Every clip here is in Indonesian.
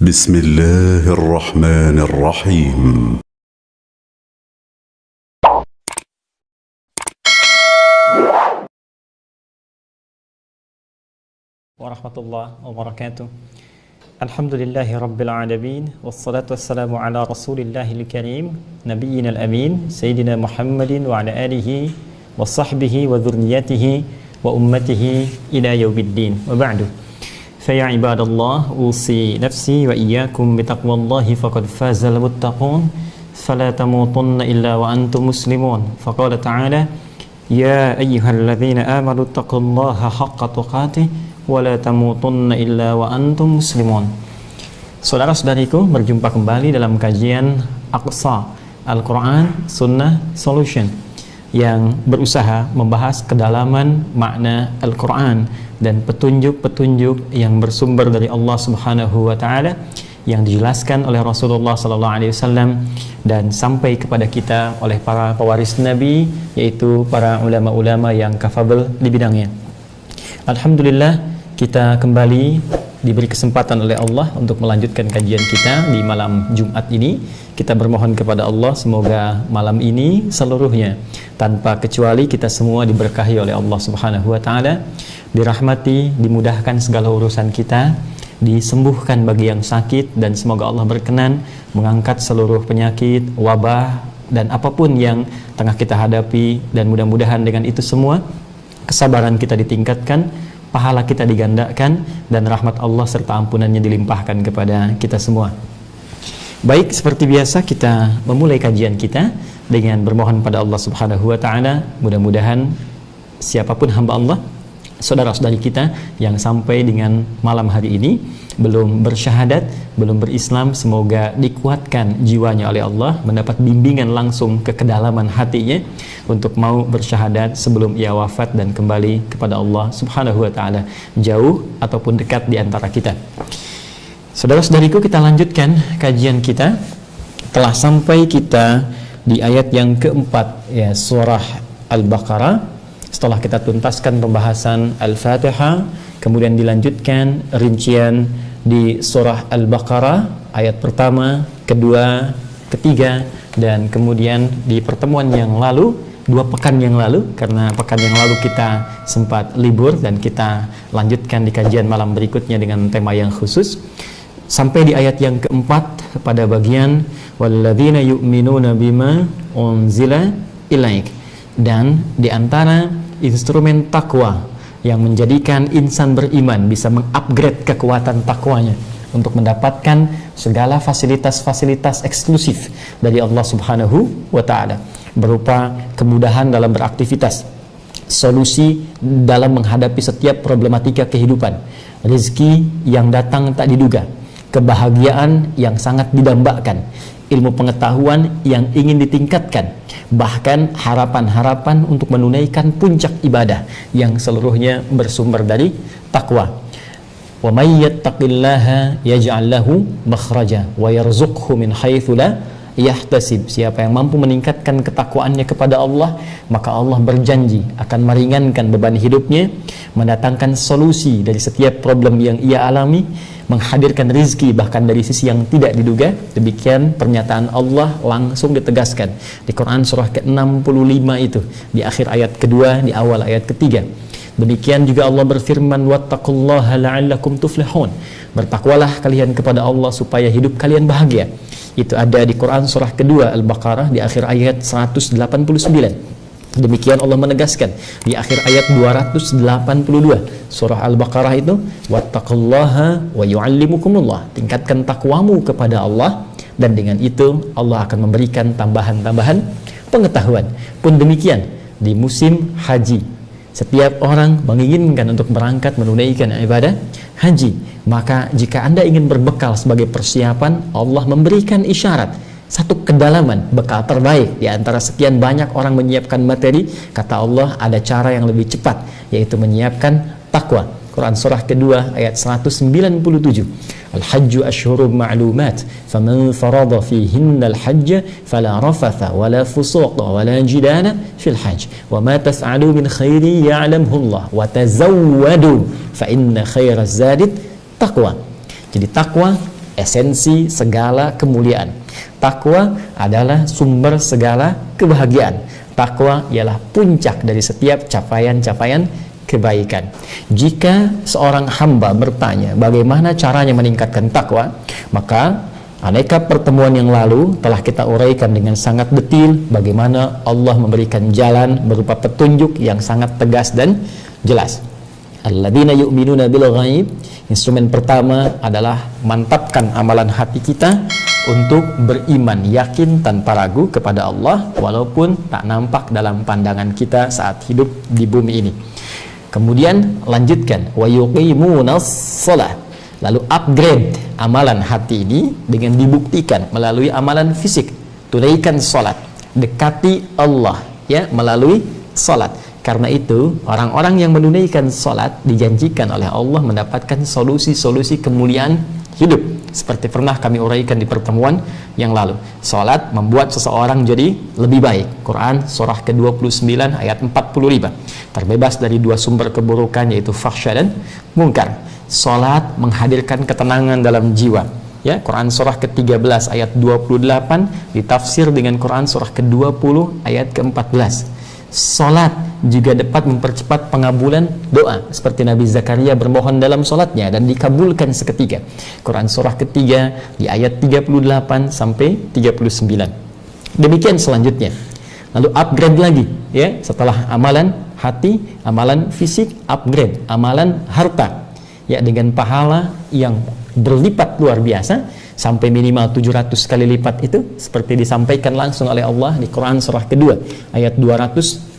بسم الله الرحمن الرحيم. warahmatullahi wabarakatuh. Alhamdulillahi rabbil alamin, wassalatu wassalamu ala rasulillahil karim, nabiyyina al-amin, sayyidina Muhammadin wa ala alihi wa sahbihi wa dhurriyyatihi wa ummatihi ila yaumiddin. Wa ba'du. Fa ya ibadallah, usi nafsi wa iyyakum bitaqwallahi faqad fazal muttaqun, fala tamutunna illa wa antum muslimun. Faqala ta'ala, ya ayyuhalladzina amanu taqullaha haqqa tuqatih wala tamutunna illa wa antum muslimun. Saudara-saudariku, berjumpa kembali dalam kajian Aqsa Al-Quran Sunnah Solution yang berusaha membahas kedalaman makna Al-Quran dan petunjuk-petunjuk yang bersumber dari Allah Subhanahu wa taala yang dijelaskan oleh Rasulullah sallallahu alaihi wasallam dan sampai kepada kita oleh para pewaris Nabi, yaitu para ulama-ulama yang kafabel di bidangnya. Alhamdulillah, kita kembali diberi kesempatan oleh Allah untuk melanjutkan kajian kita di malam Jumat ini. Kita bermohon kepada Allah semoga malam ini seluruhnya tanpa kecuali kita semua diberkahi oleh Allah Subhanahu wa taala, dirahmati, dimudahkan segala urusan kita, disembuhkan bagi yang sakit, dan semoga Allah berkenan mengangkat seluruh penyakit, wabah, dan apapun yang tengah kita hadapi, dan mudah-mudahan dengan itu semua kesabaran kita ditingkatkan, pahala kita digandakan, dan rahmat Allah serta ampunannya dilimpahkan kepada kita semua. Baik, seperti biasa kita memulai kajian kita dengan bermohon pada Allah Subhanahu wa taala. Mudah-mudahan siapapun hamba Allah, saudara-saudari kita yang sampai dengan malam hari ini belum bersyahadat, belum berislam, semoga dikuatkan jiwanya oleh Allah, mendapat bimbingan langsung ke kedalaman hatinya untuk mau bersyahadat sebelum ia wafat dan kembali kepada Allah Subhanahu wa taala, jauh ataupun dekat di antara kita. Saudara-saudariku, kita lanjutkan kajian kita. Telah sampai kita di ayat yang keempat, ya, surah Al-Baqarah. Setelah kita tuntaskan pembahasan Al-Fatihah, kemudian dilanjutkan rincian di surah Al-Baqarah ayat pertama, kedua, ketiga, dan kemudian di pertemuan yang lalu, 2 pekan yang lalu, karena pekan yang lalu kita sempat libur dan kita lanjutkan di kajian malam berikutnya dengan tema yang khusus, sampai di ayat yang keempat pada bagian walladzina yu'minuna bima unzila ilaik. Dan di antara instrumen takwa yang menjadikan insan beriman bisa mengupgrade kekuatan takwanya untuk mendapatkan segala fasilitas-fasilitas eksklusif dari Allah Subhanahu wa taala, berupa kemudahan dalam beraktivitas, solusi dalam menghadapi setiap problematika kehidupan, rezeki yang datang tak diduga, kebahagiaan yang sangat didambakan, ilmu pengetahuan yang ingin ditingkatkan, bahkan harapan-harapan untuk menunaikan puncak ibadah yang seluruhnya bersumber dari takwa. Wa may yattaqillaha yaj'al lahu makhraja wa yarzuqhu min haitsu la yahtasib. Siapa yang mampu meningkatkan ketakwaannya kepada Allah, maka Allah berjanji akan meringankan beban hidupnya, mendatangkan solusi dari setiap problem yang ia alami, menghadirkan rizki bahkan dari sisi yang tidak diduga. Demikian pernyataan Allah langsung ditegaskan di Quran surah ke-65 itu, di akhir ayat kedua, di awal ayat ketiga. Demikian juga Allah berfirman, wattaqullaha la'allakum tuflihun. Bertakwalah kalian kepada Allah supaya hidup kalian bahagia. Itu ada di Quran surah kedua Al-Baqarah di akhir ayat 189. Demikian Allah menegaskan di akhir ayat 282 surah Al-Baqarah itu, wattaqullaha wa yu'allimukumullah. Tingkatkan takwamu kepada Allah, dan dengan itu Allah akan memberikan tambahan-tambahan pengetahuan. Pun demikian di musim haji, setiap orang menginginkan untuk berangkat menunaikan ibadah haji. Maka jika Anda ingin berbekal sebagai persiapan, Allah memberikan isyarat, satu kedalaman, bekal terbaik di antara sekian banyak orang menyiapkan materi. Kata Allah, ada cara yang lebih cepat, yaitu menyiapkan takwa. Quran surah kedua ayat 197. Al-hajju ashhurum ma'lumat, faman farada fihinna al-hajja fala rafatha wala fusuqa wala jidala fil hajj wa ma taf'alu min khairi ya'lamhu Allah wa tazawwadu fa inna khairaz zadi taqwa. Jadi takwa esensi segala kemuliaan. Takwa adalah sumber segala kebahagiaan. Takwa ialah puncak dari setiap capaian-capaian kebaikan. Jika seorang hamba bertanya bagaimana caranya meningkatkan takwa, maka aneka pertemuan yang lalu telah kita uraikan dengan sangat detail bagaimana Allah memberikan jalan berupa petunjuk yang sangat tegas dan jelas. Alladzina yu'minuna bil ghaib. Instrumen pertama adalah mantapkan amalan hati kita untuk beriman yakin tanpa ragu kepada Allah walaupun tak nampak dalam pandangan kita saat hidup di bumi ini. Kemudian lanjutkan wa yuqimunas shalah. Lalu upgrade amalan hati ini dengan dibuktikan melalui amalan fisik. Tunaikan salat, dekati Allah ya melalui salat. Karena itu, orang-orang yang menunaikan salat dijanjikan oleh Allah mendapatkan solusi-solusi kemuliaan hidup. Seperti pernah kami uraikan di pertemuan yang lalu. Salat membuat seseorang jadi lebih baik. Quran surah ke-29 ayat 45. Terbebas dari dua sumber keburukan yaitu fahsya dan mungkar. Salat menghadirkan ketenangan dalam jiwa. Ya, Quran surah ke-13 ayat 28 ditafsir dengan Quran surah ke-20 ayat ke-14. Salat juga dapat mempercepat pengabulan doa seperti Nabi Zakaria bermohon dalam salatnya dan dikabulkan seketika. Quran surah ketiga di ayat 38 sampai 39. Demikian selanjutnya. Lalu upgrade lagi ya, setelah amalan hati, amalan fisik, upgrade amalan harta. Ya, dengan pahala yang berlipat luar biasa sampai minimal 700 kali lipat itu seperti disampaikan langsung oleh Allah di Quran surah kedua ayat 261.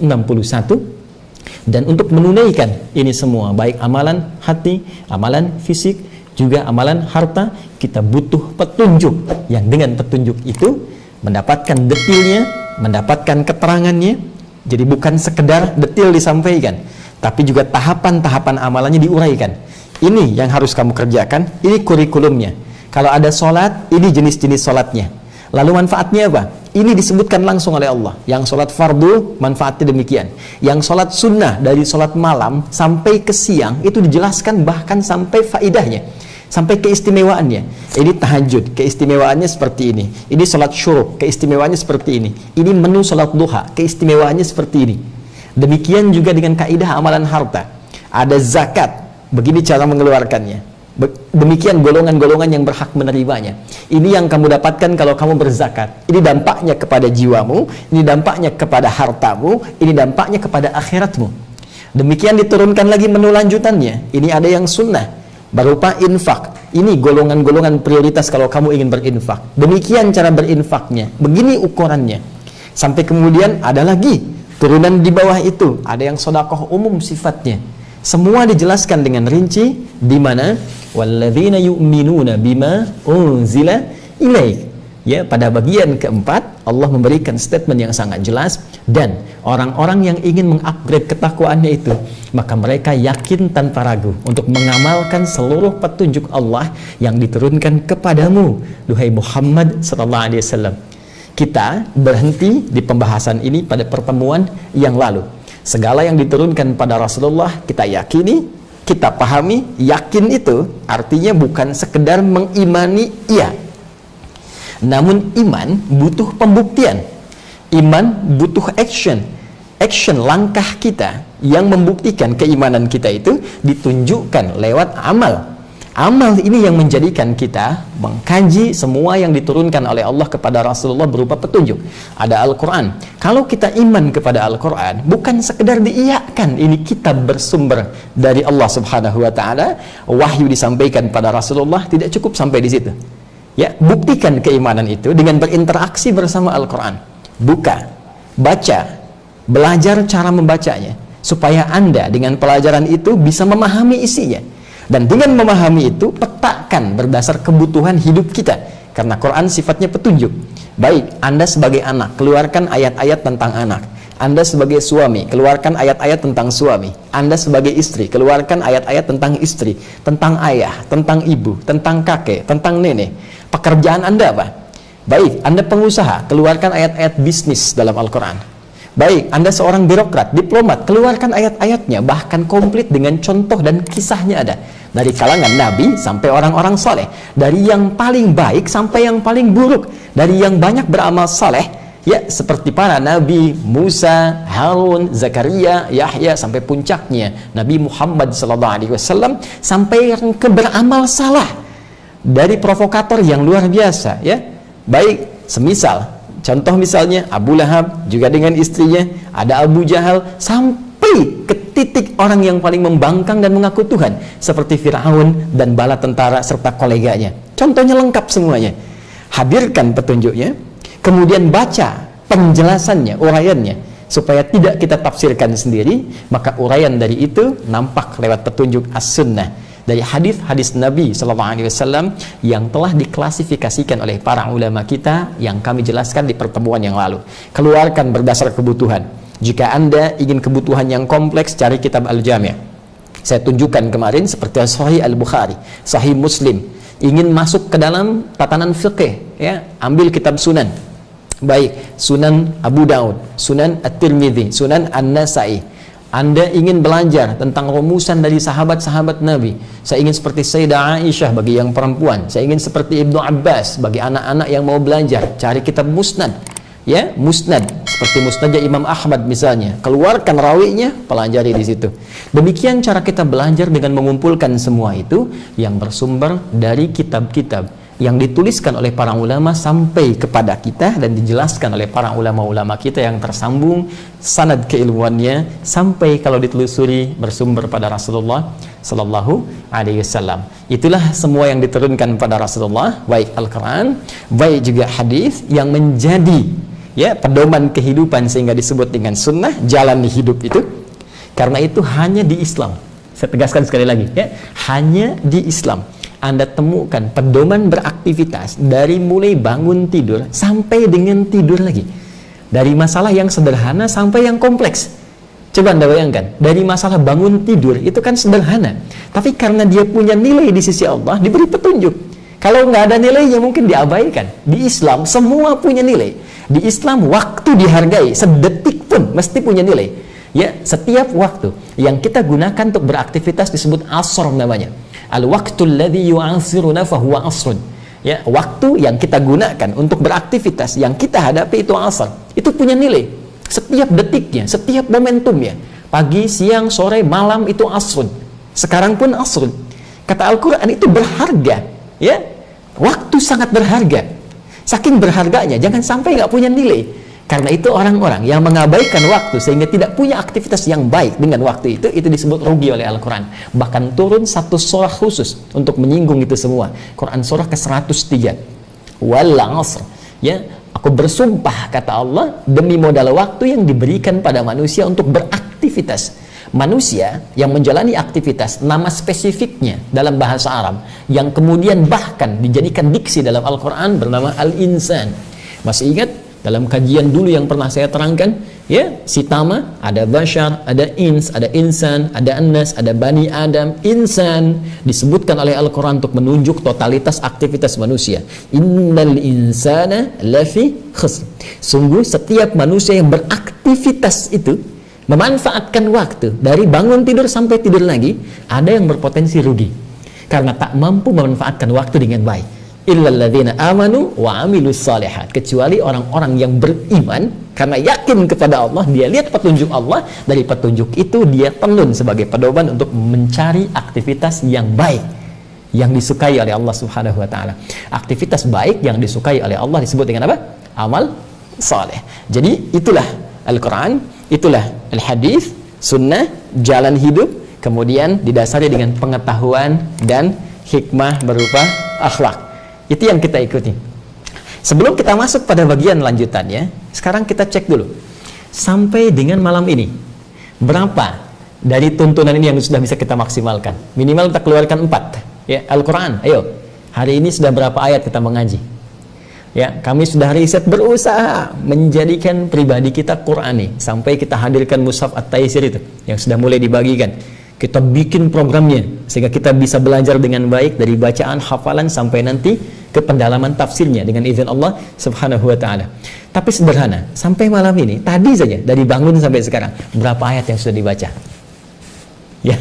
Dan untuk menunaikan ini semua baik amalan hati, amalan fisik, juga amalan harta, kita butuh petunjuk yang dengan petunjuk itu mendapatkan detailnya, mendapatkan keterangannya. Jadi bukan sekedar detail disampaikan, tapi juga tahapan-tahapan amalannya diuraikan. Ini yang harus kamu kerjakan, ini kurikulumnya. Kalau ada sholat, ini jenis-jenis sholatnya. Lalu manfaatnya apa? Ini disebutkan langsung oleh Allah. Yang sholat fardu, manfaatnya demikian. Yang sholat sunnah dari sholat malam sampai ke siang, itu dijelaskan bahkan sampai faidahnya, sampai keistimewaannya. Ini tahajud, keistimewaannya seperti ini. Ini sholat syuruk, keistimewaannya seperti ini. Ini menu sholat duha, keistimewaannya seperti ini. Demikian juga dengan kaidah amalan harta. Ada zakat, begini cara mengeluarkannya. Demikian golongan-golongan yang berhak menerimanya. Ini yang kamu dapatkan kalau kamu berzakat. Ini dampaknya kepada jiwamu, ini dampaknya kepada hartamu, ini dampaknya kepada akhiratmu. Demikian diturunkan lagi menu lanjutannya. Ini ada yang sunnah berupa infak. Ini golongan-golongan prioritas kalau kamu ingin berinfak. Demikian cara berinfaknya. Begini ukurannya. Sampai kemudian ada lagi turunan di bawah itu. Ada yang sedekah umum sifatnya. Semua dijelaskan dengan rinci di mana walladzina yu'minuna bima unzila ilaik. Ya, pada bagian keempat Allah memberikan statement yang sangat jelas, dan orang-orang yang ingin mengupgrade ketakwaannya itu, maka mereka yakin tanpa ragu untuk mengamalkan seluruh petunjuk Allah yang diturunkan kepadamu, duhai Muhammad sallallahu alaihi wasallam. Kita berhenti di pembahasan ini pada pertemuan yang lalu. Segala yang diturunkan pada Rasulullah kita yakini, kita pahami. Yakin itu artinya bukan sekedar mengimani iya, namun iman butuh pembuktian. Iman butuh action langkah kita yang membuktikan keimanan kita itu ditunjukkan lewat amal. Amal ini yang menjadikan kita mengkaji semua yang diturunkan oleh Allah kepada Rasulullah berupa petunjuk. Ada Al-Quran. Kalau kita iman kepada Al-Quran, bukan sekedar diiyakan, ini kitab bersumber dari Allah Subhanahu wa Ta'ala, wahyu disampaikan pada Rasulullah, tidak cukup sampai di situ. Ya, buktikan keimanan itu dengan berinteraksi bersama Al-Quran. Buka, baca, belajar cara membacanya, supaya Anda dengan pelajaran itu bisa memahami isinya. Dan dengan memahami itu, petakan berdasar kebutuhan hidup kita. Karena Quran sifatnya petunjuk. Baik, Anda sebagai anak, keluarkan ayat-ayat tentang anak. Anda sebagai suami, keluarkan ayat-ayat tentang suami. Anda sebagai istri, keluarkan ayat-ayat tentang istri, tentang ayah, tentang ibu, tentang kakek, tentang nenek. Pekerjaan Anda apa? Baik, Anda pengusaha, keluarkan ayat-ayat bisnis dalam Al-Quran. Baik, Anda seorang birokrat, diplomat, keluarkan ayat-ayatnya, bahkan komplit dengan contoh dan kisahnya ada. Dari kalangan nabi sampai orang-orang soleh, dari yang paling baik sampai yang paling buruk, dari yang banyak beramal soleh, ya, seperti para nabi Musa, Harun, Zakaria, Yahya, sampai puncaknya Nabi Muhammad SAW, sampai yang beramal salah, dari provokator yang luar biasa, ya, baik semisal contoh misalnya Abu Lahab juga dengan istrinya, ada Abu Jahal, sampai ke titik orang yang paling membangkang dan mengaku Tuhan seperti Firaun dan bala tentara serta koleganya. Contohnya lengkap semuanya. Hadirkan petunjuknya, kemudian baca penjelasannya, uraiannya, supaya tidak kita tafsirkan sendiri. Maka uraian dari itu nampak lewat petunjuk as-sunnah, dari hadis-hadis Nabi SAW yang telah diklasifikasikan oleh para ulama kita yang kami jelaskan di pertemuan yang lalu. Keluarkan berdasar kebutuhan. Jika Anda ingin kebutuhan yang kompleks, cari kitab Al-Jami'. Saya tunjukkan kemarin seperti Sahih Al-Bukhari, Sahih Muslim. Ingin masuk ke dalam tatanan fiqih, ya, ambil kitab Sunan. Baik, Sunan Abu Daud, Sunan At-Tirmidzi, Sunan An-Nasai. Anda ingin belajar tentang rumusan dari sahabat-sahabat Nabi. Saya ingin seperti Sayyidah Aisyah bagi yang perempuan. Saya ingin seperti Ibnu Abbas bagi anak-anak yang mau belajar. Cari kitab Musnad, ya, Musnad seperti Musnadnya Imam Ahmad misalnya. Keluarkan rawinya, pelajari di situ. Demikian cara kita belajar dengan mengumpulkan semua itu yang bersumber dari kitab-kitab yang dituliskan oleh para ulama sampai kepada kita dan dijelaskan oleh para ulama-ulama kita yang tersambung sanad keilmuannya sampai kalau ditelusuri bersumber pada Rasulullah Sallallahu Alaihi Wasallam. Itulah semua yang diturunkan pada Rasulullah, baik Al-Quran, baik juga hadis yang menjadi, ya, pedoman kehidupan sehingga disebut dengan sunnah, jalan hidup itu. Karena itu hanya di Islam, saya tegaskan sekali lagi, ya, hanya di Islam Anda temukan pedoman beraktivitas dari mulai bangun tidur sampai dengan tidur lagi, dari masalah yang sederhana sampai yang kompleks. Coba Anda bayangkan, dari masalah bangun tidur itu kan sederhana, tapi karena dia punya nilai di sisi Allah, diberi petunjuk. Kalau nggak ada nilainya mungkin diabaikan. Di Islam semua punya nilai. Di Islam waktu dihargai, sedetik pun mesti punya nilai. Ya, setiap waktu yang kita gunakan untuk beraktivitas disebut asr namanya. Al-waqtul ladzi yu'asiruna fahuwa asrun. Ya, waktu yang kita gunakan untuk beraktivitas yang kita hadapi itu asar. Itu punya nilai. Setiap detiknya, setiap momentumnya. Pagi, siang, sore, malam itu asrun. Sekarang pun asrun. Kata Al-Qur'an itu berharga, ya. Waktu sangat berharga. Saking berharganya jangan sampai nggak punya nilai. Karena itu orang-orang yang mengabaikan waktu sehingga tidak punya aktivitas yang baik dengan waktu itu disebut rugi oleh Al-Quran. Bahkan turun satu surah khusus untuk menyinggung itu semua. Quran surah ke-103. Wal 'asr. Ya, aku bersumpah kata Allah demi modal waktu yang diberikan pada manusia untuk beraktivitas. Manusia yang menjalani aktivitas, nama spesifiknya dalam bahasa Arab yang kemudian bahkan dijadikan diksi dalam Al-Quran bernama Al-Insan. Masih ingat? Dalam kajian dulu yang pernah saya terangkan, ya, Sitama, ada Bashar, ada Ins, ada Insan, ada Annas, ada Bani Adam. Insan disebutkan oleh Al-Quran untuk menunjuk totalitas aktivitas manusia. Innal insana lafi khusr. Sungguh setiap manusia yang beraktivitas itu memanfaatkan waktu dari bangun tidur sampai tidur lagi, ada yang berpotensi rugi karena tak mampu memanfaatkan waktu dengan baik. Illalladzina amanu wa amilus salihat, kecuali orang-orang yang beriman karena yakin kepada Allah, dia lihat petunjuk Allah, dari petunjuk itu dia tenun sebagai pedoman untuk mencari aktivitas yang baik yang disukai oleh Allah Subhanahu wa taala. Aktivitas baik yang disukai oleh Allah disebut dengan apa? Amal saleh. Jadi itulah Al-Quran, itulah Al-Hadis, Sunnah, jalan hidup, kemudian didasari dengan pengetahuan dan hikmah berupa akhlak. Itu yang kita ikuti. Sebelum kita masuk pada bagian lanjutannya, sekarang kita cek dulu sampai dengan malam ini berapa dari tuntunan ini yang sudah bisa kita maksimalkan. Minimal kita keluarkan 4, ya. Al-Quran, ayo, hari ini sudah berapa ayat kita mengaji, ya. Kami sudah riset, berusaha menjadikan pribadi kita Qurani sampai kita hadirkan Mushaf At-Taisir itu yang sudah mulai dibagikan. Kita bikin programnya sehingga kita bisa belajar dengan baik dari bacaan, hafalan sampai nanti ke pendalaman tafsirnya dengan izin Allah Subhanahu wa taala. Tapi sederhana, sampai malam ini, tadi saja dari bangun sampai sekarang berapa ayat yang sudah dibaca? Ya.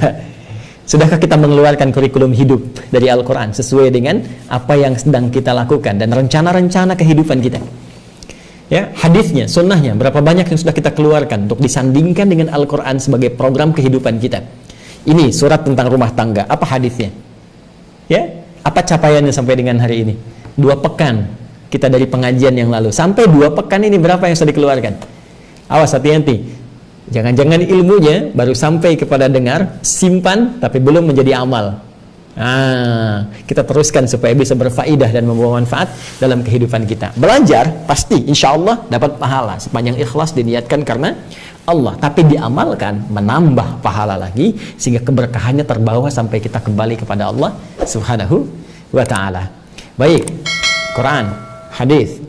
Sudahkah kita mengeluarkan kurikulum hidup dari Al-Quran sesuai dengan apa yang sedang kita lakukan dan rencana-rencana kehidupan kita? Ya, hadisnya, sunnahnya, berapa banyak yang sudah kita keluarkan untuk disandingkan dengan Al-Quran sebagai program kehidupan kita? Ini surat tentang rumah tangga, apa hadisnya? Ya, apa capaiannya sampai dengan hari ini? 2 pekan kita dari pengajian yang lalu, sampai 2 pekan ini berapa yang sudah dikeluarkan? Awas, hati-hati. Jangan-jangan ilmunya baru sampai kepada dengar, simpan, tapi belum menjadi amal. Kita teruskan supaya bisa berfaedah dan membawa manfaat dalam kehidupan kita. Belajar, pasti, insya Allah dapat pahala sepanjang ikhlas diniatkan karena Allah. Tapi diamalkan, menambah pahala lagi, sehingga keberkahannya terbawa sampai kita kembali kepada Allah Subhanahu wa ta'ala. Baik, Quran, hadis.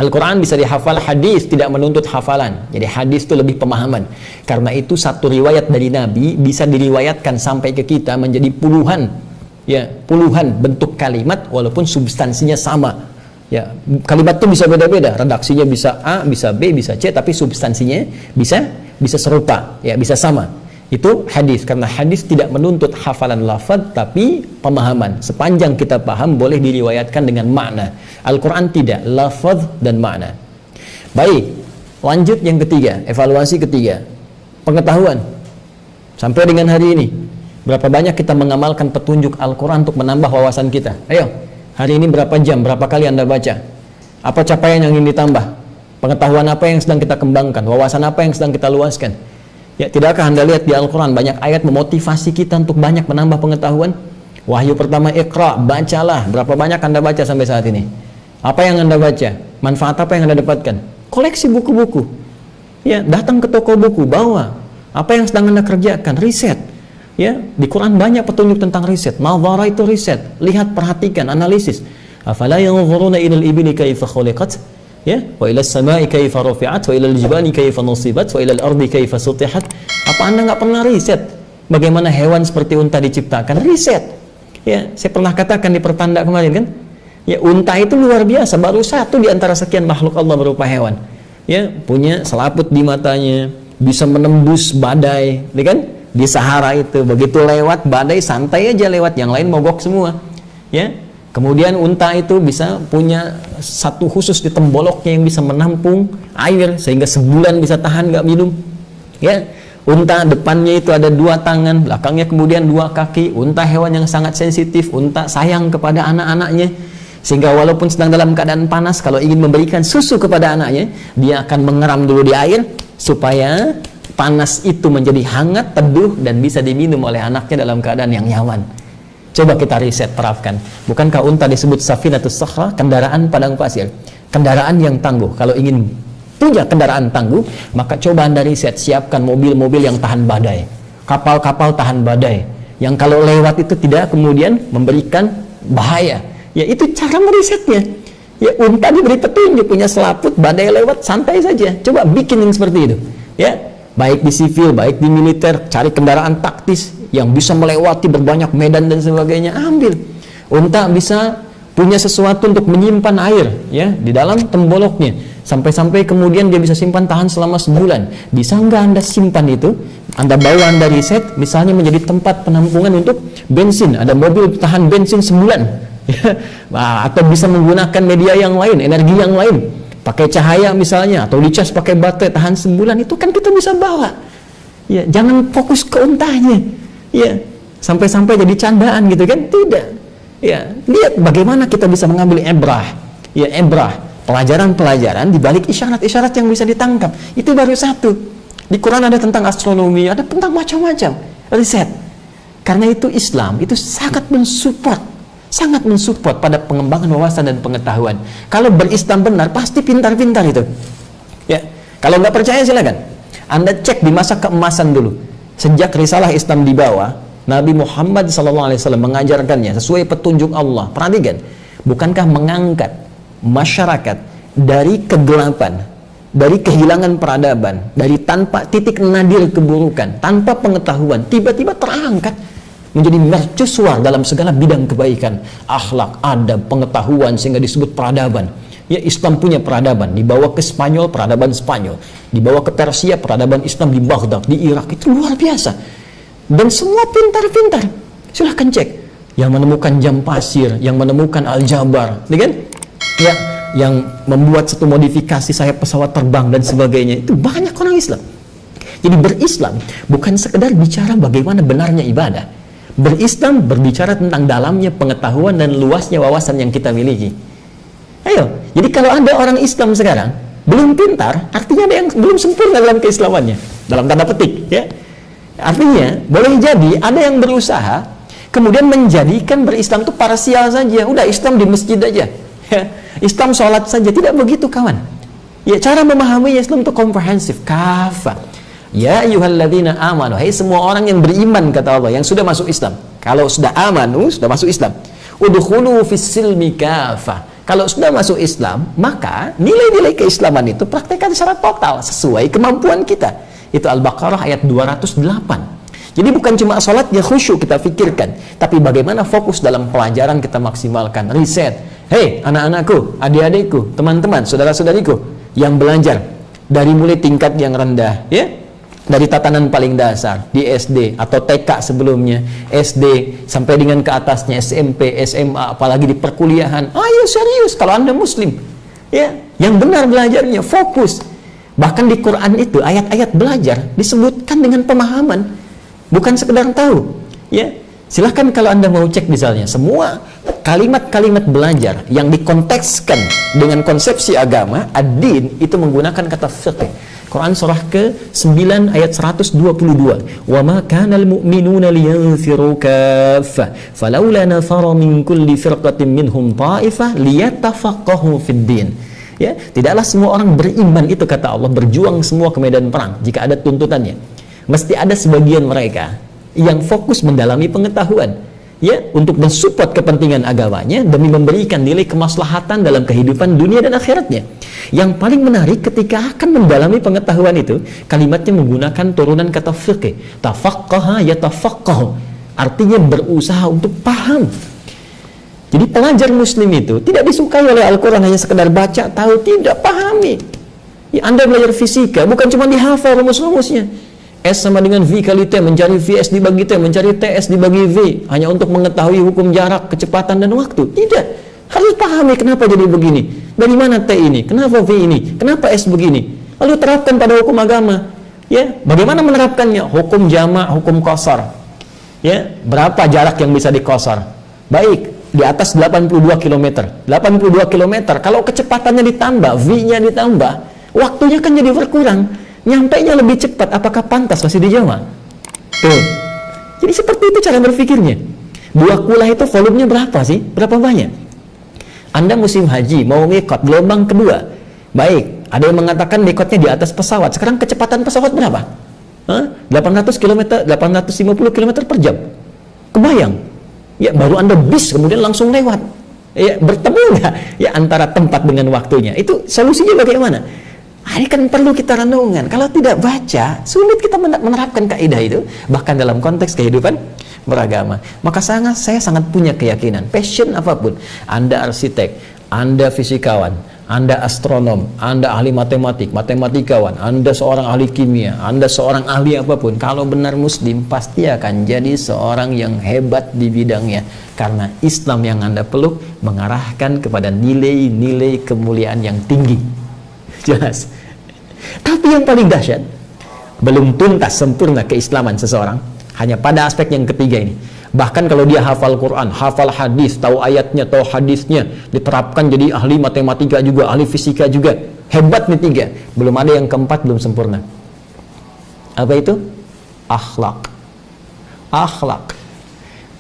Al-Quran bisa dihafal, hadis tidak menuntut hafalan. Jadi hadis itu lebih pemahaman. Karena itu satu riwayat dari Nabi bisa diriwayatkan sampai ke kita menjadi puluhan, ya, puluhan bentuk kalimat walaupun substansinya sama. Ya, kalimat itu bisa beda-beda, redaksinya bisa A, bisa B, bisa C, tapi substansinya bisa serupa, ya, bisa sama. Itu hadis, karena hadis tidak menuntut hafalan lafaz tapi pemahaman. Sepanjang kita paham boleh diriwayatkan dengan makna. Al-Quran tidak, lafaz dan makna. Baik, lanjut yang ketiga, evaluasi ketiga, pengetahuan. Sampai dengan hari ini, berapa banyak kita mengamalkan petunjuk Al-Quran untuk menambah wawasan kita? Ayo, hari ini berapa jam, berapa kali Anda baca? Apa capaian yang ingin ditambah? Pengetahuan apa yang sedang kita kembangkan? Wawasan apa yang sedang kita luaskan? Ya, tidakkah Anda lihat di Al-Quran banyak ayat memotivasi kita untuk banyak menambah pengetahuan? Wahyu pertama, Iqra, bacalah. Berapa banyak Anda baca sampai saat ini? Apa yang Anda baca? Manfaat apa yang Anda dapatkan? Koleksi buku-buku. Ya, datang ke toko buku, bawa. Apa yang sedang Anda kerjakan? Riset. Ya, di Quran banyak petunjuk tentang riset. Nadhara itu riset. Lihat, perhatikan, analisis. Afala yanzuruna ilal ibili kaifa khuliqat? Ya, wa ilal samai kaifa rufi'at, wa ilal jibali kaifa nusibat, wa ilal ardi kaifa sutihat. Apa Anda nggak pernah riset bagaimana hewan seperti unta diciptakan? Riset. Ya, saya pernah katakan di pertanda kemarin kan? Ya, unta itu luar biasa, baru satu di antara sekian makhluk Allah berupa hewan. Ya, punya selaput di matanya, bisa menembus badai, ya kan? Di Sahara itu, begitu lewat badai santai aja lewat, yang lain mogok semua. Ya, kemudian unta itu bisa punya satu khusus di temboloknya yang bisa menampung air sehingga sebulan bisa tahan nggak minum. Ya, unta depannya itu ada 2 tangan, belakangnya kemudian 2 kaki. Unta hewan yang sangat sensitif, unta sayang kepada anak-anaknya, sehingga walaupun sedang dalam keadaan panas, kalau ingin memberikan susu kepada anaknya, dia akan mengeram dulu di air supaya panas itu menjadi hangat, teduh, dan bisa diminum oleh anaknya dalam keadaan yang nyaman. Coba kita riset, terapkan. Bukankah unta disebut safinatus sakhra, kendaraan padang pasir, kendaraan yang tangguh? Kalau ingin punya kendaraan tangguh, maka coba Anda riset, siapkan mobil-mobil yang tahan badai, kapal-kapal tahan badai, yang kalau lewat itu tidak kemudian memberikan bahaya. Ya, itu cara merisetnya. Ya, unta diberi petunjuk, punya selaput, badai lewat, santai saja. Coba bikin yang seperti itu. Ya, baik di sivil, baik di militer, cari kendaraan taktis yang bisa melewati berbanyak medan dan sebagainya, ambil. Unta bisa punya sesuatu untuk menyimpan air, ya, di dalam temboloknya, sampai-sampai kemudian dia bisa simpan tahan selama sebulan. Bisa nggak Anda simpan itu? Anda bawa, Anda riset, misalnya menjadi tempat penampungan untuk bensin, ada mobil tahan bensin sebulan, ya. Atau bisa menggunakan media yang lain, energi yang lain, pakai cahaya misalnya, atau dicas pakai baterai tahan sebulan, itu kan kita bisa bawa. Ya, jangan fokus ke untanya. Ya, sampai-sampai jadi candaan gitu kan? Tidak. Ya, lihat bagaimana kita bisa mengambil ibrah. Ya, ibrah, pelajaran-pelajaran di balik isyarat-isyarat yang bisa ditangkap. Itu baru satu. Di Quran ada tentang astronomi, ada tentang macam-macam riset. Karena itu Islam itu sangat mensupport pada pengembangan wawasan dan pengetahuan. Kalau berislam benar, pasti pintar-pintar itu. Ya, kalau nggak percaya silakan Anda cek di masa keemasan dulu. Sejak risalah Islam dibawa, Nabi Muhammad SAW mengajarkannya sesuai petunjuk Allah. Perhatikan, bukankah mengangkat masyarakat dari kegelapan, dari kehilangan peradaban, dari tanpa titik nadir keburukan, tanpa pengetahuan, tiba-tiba terangkat menjadi mercusuar dalam segala bidang kebaikan, akhlak, adab, pengetahuan, sehingga disebut peradaban. Ya, Islam punya peradaban, dibawa ke Spanyol, peradaban Spanyol, dibawa ke Persia, peradaban Islam di Baghdad, di Irak, itu luar biasa. Dan semua pintar-pintar. Silahkan cek. Yang menemukan jam pasir, yang menemukan aljabar, kan? Ya, yang membuat satu modifikasi sayap pesawat terbang dan sebagainya. Itu banyak orang Islam. Jadi berislam bukan sekedar bicara bagaimana benarnya ibadah. Berislam berbicara tentang dalamnya pengetahuan dan luasnya wawasan yang kita miliki. Ayo, jadi kalau ada orang Islam sekarang belum pintar, artinya ada yang belum sempurna dalam keislamannya, dalam tanda petik, ya. Artinya boleh jadi ada yang berusaha kemudian menjadikan berislam itu parsial saja. Udah Islam di masjid aja, ya. Islam sholat saja. Tidak begitu, kawan. Ya, cara memahami Islam itu komprehensif, kafah. Ya ayyuhalladzina amanu, hai semua orang yang beriman, kata Allah, yang sudah masuk Islam. Kalau sudah amanu, sudah masuk Islam. Udkhulu fis-silmi kafah. Kalau sudah masuk Islam, maka nilai-nilai keislaman itu praktekkan secara total sesuai kemampuan kita. Itu Al-Baqarah ayat 208. Jadi bukan cuma sholatnya khusyuk kita pikirkan, tapi bagaimana fokus dalam pelajaran kita maksimalkan. Riset. Hei anak-anakku, adik-adikku, teman-teman, saudara-saudariku yang belajar dari mulai tingkat yang rendah, ya, dari tatanan paling dasar di SD atau TK sebelumnya, SD sampai dengan ke atasnya SMP, SMA, apalagi di perkuliahan. Ayo serius kalau Anda muslim, ya, yang benar belajarnya, fokus. Bahkan di Quran itu ayat-ayat belajar disebutkan dengan pemahaman, bukan sekedar tahu, ya. Silahkan kalau Anda mau cek misalnya semua kalimat-kalimat belajar yang dikontekskan dengan konsepsi agama, ad-din, itu menggunakan kata fiqh. Quran surah ke-9 ayat 122. Wa ma kanal mu'minuna liyanfiru kaffah falawla nafara min kulli firqatin minhum ta'ifah liyatafaqahu fid din. Ya, tidaklah semua orang beriman itu, kata Allah, berjuang semua ke medan perang jika ada tuntutannya. Mesti ada sebagian mereka yang fokus mendalami pengetahuan, ya, untuk mensupport kepentingan agamanya demi memberikan nilai kemaslahatan dalam kehidupan dunia dan akhiratnya. Yang paling menarik ketika akan mendalami pengetahuan itu, kalimatnya menggunakan turunan kata fiqh. Tafaqqaha yatafaqqahu, artinya berusaha untuk paham. Jadi pelajar muslim itu tidak disukai oleh Al-Quran hanya sekedar baca, tahu, tidak, pahami. Ya, Anda belajar fisika bukan cuma dihafal rumus-rumusnya. S sama dengan V kali T, mencari VS dibagi T, mencari TS dibagi V, hanya untuk mengetahui hukum jarak, kecepatan, dan waktu. Tidak, harus pahami kenapa jadi begini, dari mana T ini, kenapa V ini, kenapa S begini, lalu terapkan pada hukum agama. Ya, bagaimana menerapkannya? Hukum jamak, hukum qasar. Ya, berapa jarak yang bisa dikosar? Baik, di atas 82 km. 82 km, kalau kecepatannya ditambah, V-nya ditambah, waktunya kan jadi berkurang. Nyampainya lebih cepat, apakah pantas masih di Jawa? Tuh. Jadi seperti itu cara berpikirnya. Buah kulah itu volumenya berapa sih? Berapa banyak? Anda musim haji mau ngikot gelombang kedua. Baik, ada yang mengatakan ngikotnya di atas pesawat. Sekarang kecepatan pesawat berapa? 800 km, 850 km per jam. Kebayang? Ya, baru Anda bis kemudian langsung lewat. Ya, bertemu nggak? Ya, antara tempat dengan waktunya. Itu solusinya bagaimana? Ini kan perlu kita renungan. Kalau tidak baca, sulit kita menerapkan kaidah itu, bahkan dalam konteks kehidupan beragama. Maka saya sangat punya keyakinan, passion apapun, Anda arsitek, Anda fisikawan, Anda astronom, Anda ahli matematik, matematikawan, Anda seorang ahli kimia, Anda seorang ahli apapun, kalau benar muslim, pasti akan jadi seorang yang hebat di bidangnya. Karena Islam yang Anda peluk mengarahkan kepada nilai-nilai kemuliaan yang tinggi. Jelas. Tapi yang paling dahsyat, belum tuntas sempurna keislaman seseorang hanya pada aspek yang ketiga ini. Bahkan kalau dia hafal Quran, hafal hadis, tahu ayatnya, tahu hadisnya, diterapkan jadi ahli matematika juga, ahli fisika juga, hebat nih tiga. Belum ada yang keempat, belum sempurna. Apa itu? Akhlak. Akhlak.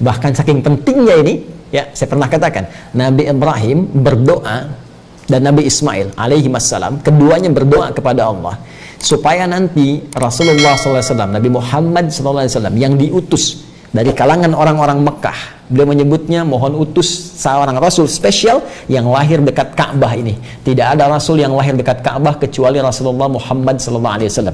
Bahkan saking pentingnya ini, ya, saya pernah katakan, Nabi Ibrahim berdoa dan Nabi Ismail alaihi wassalam, keduanya berdoa kepada Allah supaya nanti Rasulullah SAW, Nabi Muhammad SAW yang diutus dari kalangan orang-orang Mekah, beliau menyebutnya mohon utus seorang Rasul spesial yang lahir dekat Ka'bah ini. Tidak ada Rasul yang lahir dekat Ka'bah kecuali Rasulullah Muhammad SAW.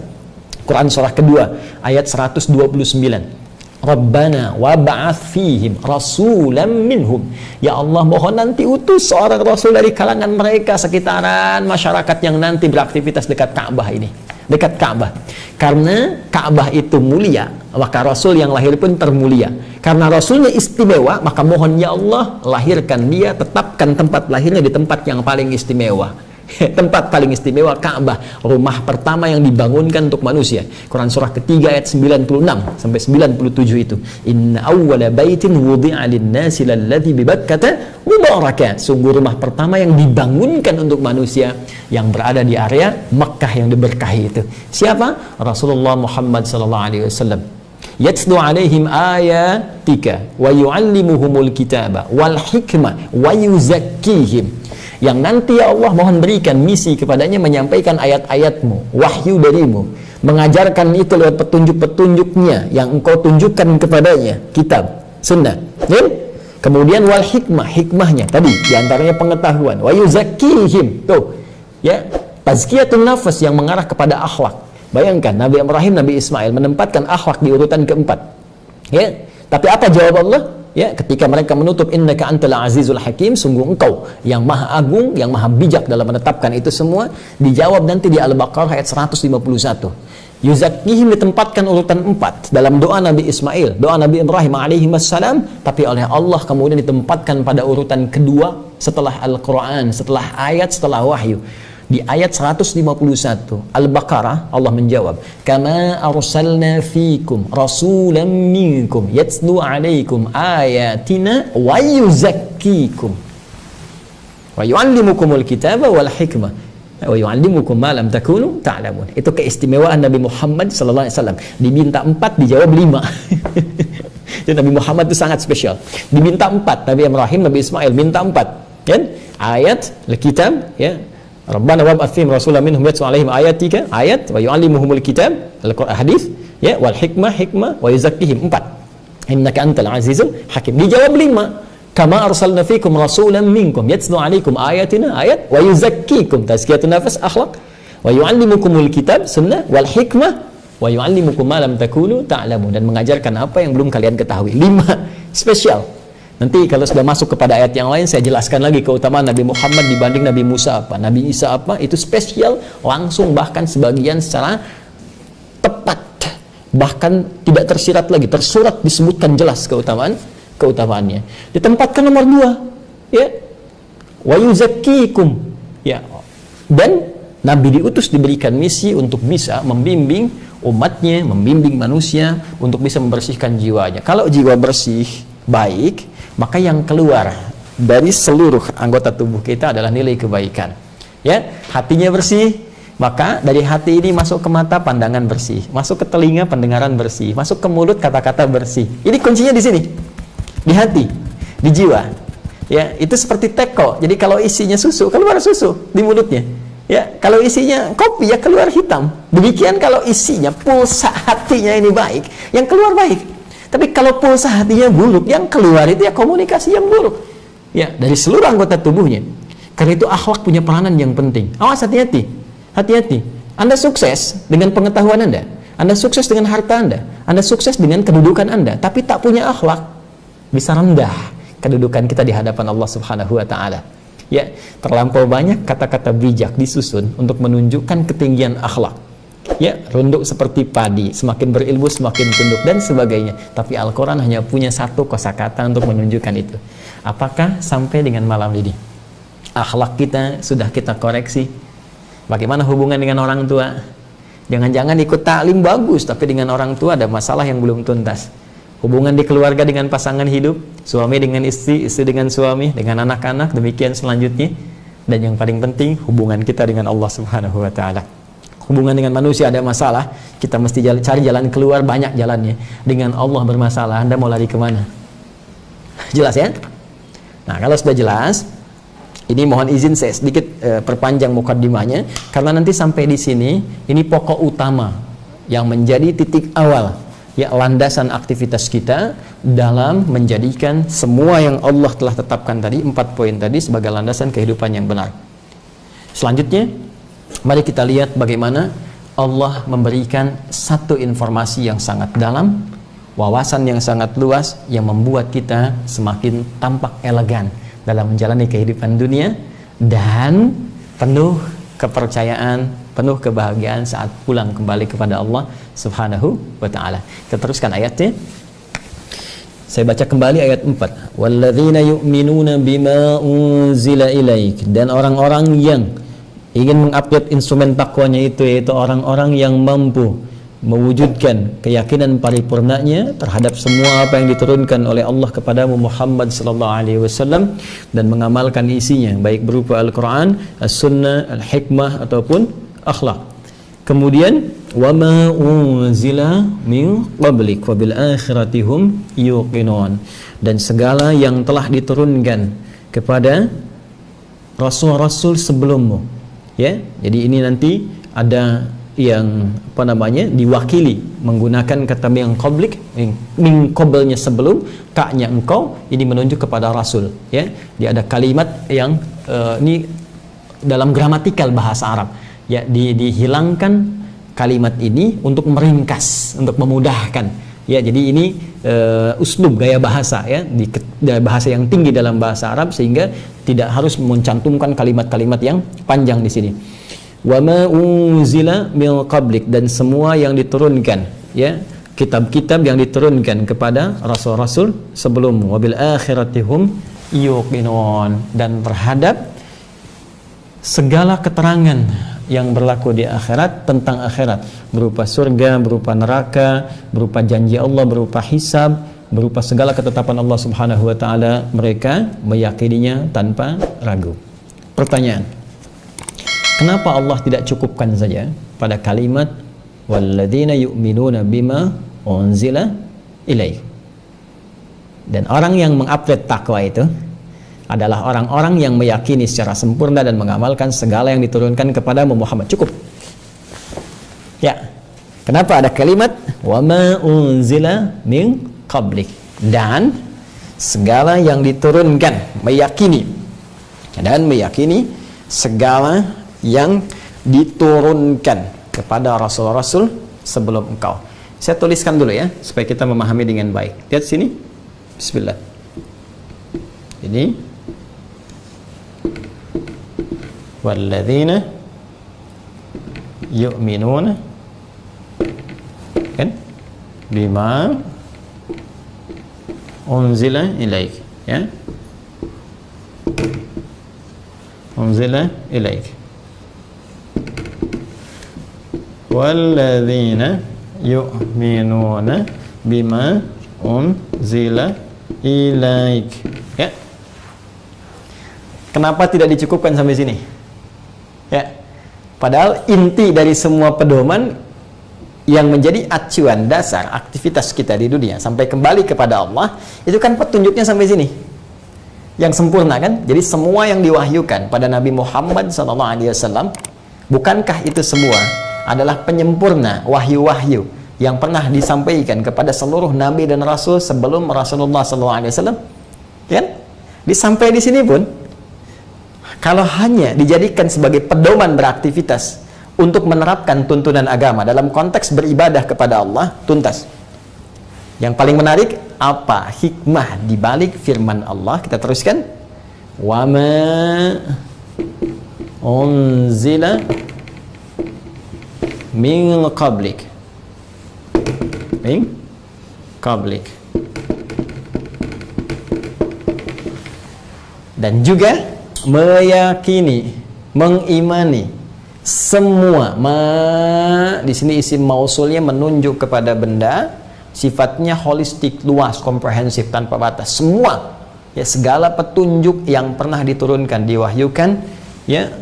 Quran surah kedua ayat 129. Rabbana wa ba'ath fihim rasulan minhum. Ya Allah, mohon nanti utus seorang rasul dari kalangan mereka sekitaran masyarakat yang nanti beraktivitas dekat Ka'bah ini. dekat Ka'bah. Karena Ka'bah itu mulia, maka Rasul yang lahir pun termulia. Karena Rasulnya istimewa, maka mohon ya Allah, lahirkan dia, tetapkan tempat lahirnya di tempat yang paling istimewa. Tempat paling istimewa Ka'bah, rumah pertama yang dibangunkan untuk manusia. Quran surah ketiga ayat 96 sampai 97 itu. Inna awwala baitin wudi'a lin-nasi lalladzi bi Bakkata mubaraka. Sungguh rumah pertama yang dibangunkan untuk manusia yang berada di area Mekkah yang diberkahi itu. Siapa? Rasulullah Muhammad sallallahu alaihi wasallam. Yatslu alaihim ayatika wa yu'allimuhumul kitaba wal hikmah wa yuzakkihim. Yang nanti ya Allah mohon berikan misi kepadanya menyampaikan ayat-ayatmu, wahyu darimu, mengajarkan itu lewat petunjuk-petunjuknya yang engkau tunjukkan kepadanya, kitab, sunnah. Kemudian wal hikmah, hikmahnya tadi diantaranya pengetahuan, wa yuzakkihim, tuh ya, tazkiyatun nafas yang mengarah kepada akhlak. Bayangkan Nabi Ibrahim, Nabi Ismail menempatkan akhlak di urutan keempat, ya. Tapi apa jawab Allah? Ya, ketika mereka menutup innaka antal azizul hakim, sungguh engkau yang maha agung, yang maha bijak dalam menetapkan itu semua, dijawab nanti di Al-Baqarah ayat 151. Yuzakkihim ditempatkan urutan 4 dalam doa Nabi Ismail, doa Nabi Ibrahim alaihi wassalam, tapi oleh Allah kemudian ditempatkan pada urutan kedua setelah Al-Quran, setelah ayat, setelah wahyu. Di ayat 151 Al-Baqarah Allah menjawab, kama arsalna fikum rasulan minkum yatslu alaikum ayatina wa yuzakkikum wa yuallimukumul kitaba wal hikmah wa yuallimukum ma lam takunu ta'lamun. Itu keistimewaan Nabi Muhammad sallallahu alaihi wasallam. Diminta 4 dijawab 5. Jadi Nabi Muhammad itu sangat spesial. Diminta 4, Nabi Ibrahim, Nabi Ismail minta 4, kan? Ayat, kitab, ya. Rabbana wab'ats fihim rasulan minhum yatlu 'alaihim ayatika, ayat, wa yu'allimuhumul kitab, hadis, ya, wal hikmah, hikmah, wa yuzakkihim, 4. Innaka antal azizul hakim. Dijawab 5. Kama arsalna fikum rasulan minkum yatlu 'alaikum ayatina, ayat, wa yuzakkikum, tazkiyatun nafas, akhlak, wa yu'allimukumul kitab, sunnah, wal hikmah, wa yu'allimukum ma lam takunu ta'lamun, dan mengajarkan apa yang belum kalian ketahui. 5 spesial. Nanti kalau sudah masuk kepada ayat yang lain, saya jelaskan lagi keutamaan Nabi Muhammad dibanding Nabi Musa apa, Nabi Isa apa, itu spesial, langsung bahkan sebagian secara tepat, bahkan tidak tersirat lagi, tersurat disebutkan jelas keutamaannya. Ditempatkan nomor 2, ya, wa yuzakkikum, ya, dan Nabi diutus diberikan misi untuk bisa membimbing umatnya, membimbing manusia untuk bisa membersihkan jiwanya. Kalau jiwa bersih, baik, maka yang keluar dari seluruh anggota tubuh kita adalah nilai kebaikan. Ya, hatinya bersih, maka dari hati ini masuk ke mata pandangan bersih, masuk ke telinga pendengaran bersih, masuk ke mulut kata-kata bersih. Ini kuncinya di sini, di hati, di jiwa. Ya, itu seperti teko. Jadi kalau isinya susu, keluar susu di mulutnya. Ya, kalau isinya kopi, ya keluar hitam. Demikian kalau isinya pulsa hatinya ini baik, yang keluar baik. Tapi kalau pulsa hatinya buruk, yang keluar itu ya komunikasi yang buruk. Ya, dari seluruh anggota tubuhnya. Karena itu akhlak punya peranan yang penting. Awas, hati-hati. Hati-hati. Anda sukses dengan pengetahuan Anda sukses dengan harta Anda sukses dengan kedudukan Anda, tapi tak punya akhlak, bisa rendah kedudukan kita di hadapan Allah Subhanahu wa taala. Ya, terlampau banyak kata-kata bijak disusun untuk menunjukkan ketinggian akhlak. Ya, runduk seperti padi, semakin berilmu semakin tunduk dan sebagainya. Tapi Al-Quran hanya punya satu kosakata untuk menunjukkan itu. Apakah sampai dengan malam ini akhlak kita sudah kita koreksi? Bagaimana hubungan dengan orang tua? Jangan-jangan ikut taklim bagus, tapi dengan orang tua ada masalah yang belum tuntas. Hubungan di keluarga dengan pasangan hidup, suami dengan istri, istri dengan suami, dengan anak-anak, demikian selanjutnya. Dan yang paling penting, hubungan kita dengan Allah Subhanahu wa ta'ala. Hubungan dengan manusia ada masalah, kita mesti cari jalan keluar, banyak jalannya. Dengan Allah bermasalah, Anda mau lari kemana? Jelas ya? Nah, kalau sudah jelas, ini mohon izin saya sedikit perpanjang mukaddimahnya, karena nanti sampai di sini, ini pokok utama yang menjadi titik awal, ya, landasan aktivitas kita dalam menjadikan semua yang Allah telah tetapkan tadi, 4 poin tadi sebagai landasan kehidupan yang benar. Selanjutnya, mari kita lihat bagaimana Allah memberikan satu informasi yang sangat dalam, wawasan yang sangat luas, yang membuat kita semakin tampak elegan dalam menjalani kehidupan dunia dan penuh kepercayaan penuh kebahagiaan saat pulang kembali kepada Allah Subhanahu wa taala. Kita teruskan ayatnya. Saya baca kembali ayat 4. Walladzina yu'minuna bima unzila ilaik, dan orang-orang yang ingin mengupgrade instrumen takwanya itu, yaitu orang-orang yang mampu mewujudkan keyakinan paripurnanya terhadap semua apa yang diturunkan oleh Allah kepadamu Muhammad sallallahu alaihi wasallam, dan mengamalkan isinya baik berupa Al-Qur'an, As-Sunnah, Al-Hikmah ataupun akhlak. Kemudian wama unzila min qablik wa bil akhirati hum yuqinun, dan segala yang telah diturunkan kepada rasul-rasul sebelummu, ya. Jadi ini nanti ada yang diwakili menggunakan kata min qablik, min qablnya sebelum, ka-nya engkau, ini menunjuk kepada rasul, ya. Dia ada kalimat yang ini dalam gramatikal bahasa Arab, ya, dihilangkan kalimat ini untuk meringkas, untuk memudahkan, ya. Jadi ini uslub, gaya bahasa, ya, bahasa yang tinggi dalam bahasa Arab, sehingga tidak harus mencantumkan kalimat-kalimat yang panjang di sini. Wa ma unzila min qablik, dan semua yang diturunkan, ya, kitab-kitab yang diturunkan kepada rasul-rasul sebelum, wa bil akhirati hum yuqinun, dan terhadap segala keterangan yang berlaku di akhirat, tentang akhirat, berupa surga, berupa neraka, berupa janji Allah, berupa hisab, berupa segala ketetapan Allah Subhanahu wa taala, mereka meyakininya tanpa ragu. Pertanyaan, kenapa Allah tidak cukupkan saja pada kalimat walladzina yu'minuna bima unzila ilaik? Dan orang yang mengupgrade takwa itu adalah orang-orang yang meyakini secara sempurna dan mengamalkan segala yang diturunkan kepada Muhammad. Cukup. Ya. Kenapa ada kalimat wa ma unzila min qablik, dan segala yang diturunkan, meyakini segala yang diturunkan kepada rasul-rasul sebelum engkau. Saya tuliskan dulu, ya, supaya kita memahami dengan baik. Lihat sini. Bismillah. Ini walladzina yu'minuna, kan, bima unzila ilaik, ya, unzila ilaik, walladzina yu'minuna bima unzila ilaik, ya. Kenapa tidak dicukupkan sampai sini? Ya, padahal inti dari semua pedoman yang menjadi acuan dasar aktivitas kita di dunia sampai kembali kepada Allah, itu kan petunjuknya sampai sini, yang sempurna, kan? Jadi semua yang diwahyukan pada Nabi Muhammad SAW, bukankah itu semua adalah penyempurna wahyu-wahyu yang pernah disampaikan kepada seluruh Nabi dan Rasul sebelum Rasulullah SAW? Kan? Sampai di sini pun, kalau hanya dijadikan sebagai pedoman beraktivitas untuk menerapkan tuntunan agama dalam konteks beribadah kepada Allah, tuntas. Yang paling menarik, apa hikmah di balik firman Allah? Kita teruskan. Wa ma unzila min qablik. Min qablik. Dan juga meyakini, mengimani semua. Di sini isim mausulnya menunjuk kepada benda, sifatnya holistik, luas, komprehensif, tanpa batas. Semua, ya, segala petunjuk yang pernah diturunkan, diwahyukan, ya,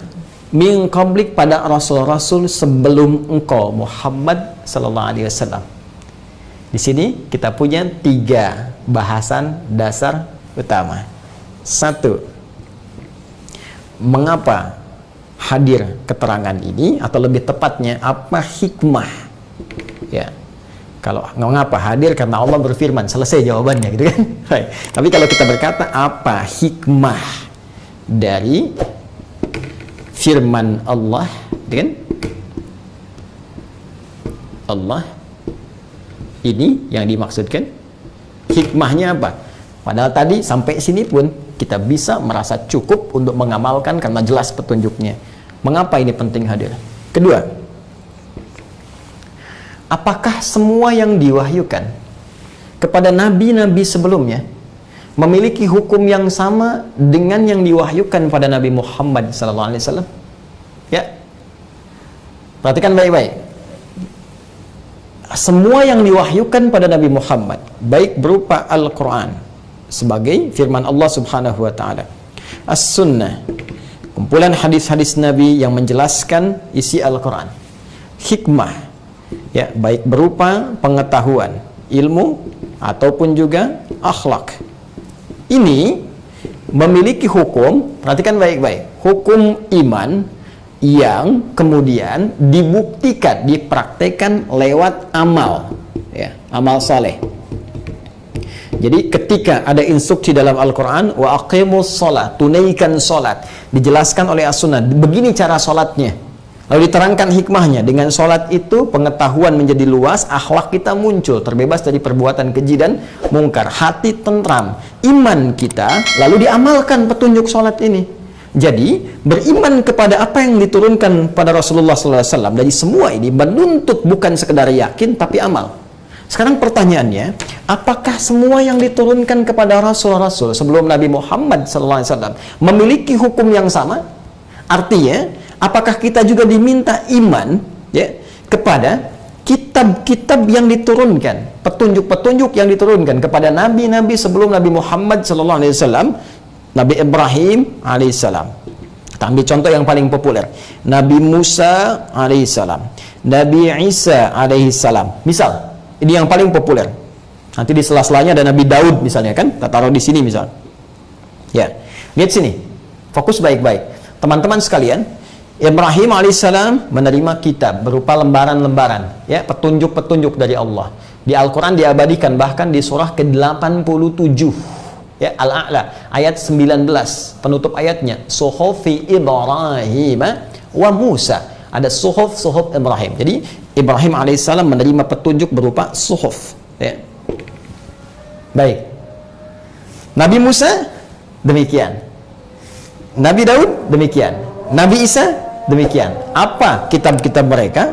min qablik, pada rasul-rasul sebelum engkau Muhammad sallallahu alaihi wasallam. Di sini kita punya 3 bahasan dasar utama. 1, mengapa hadir keterangan ini, atau lebih tepatnya apa hikmah, ya. Kalau mengapa hadir, karena Allah berfirman, selesai jawabannya, gitu kan. Tapi kalau kita berkata apa hikmah dari firman Allah, gitu kan, Allah ini yang dimaksudkan, hikmahnya apa? Padahal tadi sampai sini pun kita bisa merasa cukup untuk mengamalkan karena jelas petunjuknya. Mengapa ini penting hadir? Kedua, apakah semua yang diwahyukan kepada nabi-nabi sebelumnya memiliki hukum yang sama dengan yang diwahyukan pada Nabi Muhammad SAW? Ya, perhatikan baik-baik. Semua yang diwahyukan pada Nabi Muhammad, baik berupa Al-Quran sebagai firman Allah Subhanahu wa Ta'ala, As-Sunnah, kumpulan hadis-hadis Nabi yang menjelaskan isi Al-Quran, hikmah, ya, baik berupa pengetahuan, ilmu, ataupun juga akhlak. Ini memiliki hukum, perhatikan baik-baik, hukum iman yang kemudian dibuktikan, dipraktekkan lewat amal, ya, amal saleh. Jadi ketika ada instruksi dalam Al-Quran, wa aqimus sholat, tunaikan sholat, dijelaskan oleh As-Sunnah, begini cara sholatnya, lalu diterangkan hikmahnya. Dengan sholat itu pengetahuan menjadi luas, akhlak kita muncul, terbebas dari perbuatan keji dan mungkar, hati tentram, iman kita lalu diamalkan petunjuk sholat ini. Jadi beriman kepada apa yang diturunkan pada Rasulullah SAW dari semua ini menuntut bukan sekedar yakin tapi amal. Sekarang pertanyaannya, apakah semua yang diturunkan kepada Rasul-Rasul sebelum Nabi Muhammad SAW memiliki hukum yang sama? Artinya, apakah kita juga diminta iman, ya, kepada kitab-kitab yang diturunkan, petunjuk-petunjuk yang diturunkan kepada nabi-nabi sebelum Nabi Muhammad SAW, Nabi Ibrahim alaihissalam. Kita ambil contoh yang paling populer, Nabi Musa alaihissalam, Nabi Isa alaihissalam. Misal, ini yang paling populer. Nanti di sela-selanya ada Nabi Daud misalnya, kan? Kita taruh di sini misal. Ya, lihat sini, fokus baik-baik, teman-teman sekalian. Ibrahim alaihissalam menerima kitab berupa lembaran-lembaran, ya, petunjuk-petunjuk dari Allah. Di Al-Quran diabadikan bahkan di surah ke-87, ya, Al-A'la ayat 19, penutup ayatnya Suhufi Ibrahim wa Musa. Ada suhuf Ibrahim. Jadi Ibrahim alaihissalam menerima petunjuk berupa suhuf, ya. Baik, Nabi Musa demikian, Nabi Daud demikian, Nabi Isa demikian. Apa kitab-kitab mereka?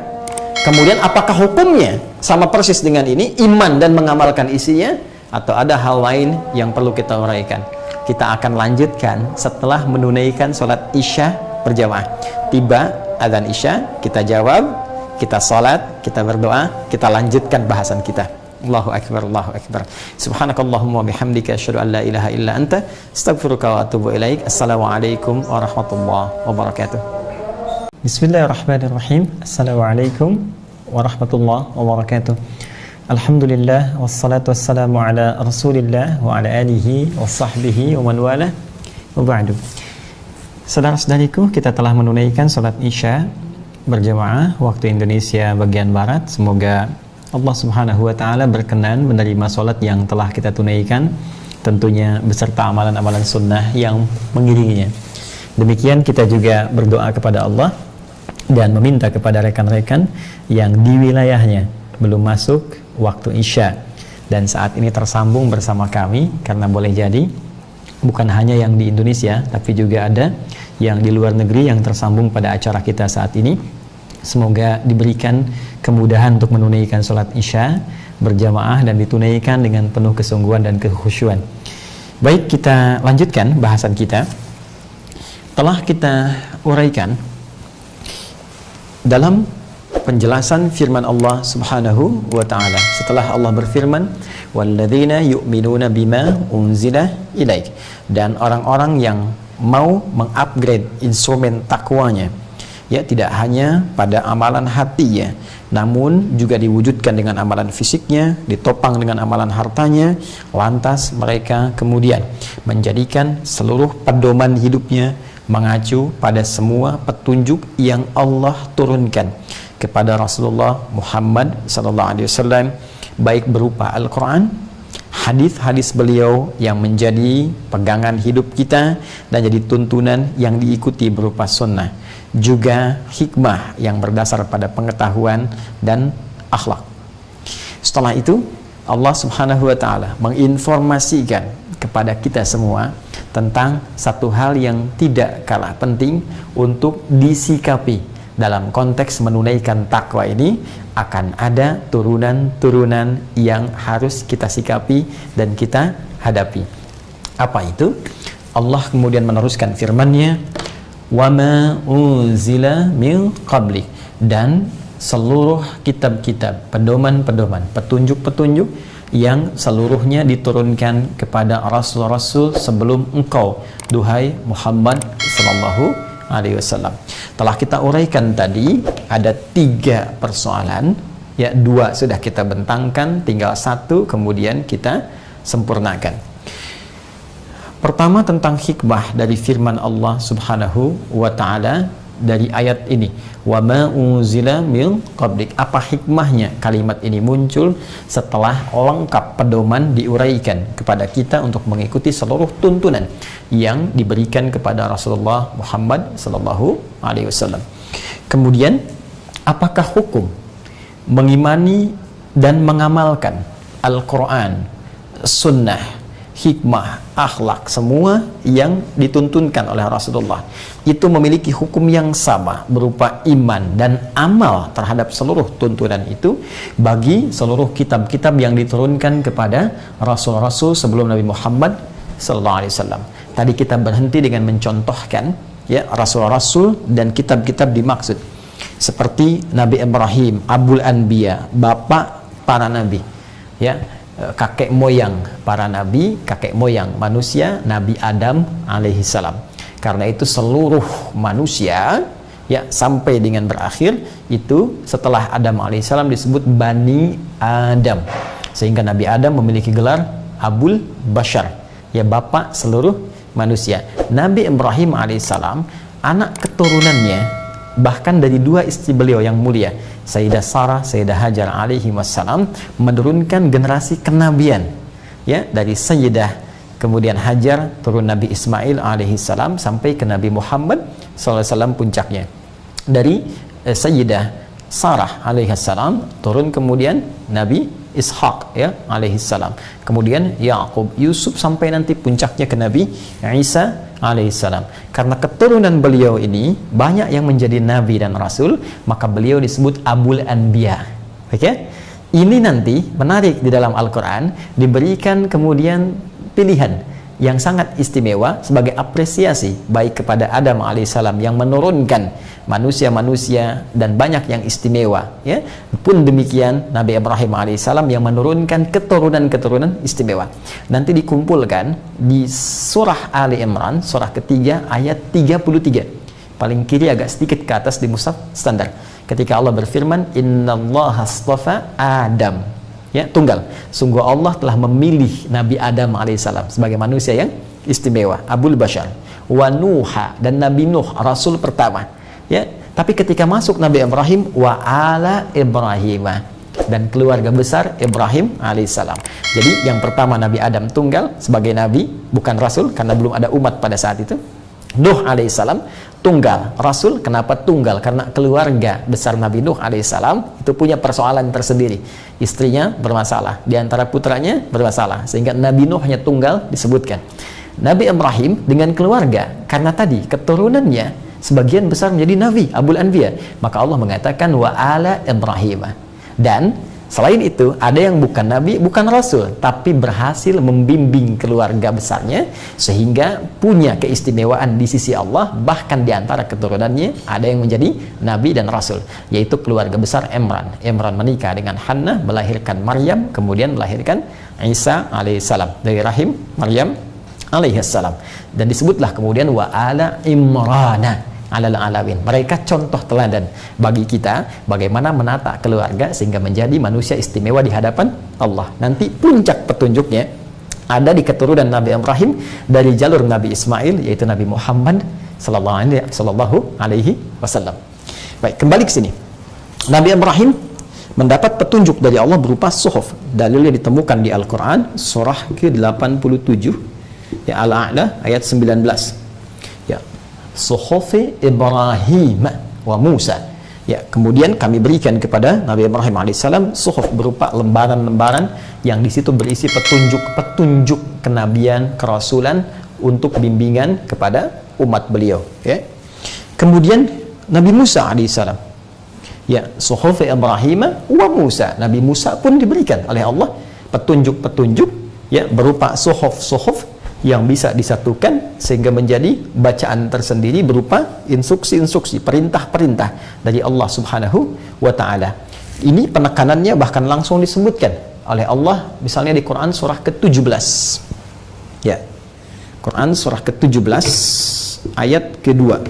Kemudian apakah hukumnya sama persis dengan ini, iman dan mengamalkan isinya, atau ada hal lain yang perlu kita uraikan? Kita akan lanjutkan setelah menunaikan sholat Isya berjamaah. Tiba adzan Isya, kita jawab, kita sholat, kita berdoa, kita lanjutkan bahasan kita. Allahu Akbar, Allahu Akbar. Subhanakallahumma bihamdika asyhadu an la ilaha illa anta astaghfiruka wa atubu ilaik. Assalamualaikum warahmatullahi wabarakatuh. Bismillahirrahmanirrahim. Assalamualaikum warahmatullahi wabarakatuh. Alhamdulillah wassalatu wassalamu ala Rasulillah wa ala alihi wa sahbihi wa man wala wa ba'du. Saudara-saudariku, kita telah menunaikan salat Isya berjamaah waktu Indonesia bagian barat. Semoga Allah Subhanahu wa taala berkenan menerima salat yang telah kita tunaikan, tentunya beserta amalan-amalan sunnah yang mengiringinya. Demikian kita juga berdoa kepada Allah dan meminta kepada rekan-rekan yang di wilayahnya belum masuk waktu Isya dan saat ini tersambung bersama kami, karena boleh jadi bukan hanya yang di Indonesia tapi juga ada yang di luar negeri yang tersambung pada acara kita saat ini. Semoga diberikan kemudahan untuk menunaikan sholat Isya berjamaah dan ditunaikan dengan penuh kesungguhan dan kekhusyuan. Baik, kita lanjutkan bahasan kita. Telah kita uraikan dalam penjelasan firman Allah Subhanahu wa taala. Setelah Allah berfirman, "Walladzina yu'minuna bima unzila ilaik." Dan orang-orang yang mau mengupgrade instrumen takwanya, ya, tidak hanya pada amalan hatinya, namun juga diwujudkan dengan amalan fisiknya, ditopang dengan amalan hartanya. Lantas mereka kemudian menjadikan seluruh pedoman hidupnya mengacu pada semua petunjuk yang Allah turunkan kepada Rasulullah Muhammad SAW, baik berupa Al-Quran, hadis-hadis beliau yang menjadi pegangan hidup kita dan jadi tuntunan yang diikuti berupa sunnah, juga hikmah yang berdasar pada pengetahuan dan akhlak. Setelah itu Allah Subhanahu wa taala menginformasikan kepada kita semua tentang satu hal yang tidak kalah penting untuk disikapi dalam konteks menunaikan takwa ini akan ada turunan-turunan yang harus kita sikapi dan kita hadapi. Apa itu? Allah kemudian meneruskan firman-Nya, wa ma unzila min qabli, dan seluruh kitab-kitab, pedoman-pedoman, petunjuk-petunjuk yang seluruhnya diturunkan kepada rasul-rasul sebelum engkau, duhai Muhammad sallallahu alaihi wasallam. Telah kita uraikan tadi ada 3 persoalan, ya 2 sudah kita bentangkan, tinggal 1 kemudian kita sempurnakan. Pertama tentang hikmah dari firman Allah Subhanahu wa taala dari ayat ini, wa ma unzila min qablik. Apa hikmahnya kalimat ini muncul setelah lengkap pedoman diuraikan kepada kita untuk mengikuti seluruh tuntunan yang diberikan kepada Rasulullah Muhammad sallallahu alaihi wasallam. Kemudian, apakah hukum mengimani dan mengamalkan Al-Quran, Sunnah, hikmah, akhlak, semua yang dituntunkan oleh Rasulullah itu memiliki hukum yang sama berupa iman dan amal terhadap seluruh tuntunan itu bagi seluruh kitab-kitab yang diturunkan kepada Rasul-Rasul sebelum Nabi Muhammad sallallahu alaihi wasallam. Tadi kita berhenti dengan mencontohkan ya Rasul-Rasul dan kitab-kitab dimaksud seperti Nabi Ibrahim, Abul Anbiya, bapak para nabi, ya, kakek moyang para nabi, kakek moyang manusia, Nabi Adam alaihi salam. Karena itu seluruh manusia ya sampai dengan berakhir itu setelah Adam alaihi salam disebut Bani Adam, sehingga Nabi Adam memiliki gelar Abul Bashar, ya bapak seluruh manusia. Nabi Ibrahim alaihi salam, anak keturunannya bahkan dari 2 istri beliau yang mulia, Sayyidah Sarah, Sayyidah Hajar alaihi wassalam, menurunkan generasi kenabian ya dari Sayyidah kemudian Hajar turun Nabi Ismail alaihi salam sampai ke Nabi Muhammad SAW puncaknya. Dari Sayyidah Sarah alaihi salam turun kemudian Nabi Ishaq ya alaihi salam, kemudian Yaqub, Yusuf, sampai nanti puncaknya ke Nabi Isa alaihi salam. Karena keturunan beliau ini banyak yang menjadi nabi dan rasul, maka beliau disebut Abul Anbiya. Oke? Ini nanti menarik, di dalam Al-Qur'an diberikan kemudian pilihan yang sangat istimewa sebagai apresiasi baik kepada Adam alaihissalam yang menurunkan manusia-manusia dan banyak yang istimewa ya, pun demikian Nabi Ibrahim alaihissalam yang menurunkan keturunan-keturunan istimewa. Nanti dikumpulkan di surah Ali Imran, surah ketiga ayat 33, paling kiri agak sedikit ke atas di mushaf standar, ketika Allah berfirman, innallaha astafa Adam, ya, tunggal, sungguh Allah telah memilih Nabi Adam alaihissalam sebagai manusia yang istimewa, Abul Bashar, wa Nuha, dan Nabi Nuh, rasul pertama ya. Tapi ketika masuk Nabi Ibrahim, wa ala Ibrahim, dan keluarga besar Ibrahim alaihissalam. Jadi yang pertama Nabi Adam tunggal sebagai nabi, bukan rasul karena belum ada umat pada saat itu. Nuh alaihissalam tunggal, rasul. Kenapa tunggal? Karena keluarga besar Nabi Nuh alaihissalam itu punya persoalan tersendiri, istrinya bermasalah, di antara putranya bermasalah, sehingga Nabi Nuh hanya tunggal disebutkan. Nabi Ibrahim dengan keluarga, karena tadi keturunannya sebagian besar menjadi nabi, Abul Anbiya, maka Allah mengatakan wa ala Ibrahim. Dan selain itu ada yang bukan nabi, bukan rasul, tapi berhasil membimbing keluarga besarnya sehingga punya keistimewaan di sisi Allah. Bahkan di antara keturunannya ada yang menjadi nabi dan rasul, yaitu keluarga besar Imran. Imran menikah dengan Hannah, melahirkan Maryam, kemudian melahirkan Isa alaihissalam dari rahim Maryam alaihissalam. Dan disebutlah kemudian wa ala Imrana alal alawin. Mereka contoh teladan bagi kita bagaimana menata keluarga sehingga menjadi manusia istimewa di hadapan Allah. Nanti puncak petunjuknya ada di keturunan Nabi Ibrahim dari jalur Nabi Ismail, yaitu Nabi Muhammad sallallahu alaihi wasallam. Baik, kembali ke sini. Nabi Ibrahim mendapat petunjuk dari Allah berupa suhuf. Dalilnya ditemukan di Al-Qur'an surah ke-87 ya, Al-A'la ayat 19. Suhufi Ibrahim wa Musa. Ya, kemudian kami berikan kepada Nabi Ibrahim alaihissalam suhuf berupa lembaran-lembaran yang di situ berisi petunjuk-petunjuk kenabian, kerasulan untuk bimbingan kepada umat beliau. Ya. Kemudian Nabi Musa alaihissalam. Ya, suhuf Ibrahim wa Musa. Nabi Musa pun diberikan oleh Allah petunjuk-petunjuk ya berupa suhuf-suhuf yang bisa disatukan sehingga menjadi bacaan tersendiri berupa instruksi-instruksi, perintah-perintah dari Allah Subhanahu wa taala. Ini penekanannya bahkan langsung disebutkan oleh Allah misalnya di Quran surah ke-17. Ya. Quran surah ke-17 ayat kedua.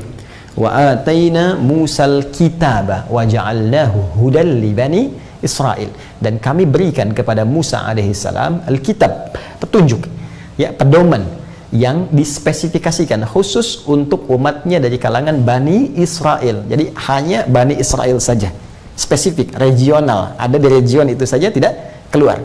Wa ataina Musal kitaba wa ja'alnahu hudal li bani Israel, dan kami berikan kepada Musa alaihissalam alkitab, petunjuk ya, pedoman yang dispesifikasikan khusus untuk umatnya dari kalangan Bani Israel. Jadi hanya Bani Israel saja, spesifik, regional, ada di region itu saja, tidak keluar.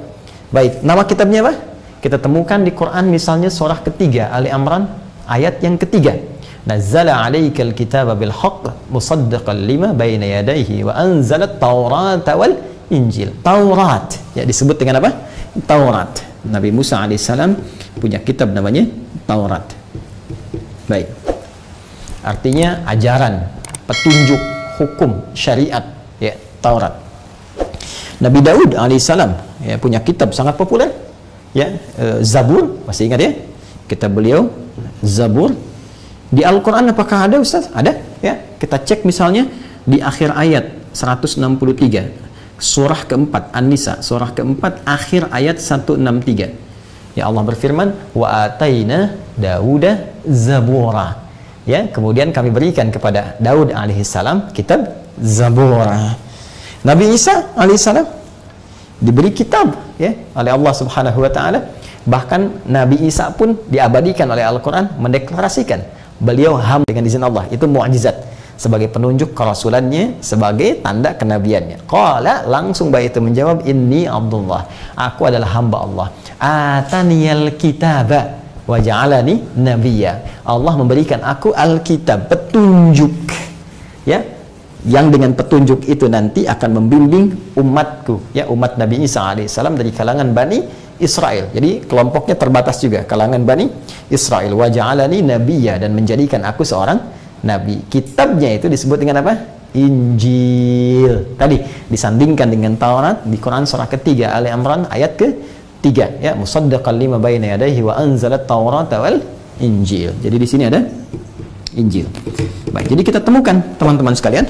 Baik, nama kitabnya apa? Kita temukan di Quran misalnya surah ketiga Ali Imran ayat yang ketiga. Nazzala 'alaikal kitaba bil haqq musaddiqan lima baina yadayhi wa anzalat taurata wal injil. Taurat ya disebut dengan apa? Taurat. Nabi Musa alaihissalam punya kitab namanya Taurat. Baik. Artinya ajaran, petunjuk, hukum, syariat ya, Taurat. Nabi Daud alaihissalam ya punya kitab sangat populer ya, Zabur, masih ingat ya? Kitab beliau Zabur. Di Al-Quran apakah ada Ustaz? Ada ya. Kita cek misalnya di akhir ayat 163 surah keempat An-Nisa, surah keempat akhir ayat 163 ya, Allah berfirman wa ataina Dauda Zabura ya, kemudian kami berikan kepada Daud alaihissalam kitab Zabura. Nabi Isa alaihissalam diberi kitab ya oleh Allah Subhanahu wa taala. Bahkan Nabi Isa pun diabadikan oleh Al-Quran mendeklarasikan beliau hamba dengan izin Allah. Itu mukjizat sebagai penunjuk kerasulannya, sebagai tanda kenabiannya. Qala, langsung bayi itu menjawab, inni Abdullah, aku adalah hamba Allah. Ataniyal kitaba wa ja'alani nabiyya. Allah memberikan aku alkitab, petunjuk ya, yang dengan petunjuk itu nanti akan membimbing umatku ya, umat Nabi Isa alaihissalam dari kalangan Bani Israel. Jadi kelompoknya terbatas juga, kalangan Bani Israel. Wa ja'alani nabiyya, dan menjadikan aku seorang nabi. Kitabnya itu disebut dengan apa? Injil. Tadi disandingkan dengan Taurat di Quran surah ketiga Ali Imran ayat ke-3 ya, musaddiqan lima baina yadayhi wa anzalat taurata wal injil. Jadi di sini ada Injil. Baik, jadi kita temukan teman-teman sekalian,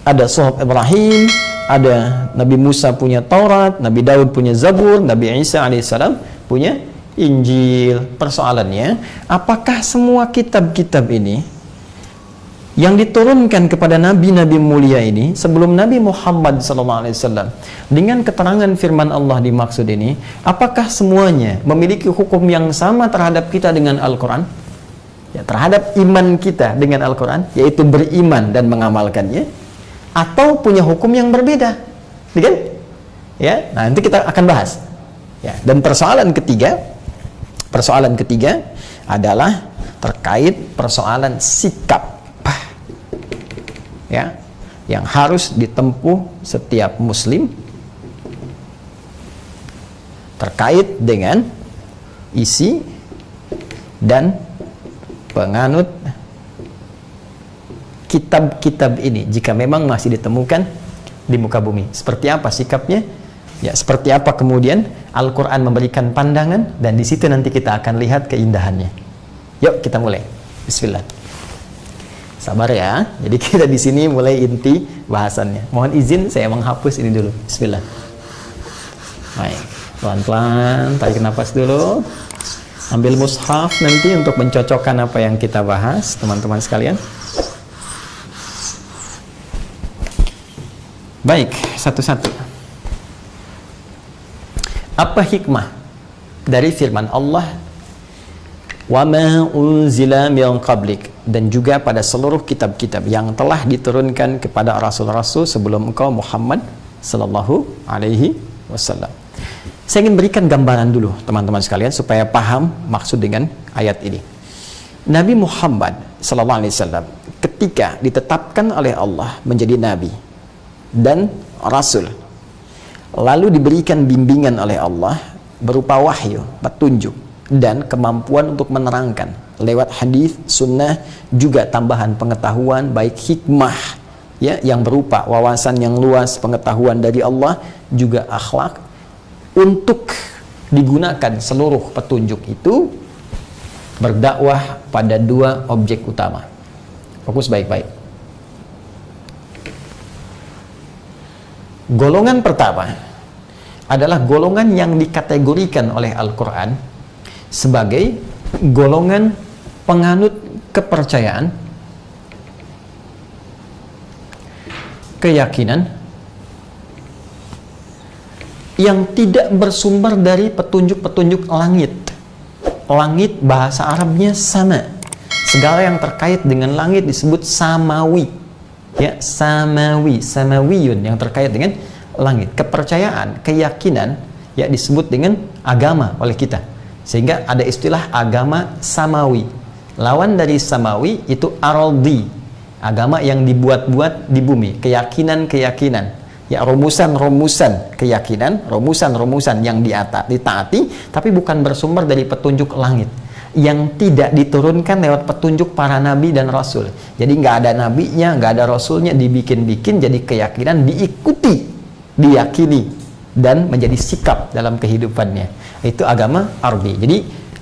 ada suhuf Ibrahim, ada Nabi Musa punya Taurat, Nabi Daud punya Zabur, Nabi Isa alaihissalam punya Injil. Persoalannya, apakah semua kitab-kitab ini yang diturunkan kepada nabi-nabi mulia ini sebelum Nabi Muhammad SAW dengan keterangan firman Allah dimaksud ini, apakah semuanya memiliki hukum yang sama terhadap kita dengan Al-Quran? Ya, terhadap iman kita dengan Al-Quran, yaitu beriman dan mengamalkannya, atau punya hukum yang berbeda, kan? Ya, nanti kita akan bahas. Ya, dan persoalan ketiga adalah terkait persoalan sikap, ya, yang harus ditempuh setiap Muslim terkait dengan isi dan penganut kitab-kitab ini jika memang masih ditemukan di muka bumi. Seperti apa sikapnya? Ya, seperti apa kemudian Al-Quran memberikan pandangan, dan di situ nanti kita akan lihat keindahannya. Yuk kita mulai. Bismillah. Sabar ya. Jadi kita di sini mulai inti bahasannya. Mohon izin saya menghapus ini dulu. Bismillah. Baik, pelan-pelan tarik nafas dulu. Ambil mushaf nanti untuk mencocokkan apa yang kita bahas, teman-teman sekalian. Baik, satu-satu. Apa hikmah dari firman Allah wa ma unzila min qablik, dan juga pada seluruh kitab-kitab yang telah diturunkan kepada rasul-rasul sebelum engkau Muhammad sallallahu alaihi wasallam. Saya ingin berikan gambaran dulu teman-teman sekalian supaya paham maksud dengan ayat ini. Nabi Muhammad sallallahu alaihi wasallam ketika ditetapkan oleh Allah menjadi nabi dan rasul, lalu diberikan bimbingan oleh Allah berupa wahyu, petunjuk, dan kemampuan untuk menerangkan lewat hadis, sunnah, juga tambahan pengetahuan baik hikmah ya yang berupa wawasan yang luas, pengetahuan dari Allah, juga akhlak, untuk digunakan seluruh petunjuk itu berdakwah pada dua objek utama. Fokus baik-baik. Golongan pertama adalah golongan yang dikategorikan oleh Al-Quran sebagai golongan penganut kepercayaan, keyakinan yang tidak bersumber dari petunjuk-petunjuk langit. Langit bahasa Arabnya sama. Segala yang terkait dengan langit disebut samawi. Ya, samawi, samawiyun, yang terkait dengan langit. Kepercayaan, keyakinan ya disebut dengan agama oleh kita. Sehingga ada istilah agama samawi. Lawan dari samawi itu araldi, agama yang dibuat-buat di bumi, keyakinan-keyakinan. Ya, rumusan-rumusan keyakinan, rumusan-rumusan yang ditaati, tapi bukan bersumber dari petunjuk langit, yang tidak diturunkan lewat petunjuk para nabi dan rasul. Jadi nggak ada nabinya, nggak ada rasulnya, dibikin-bikin jadi keyakinan, diikuti, diyakini, dan menjadi sikap dalam kehidupannya. Itu agama arbi. Jadi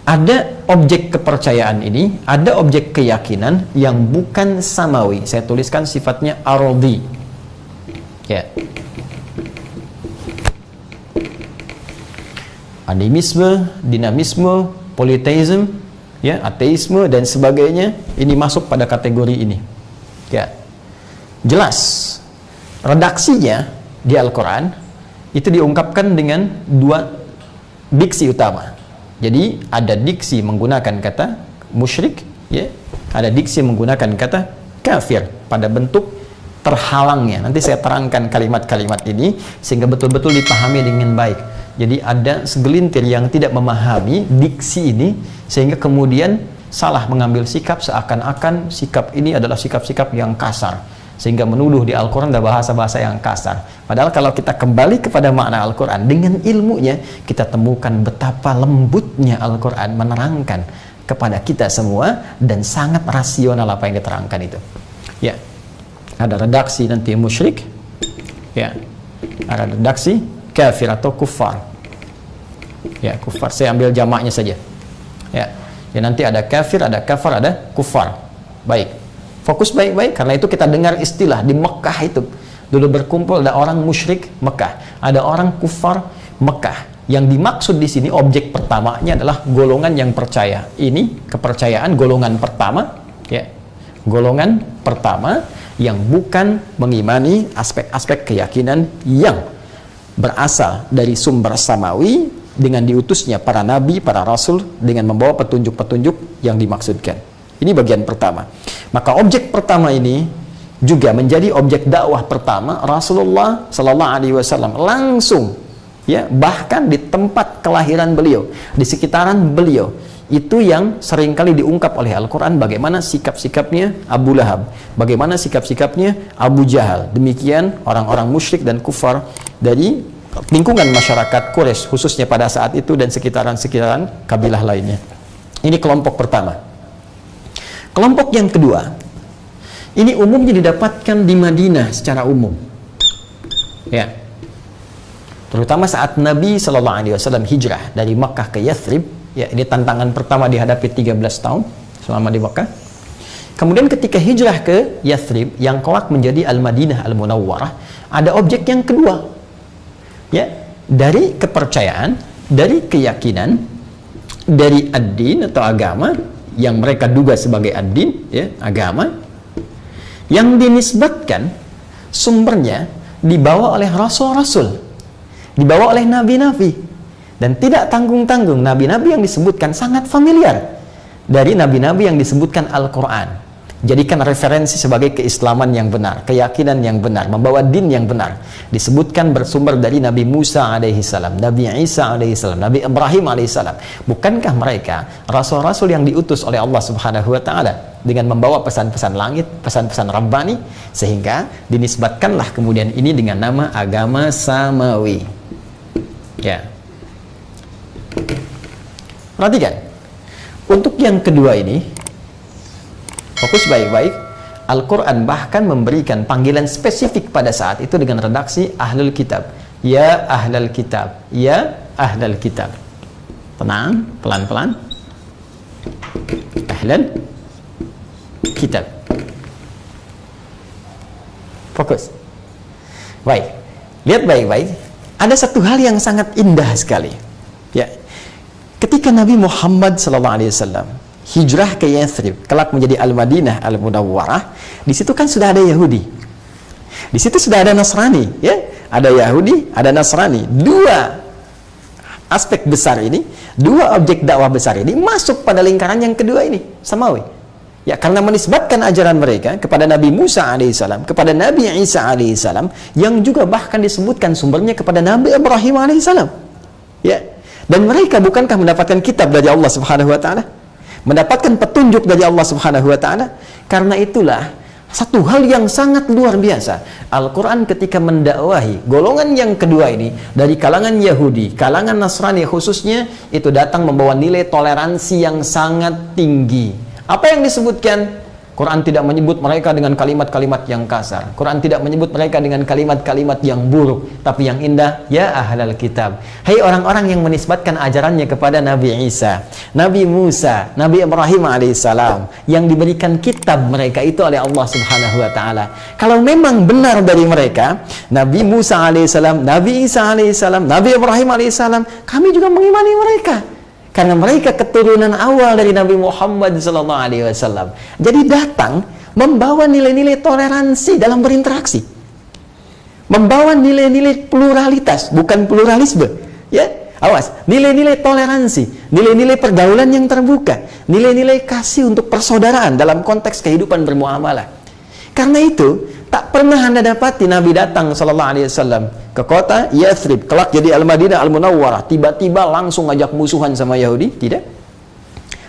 ada objek kepercayaan ini, ada objek keyakinan yang bukan samawi. Saya tuliskan sifatnya ardi. Ya. Animisme, dinamisme, politeisme, ya, ateisme dan sebagainya, ini masuk pada kategori ini. Ya. Jelas. Redaksinya di Al-Quran itu diungkapkan dengan dua diksi utama. Jadi ada diksi menggunakan kata musyrik, ya, ada diksi menggunakan kata kafir pada bentuk terhalangnya. Nanti saya terangkan kalimat-kalimat ini sehingga betul-betul dipahami dengan baik. Jadi ada segelintir yang tidak memahami diksi ini sehingga kemudian salah mengambil sikap seakan-akan sikap ini adalah sikap-sikap yang kasar, sehingga menuduh di Al-Quran ada bahasa-bahasa yang kasar. Padahal kalau kita kembali kepada makna Al-Quran dengan ilmunya, kita temukan betapa lembutnya Al-Quran menerangkan kepada kita semua dan sangat rasional apa yang diterangkan itu. Ya, ada redaksi nanti musyrik, ya, ada redaksi kafir atau kufar. Ya, kufar saya ambil jamaknya saja. Ya, ya nanti ada kafir, ada kafar, ada kufar. Baik. Fokus baik-baik, karena itu kita dengar istilah di Mekah itu. Dulu berkumpul ada orang musyrik Mekah, ada orang kufar Mekah. Yang dimaksud di sini objek pertamanya adalah golongan yang percaya. Ini kepercayaan golongan pertama, ya. Golongan pertama yang bukan mengimani aspek-aspek keyakinan yang berasal dari sumber samawi dengan diutusnya para nabi, para rasul dengan membawa petunjuk-petunjuk yang dimaksudkan. Ini bagian pertama. Maka objek pertama ini juga menjadi objek dakwah pertama Rasulullah Sallallahu Alaihi Wasallam langsung, ya, bahkan di tempat kelahiran beliau, di sekitaran beliau. Itu yang seringkali diungkap oleh Al-Quran, bagaimana sikap-sikapnya Abu Lahab, bagaimana sikap-sikapnya Abu Jahal. Demikian orang-orang musyrik dan kufar dari lingkungan masyarakat Quraisy khususnya pada saat itu dan sekitaran-sekitaran kabilah lainnya. Ini kelompok pertama. Kelompok yang kedua, ini umumnya didapatkan di Madinah secara umum, ya, terutama saat Nabi Sallallahu Alaihi Wasallam hijrah dari Makkah ke Yathrib. Ya, ini tantangan pertama dihadapi 13 tahun selama di Makkah. Kemudian ketika hijrah ke Yathrib yang kelak menjadi Al-Madinah Al-Munawwarah, ada objek yang kedua, ya, dari kepercayaan, dari keyakinan, dari ad-din atau agama yang mereka duga sebagai ad-din, ya, agama yang dinisbatkan sumbernya dibawa oleh rasul-rasul, dibawa oleh nabi-nabi, dan tidak tanggung-tanggung. Nabi-nabi yang disebutkan sangat familiar dari nabi-nabi yang disebutkan Al-Quran. Jadikan referensi sebagai keislaman yang benar, keyakinan yang benar, membawa din yang benar. Disebutkan bersumber dari Nabi Musa alaihissalam, Nabi Isa alaihissalam, Nabi Ibrahim alaihissalam. Bukankah mereka rasul-rasul yang diutus oleh Allah Subhanahu wa Ta'ala dengan membawa pesan-pesan langit, pesan-pesan Rabbani, sehingga dinisbatkanlah kemudian ini dengan nama agama samawi. Ya. Perhatikan, Untuk yang kedua ini, fokus baik-baik. Al-Quran bahkan memberikan panggilan spesifik pada saat itu dengan redaksi ahlul kitab. Ya ahlul kitab, ya ahlul kitab. Tenang, pelan-pelan. Ahlul kitab. Fokus. Baik, lihat baik-baik. Ada satu hal yang sangat indah sekali. Ya, ketika Nabi Muhammad SAW hijrah ke Yathrib, kelak menjadi Al-Madinah Al-Munawwarah, di situ kan sudah ada Yahudi, di situ sudah ada Nasrani, ya, ada Yahudi, ada Nasrani. Dua aspek besar ini, dua objek dakwah besar ini masuk pada lingkaran yang kedua ini, Samawi. Ya, karena menisbatkan ajaran mereka kepada Nabi Musa alaihissalam, kepada Nabi Isa alaihissalam, yang juga bahkan disebutkan sumbernya kepada Nabi Ibrahim alaihissalam. Ya, dan mereka bukankah mendapatkan kitab dari Allah Subhanahu wa taala? Mendapatkan petunjuk dari Allah Subhanahu wa taala. Karena itulah satu hal yang sangat luar biasa. Al-Quran ketika mendakwahi golongan yang kedua ini dari kalangan Yahudi, kalangan Nasrani khususnya, itu datang membawa nilai toleransi yang sangat tinggi. Apa yang disebutkan? Quran tidak menyebut mereka dengan kalimat-kalimat yang kasar. Quran tidak menyebut mereka dengan kalimat-kalimat yang buruk. Tapi yang indah, ya ahlal kitab. Hai orang-orang yang menisbatkan ajarannya kepada Nabi Isa, Nabi Musa, Nabi Ibrahim alaihissalam, yang diberikan kitab mereka itu oleh Allah Subhanahu wa taala. Kalau memang benar dari mereka, Nabi Musa alaihissalam, Nabi Isa alaihissalam, Nabi Ibrahim alaihissalam, kami juga mengimani mereka. Karena mereka keturunan awal dari Nabi Muhammad SAW. Jadi datang membawa nilai-nilai toleransi dalam berinteraksi, membawa nilai-nilai pluralitas, bukan pluralisme. Ya, awas, nilai-nilai toleransi, nilai-nilai pergaulan yang terbuka, nilai-nilai kasih untuk persaudaraan dalam konteks kehidupan bermuamalah. Karena itu, tak pernah Anda dapati Nabi datang SAW ke kota Yathrib, kelak jadi Al-Madinah Al-Munawwarah, tiba-tiba langsung ngajak musuhan sama Yahudi, tidak.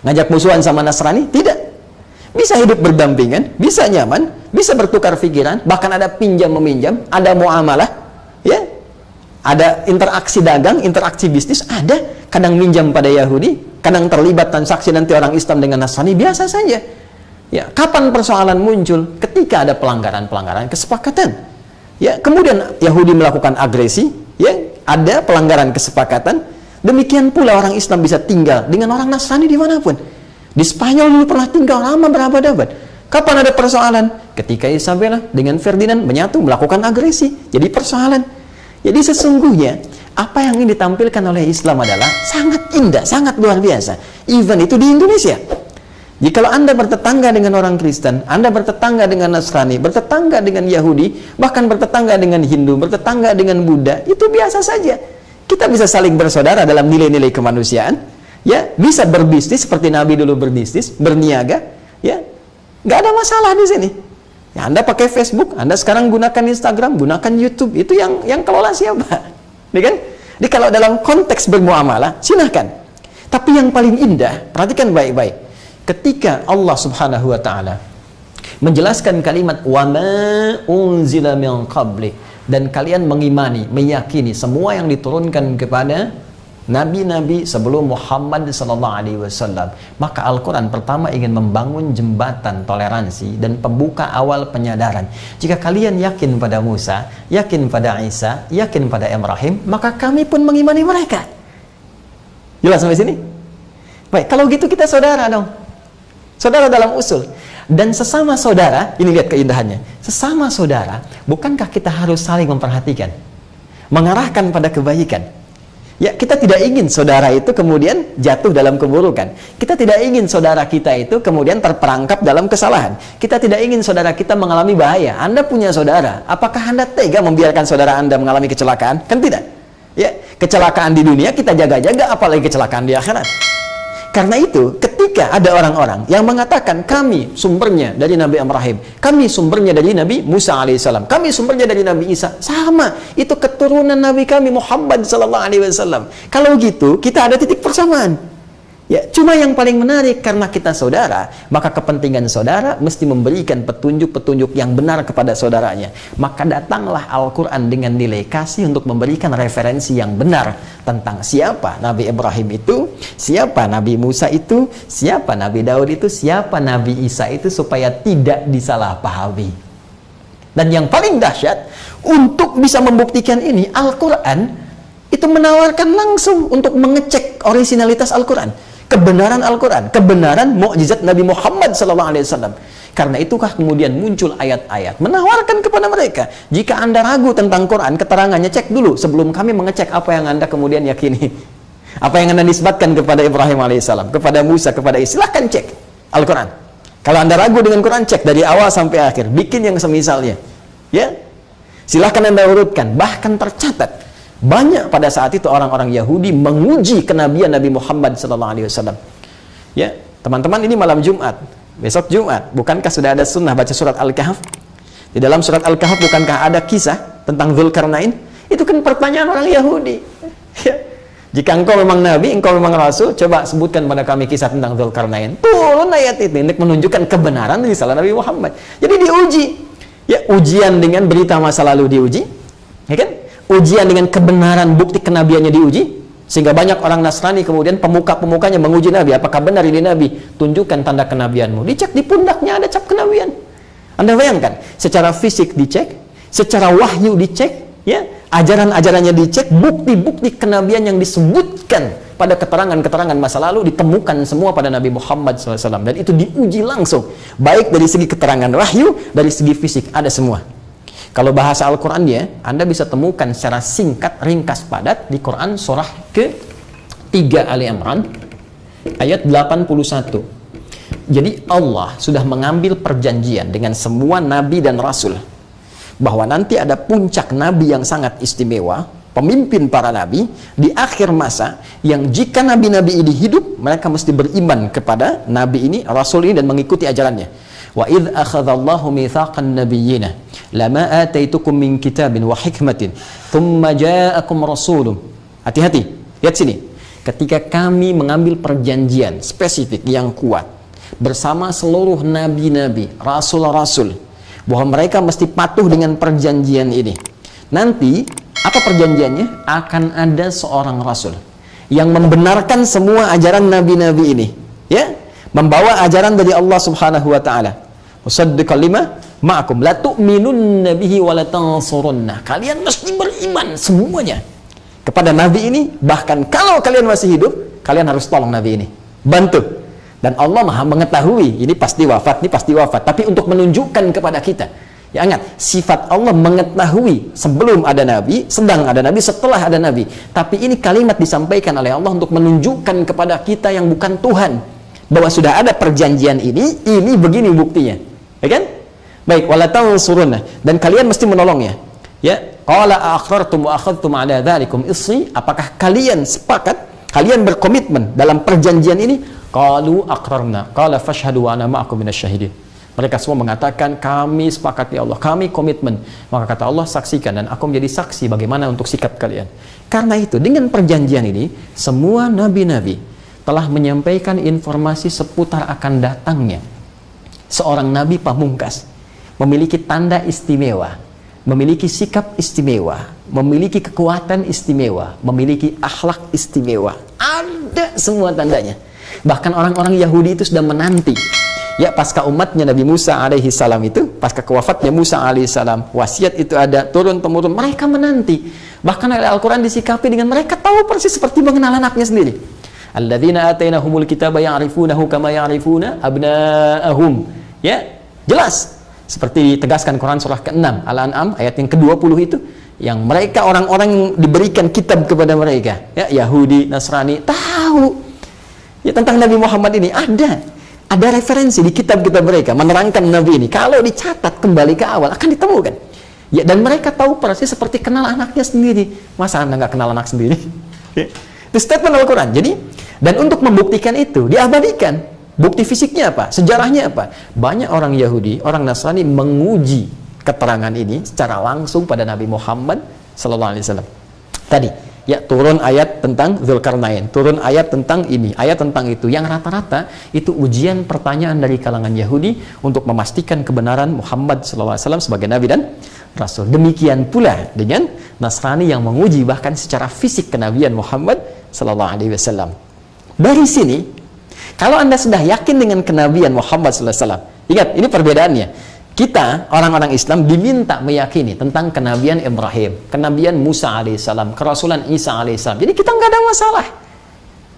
Ngajak musuhan sama Nasrani, tidak. Bisa hidup berdampingan, bisa nyaman, bisa bertukar pikiran, bahkan ada pinjam-meminjam, ada muamalah, ya. Ada interaksi dagang, interaksi bisnis, ada. Kadang minjam pada Yahudi, kadang terlibat transaksi nanti orang Islam dengan Nasrani, biasa saja. Ya, kapan persoalan muncul? Ketika ada pelanggaran-pelanggaran kesepakatan. Ya, kemudian Yahudi melakukan agresi, ya, ada pelanggaran kesepakatan. Demikian pula orang Islam bisa tinggal dengan orang Nasrani dimanapun. Di Spanyol dulu pernah tinggal lama berabad-abad. Kapan ada persoalan? Ketika Isabella dengan Ferdinand menyatu melakukan agresi, jadi persoalan. Jadi sesungguhnya apa yang ingin ditampilkan oleh Islam adalah sangat indah, sangat luar biasa. Even itu di Indonesia. Jikalau Anda bertetangga dengan orang Kristen, Anda bertetangga dengan Nasrani, bertetangga dengan Yahudi, bahkan bertetangga dengan Hindu, bertetangga dengan Buddha, itu biasa saja. Kita bisa saling bersaudara dalam nilai-nilai kemanusiaan, ya, bisa berbisnis seperti Nabi dulu berbisnis, berniaga, ya, nggak ada masalah di sini. Ya, Anda pakai Facebook, Anda sekarang gunakan Instagram, gunakan YouTube, itu yang kelola siapa? Ya kan? Jadi kalau dalam konteks bermuamalah, silahkan. Tapi yang paling indah, perhatikan baik-baik. Ketika Allah Subhanahu wa taala menjelaskan kalimat wa ma unzila min qabli, dan kalian mengimani, meyakini semua yang diturunkan kepada nabi-nabi sebelum Muhammad SAW, maka Al-Quran pertama ingin membangun jembatan toleransi dan pembuka awal penyadaran. Jika kalian yakin pada Musa, yakin pada Isa, yakin pada Ibrahim, maka kami pun mengimani mereka. Jelas sampai sini? Baik, kalau gitu kita saudara dong. Saudara dalam usul. Dan sesama saudara, ini lihat keindahannya. Sesama saudara, bukankah kita harus saling memperhatikan? Mengarahkan pada kebaikan. Ya, kita tidak ingin saudara itu kemudian jatuh dalam keburukan. Kita tidak ingin saudara kita itu kemudian terperangkap dalam kesalahan. Kita tidak ingin saudara kita mengalami bahaya. Anda punya saudara, apakah Anda tega membiarkan saudara Anda mengalami kecelakaan? Kan tidak. Ya, kecelakaan di dunia kita jaga-jaga, apalagi kecelakaan di akhirat. Karena itu, ketika ada orang-orang yang mengatakan kami sumbernya dari Nabi Ibrahim, kami sumbernya dari Nabi Musa alaihissalam, kami sumbernya dari Nabi Isa, sama, itu keturunan Nabi kami Muhammad sallallahu alaihi wasallam. Kalau gitu, kita ada titik persamaan. Ya, cuma yang paling menarik karena kita saudara, maka kepentingan saudara mesti memberikan petunjuk-petunjuk yang benar kepada saudaranya. Maka datanglah Al-Quran dengan nilai kasih untuk memberikan referensi yang benar tentang siapa Nabi Ibrahim itu, siapa Nabi Musa itu, siapa Nabi Daud itu, siapa Nabi Isa itu, supaya tidak disalahpahami. Dan yang paling dahsyat, untuk bisa membuktikan ini, Al-Quran itu menawarkan langsung untuk mengecek originalitas Al-Quran, kebenaran Al-Quran, kebenaran mukjizat Nabi Muhammad SAW. Karena itukah kemudian muncul ayat-ayat menawarkan kepada mereka, jika Anda ragu tentang Quran, keterangannya cek dulu sebelum kami mengecek apa yang Anda kemudian yakini. Apa yang Anda nisbatkan kepada Ibrahim AS, kepada Musa, kepada Isa, silahkan cek Al-Quran. Kalau Anda ragu dengan Quran, cek dari awal sampai akhir, bikin yang semisalnya. Ya, silahkan Anda urutkan. Bahkan tercatat banyak pada saat itu orang-orang Yahudi menguji kenabian Nabi Muhammad SAW. Ya, teman-teman, ini malam Jumat, besok Jumat, bukankah sudah ada sunnah baca surat Al-Kahf? Di dalam surat Al-Kahf bukankah ada kisah tentang Dzulkarnain? Itu kan pertanyaan orang Yahudi. Ya. Jika engkau memang Nabi, engkau memang Rasul, coba sebutkan pada kami kisah tentang Dzulkarnain. Turun ayat itu untuk menunjukkan kebenaran risalah Nabi Muhammad. Jadi diuji. Ya, ujian dengan berita masa lalu diuji, ya kan? Ujian dengan kebenaran bukti kenabiannya diuji, sehingga banyak orang Nasrani kemudian pemuka-pemukanya menguji Nabi, apakah benar ini Nabi? Tunjukkan tanda kenabianmu. Dicek di pundaknya ada cap kenabian. Anda bayangkan, secara fisik dicek, secara wahyu dicek, ya, ajaran-ajarannya dicek, bukti-bukti kenabian yang disebutkan pada keterangan-keterangan masa lalu ditemukan semua pada Nabi Muhammad SAW, dan itu diuji langsung, baik dari segi keterangan wahyu, dari segi fisik, ada semua. Kalau bahasa Al-Qurannya, Anda bisa temukan secara singkat, ringkas, padat di Quran surah ke-3 Ali Imran ayat 81. Jadi Allah sudah mengambil perjanjian dengan semua nabi dan rasul bahwa nanti ada puncak nabi yang sangat istimewa, pemimpin para nabi di akhir masa, yang jika nabi-nabi ini hidup, mereka mesti beriman kepada nabi ini, rasul ini, dan mengikuti ajarannya. Wa idh akhadallahu mitsaqan nabiyyina lama ataitukum min kitabin wa hikmatin thumma ja'akum rasulun. Hati-hati, lihat sini. Ketika kami mengambil perjanjian spesifik yang kuat bersama seluruh nabi-nabi, rasul-rasul, bahwa mereka mesti patuh dengan perjanjian ini. Nanti apa perjanjiannya? Akan ada seorang rasul yang membenarkan semua ajaran nabi-nabi ini, ya, membawa ajaran dari Allah Subhanahu wa taala. Musaddiqan lima ma'akum la tu'minunna bihi wa la tansurunna. Kalian mesti beriman semuanya kepada nabi ini, bahkan kalau kalian masih hidup, kalian harus tolong nabi ini, bantu. Dan Allah Maha mengetahui, ini pasti wafat, ini pasti wafat, tapi untuk menunjukkan kepada kita, ya, ingat, sifat Allah mengetahui sebelum ada nabi, sedang ada nabi, setelah ada nabi. Tapi ini kalimat disampaikan oleh Allah untuk menunjukkan kepada kita yang bukan Tuhan, bahwa sudah ada perjanjian ini begini buktinya. Ya kan? Baik, wala tansurunna, dan kalian mesti menolongnya. Ya, qala aqrartum wa akhadtum ala dzalikum isri, apakah kalian sepakat, kalian berkomitmen dalam perjanjian ini? Qalu aqrarna, qala fashhadu wa ana ma'akum minasyahidin. Mereka semua mengatakan, kami sepakat ya Allah, kami komitmen. Maka kata Allah, saksikan dan aku menjadi saksi bagaimana untuk sikap kalian. Karena itu, dengan perjanjian ini, semua nabi-nabi telah menyampaikan informasi seputar akan datangnya seorang nabi pamungkas, memiliki tanda istimewa, memiliki sikap istimewa, memiliki kekuatan istimewa, memiliki akhlak istimewa. Ada semua tandanya. Bahkan orang-orang Yahudi itu sudah menanti, ya, pasca umatnya Nabi Musa alaihi salam itu, pasca kewafatnya Musa alaihi salam, wasiat itu ada turun-temurun, mereka menanti. Bahkan oleh Al-Quran disikapi dengan mereka tahu persis seperti mengenal anaknya sendiri. Alladzina atainahumul kitaba ya'rifunahu kama ya'rifuna abna'ahum. Ya, jelas seperti ditegaskan Quran surah ke-6 Al-An'am ayat yang ke-20 itu, yang mereka orang-orang yang diberikan kitab kepada mereka, ya, Yahudi, Nasrani, tahu ya tentang Nabi Muhammad ini, ada referensi di kitab-kitab mereka menerangkan Nabi ini. Kalau dicatat kembali ke awal akan ditemukan. Ya, dan mereka tahu persis seperti kenal anaknya sendiri. Masa Anda nggak kenal anak sendiri? Itu statement Al-Quran. Jadi, dan untuk membuktikan itu diabadikan. Bukti fisiknya apa? Sejarahnya apa? Banyak orang Yahudi, orang Nasrani menguji keterangan ini secara langsung pada Nabi Muhammad SAW. Tadi Ya, turun ayat tentang Dzulkarnain, turun ayat tentang ini, ayat tentang itu. Yang rata-rata itu ujian pertanyaan dari kalangan Yahudi untuk memastikan kebenaran Muhammad SAW sebagai Nabi dan Rasul. Demikian pula dengan Nasrani yang menguji bahkan secara fisik kenabian Muhammad SAW. Dari sini, kalau Anda sudah yakin dengan kenabian Muhammad SAW, ingat, ini perbedaannya. Kita, orang-orang Islam, diminta meyakini tentang kenabian Ibrahim, kenabian Musa alaihissalam, kerasulan Isa alaihissalam. Jadi kita nggak ada masalah,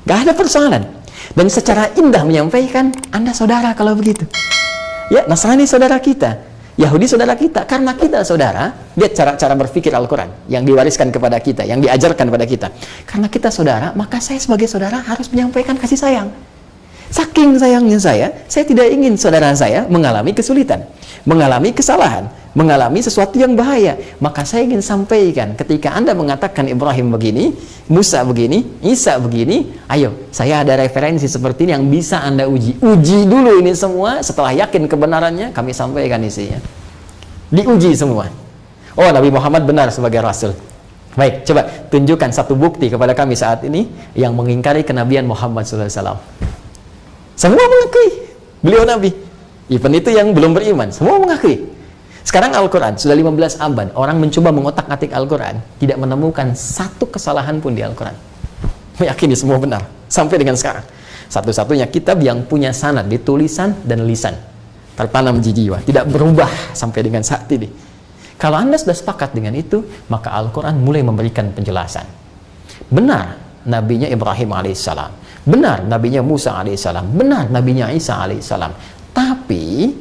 nggak ada persoalan. Dan secara indah menyampaikan, Anda saudara kalau begitu. Ya, Nasrani saudara kita, Yahudi saudara kita. Karena kita saudara, lihat cara berpikir Al-Quran yang diwariskan kepada kita, yang diajarkan kepada kita. Karena kita saudara, maka saya sebagai saudara harus menyampaikan kasih sayang. Saking sayangnya saya tidak ingin saudara saya mengalami kesulitan, mengalami kesalahan, mengalami sesuatu yang bahaya. Maka saya ingin sampaikan, ketika Anda mengatakan Ibrahim begini, Musa begini, Isa begini, ayo, saya ada referensi seperti ini yang bisa Anda uji. Uji dulu ini semua, setelah yakin kebenarannya, kami sampaikan isinya. Diuji semua. Oh, Nabi Muhammad benar sebagai Rasul. Baik, coba tunjukkan satu bukti kepada kami saat ini yang mengingkari kenabian Muhammad SAW. Semua mengakui beliau Nabi. Even itu yang belum beriman, semua mengakui. Sekarang Al-Quran, sudah 15 abad, orang mencoba mengotak-atik Al-Quran, tidak menemukan satu kesalahan pun di Al-Quran. Meyakini semua benar, sampai dengan sekarang. Satu-satunya kitab yang punya sanad di tulisan dan lisan, tertanam di jiwa, tidak berubah sampai dengan saat ini. Kalau Anda sudah sepakat dengan itu, maka Al-Quran mulai memberikan penjelasan. Benar nabinya Ibrahim alaihissalam, benar nabinya Musa alaihissalam, benar nabinya Isa alaihissalam. Tapi,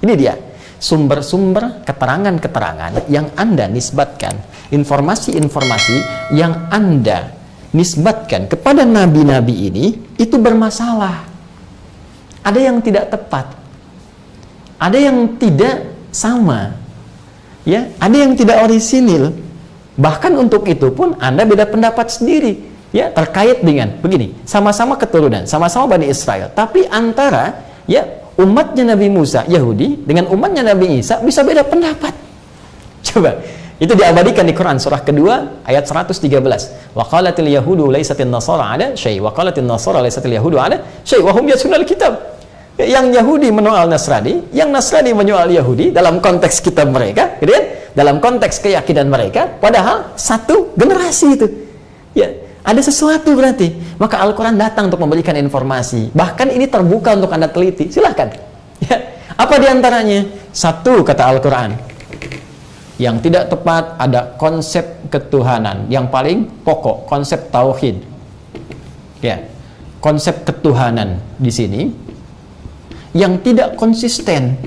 ini dia sumber-sumber keterangan-keterangan yang Anda nisbatkan, informasi-informasi yang Anda nisbatkan kepada nabi-nabi ini, itu bermasalah. Ada yang tidak tepat, ada yang tidak sama, ya, ada yang tidak orisinil. Bahkan untuk itu pun Anda beda pendapat sendiri, ya, terkait dengan begini, sama-sama keturunan, sama-sama Bani Israel, tapi antara, ya, umatnya Nabi Musa, Yahudi, dengan umatnya Nabi Isa bisa beda pendapat. Coba, itu diabadikan di Quran surah kedua ayat 113. Wa qalatil yahudu laisatin nasara ala syai' wa qalatin nasara laisatil yahudu ala syai' wa hum yasunal kitab. Yang Yahudi menyoal Nasrani, yang Nasrani menyoal Yahudi dalam konteks kitab mereka, gitu kan? Dalam konteks keyakinan mereka, padahal satu generasi itu. Ya, ada sesuatu berarti. Maka Al-Quran datang untuk memberikan informasi. Bahkan ini terbuka untuk Anda teliti. Silahkan. Ya, apa diantaranya? Satu, kata Al-Quran, yang tidak tepat ada konsep ketuhanan. Yang paling pokok, konsep tauhid. Ya, konsep ketuhanan di sini yang tidak konsisten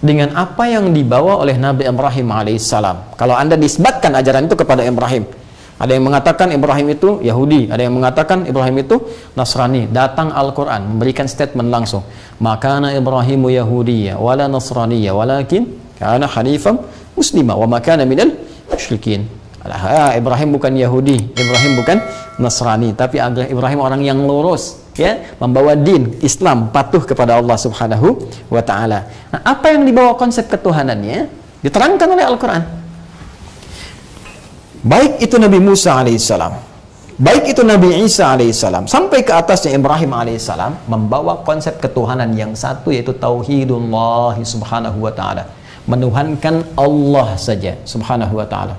dengan apa yang dibawa oleh Nabi Ibrahim alaihissalam. Kalau Anda nisbatkan ajaran itu kepada Ibrahim, ada yang mengatakan Ibrahim itu Yahudi, ada yang mengatakan Ibrahim itu Nasrani. Datang Al-Quran memberikan statement langsung, makana Ibrahimu Yahudiyya wala Nasraniyya walakin kana hanifan muslima wa makana minal musyrikin. Ibrahim bukan Yahudi, Ibrahim bukan Nasrani, tapi Ibrahim orang yang lurus, ya, membawa din Islam, patuh kepada Allah Subhanahu wa ta'ala. Nah, apa yang dibawa konsep ketuhanannya diterangkan oleh Al-Quran. Baik itu Nabi Musa alaihissalam, baik itu Nabi Isa alaihissalam, sampai ke atasnya Ibrahim alaihissalam, membawa konsep ketuhanan yang satu, yaitu tauhidullah subhanahu wa ta'ala, menuhankan Allah saja subhanahu wa ta'ala.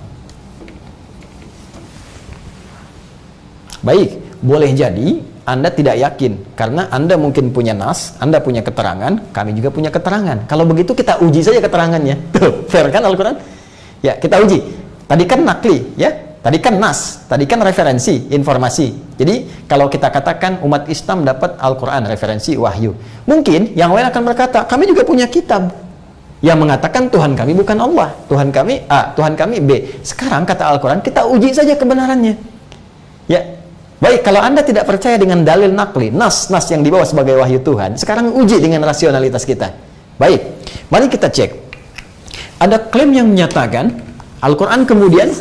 Baik, boleh jadi Anda tidak yakin karena Anda mungkin punya nas, Anda punya keterangan, kami juga punya keterangan. Kalau begitu kita uji saja keterangannya. Tuh, fair kan Al-Quran? Ya, kita uji. Tadi kan nakli, ya. Tadi kan nas, tadi kan referensi, informasi. Jadi, kalau kita katakan umat Islam dapat Al-Quran, referensi wahyu. Mungkin yang lain akan berkata, kami juga punya kitab yang mengatakan Tuhan kami bukan Allah, Tuhan kami A, Tuhan kami B. Sekarang kata Al-Quran, kita uji saja kebenarannya. Ya. Baik, kalau Anda tidak percaya dengan dalil nakli, nas yang dibawa sebagai wahyu Tuhan, sekarang uji dengan rasionalitas kita. Baik, mari kita cek. Ada klaim yang menyatakan, Al-Quran kemudian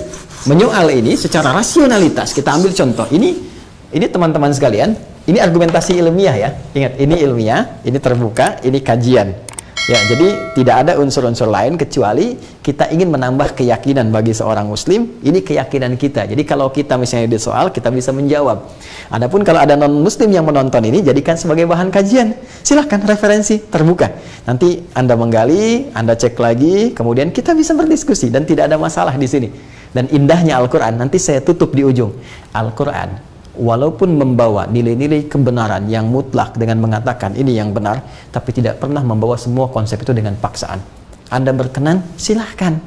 menyoal ini secara rasionalitas. Kita ambil contoh. Ini teman-teman sekalian, ini argumentasi ilmiah ya. Ingat, ini ilmiah, ini terbuka, ini kajian. Ya, jadi tidak ada unsur-unsur lain kecuali kita ingin menambah keyakinan bagi seorang muslim. Ini keyakinan kita. Jadi kalau kita misalnya di soal, kita bisa menjawab. Adapun kalau ada non-muslim yang menonton ini, jadikan sebagai bahan kajian. Silahkan, referensi terbuka. Nanti Anda menggali, Anda cek lagi, kemudian kita bisa berdiskusi dan tidak ada masalah di sini. Dan indahnya Al-Quran, nanti saya tutup di ujung. Al-Quran walaupun membawa nilai-nilai kebenaran yang mutlak dengan mengatakan ini yang benar, tapi tidak pernah membawa semua konsep itu dengan paksaan. Anda berkenan, silahkan.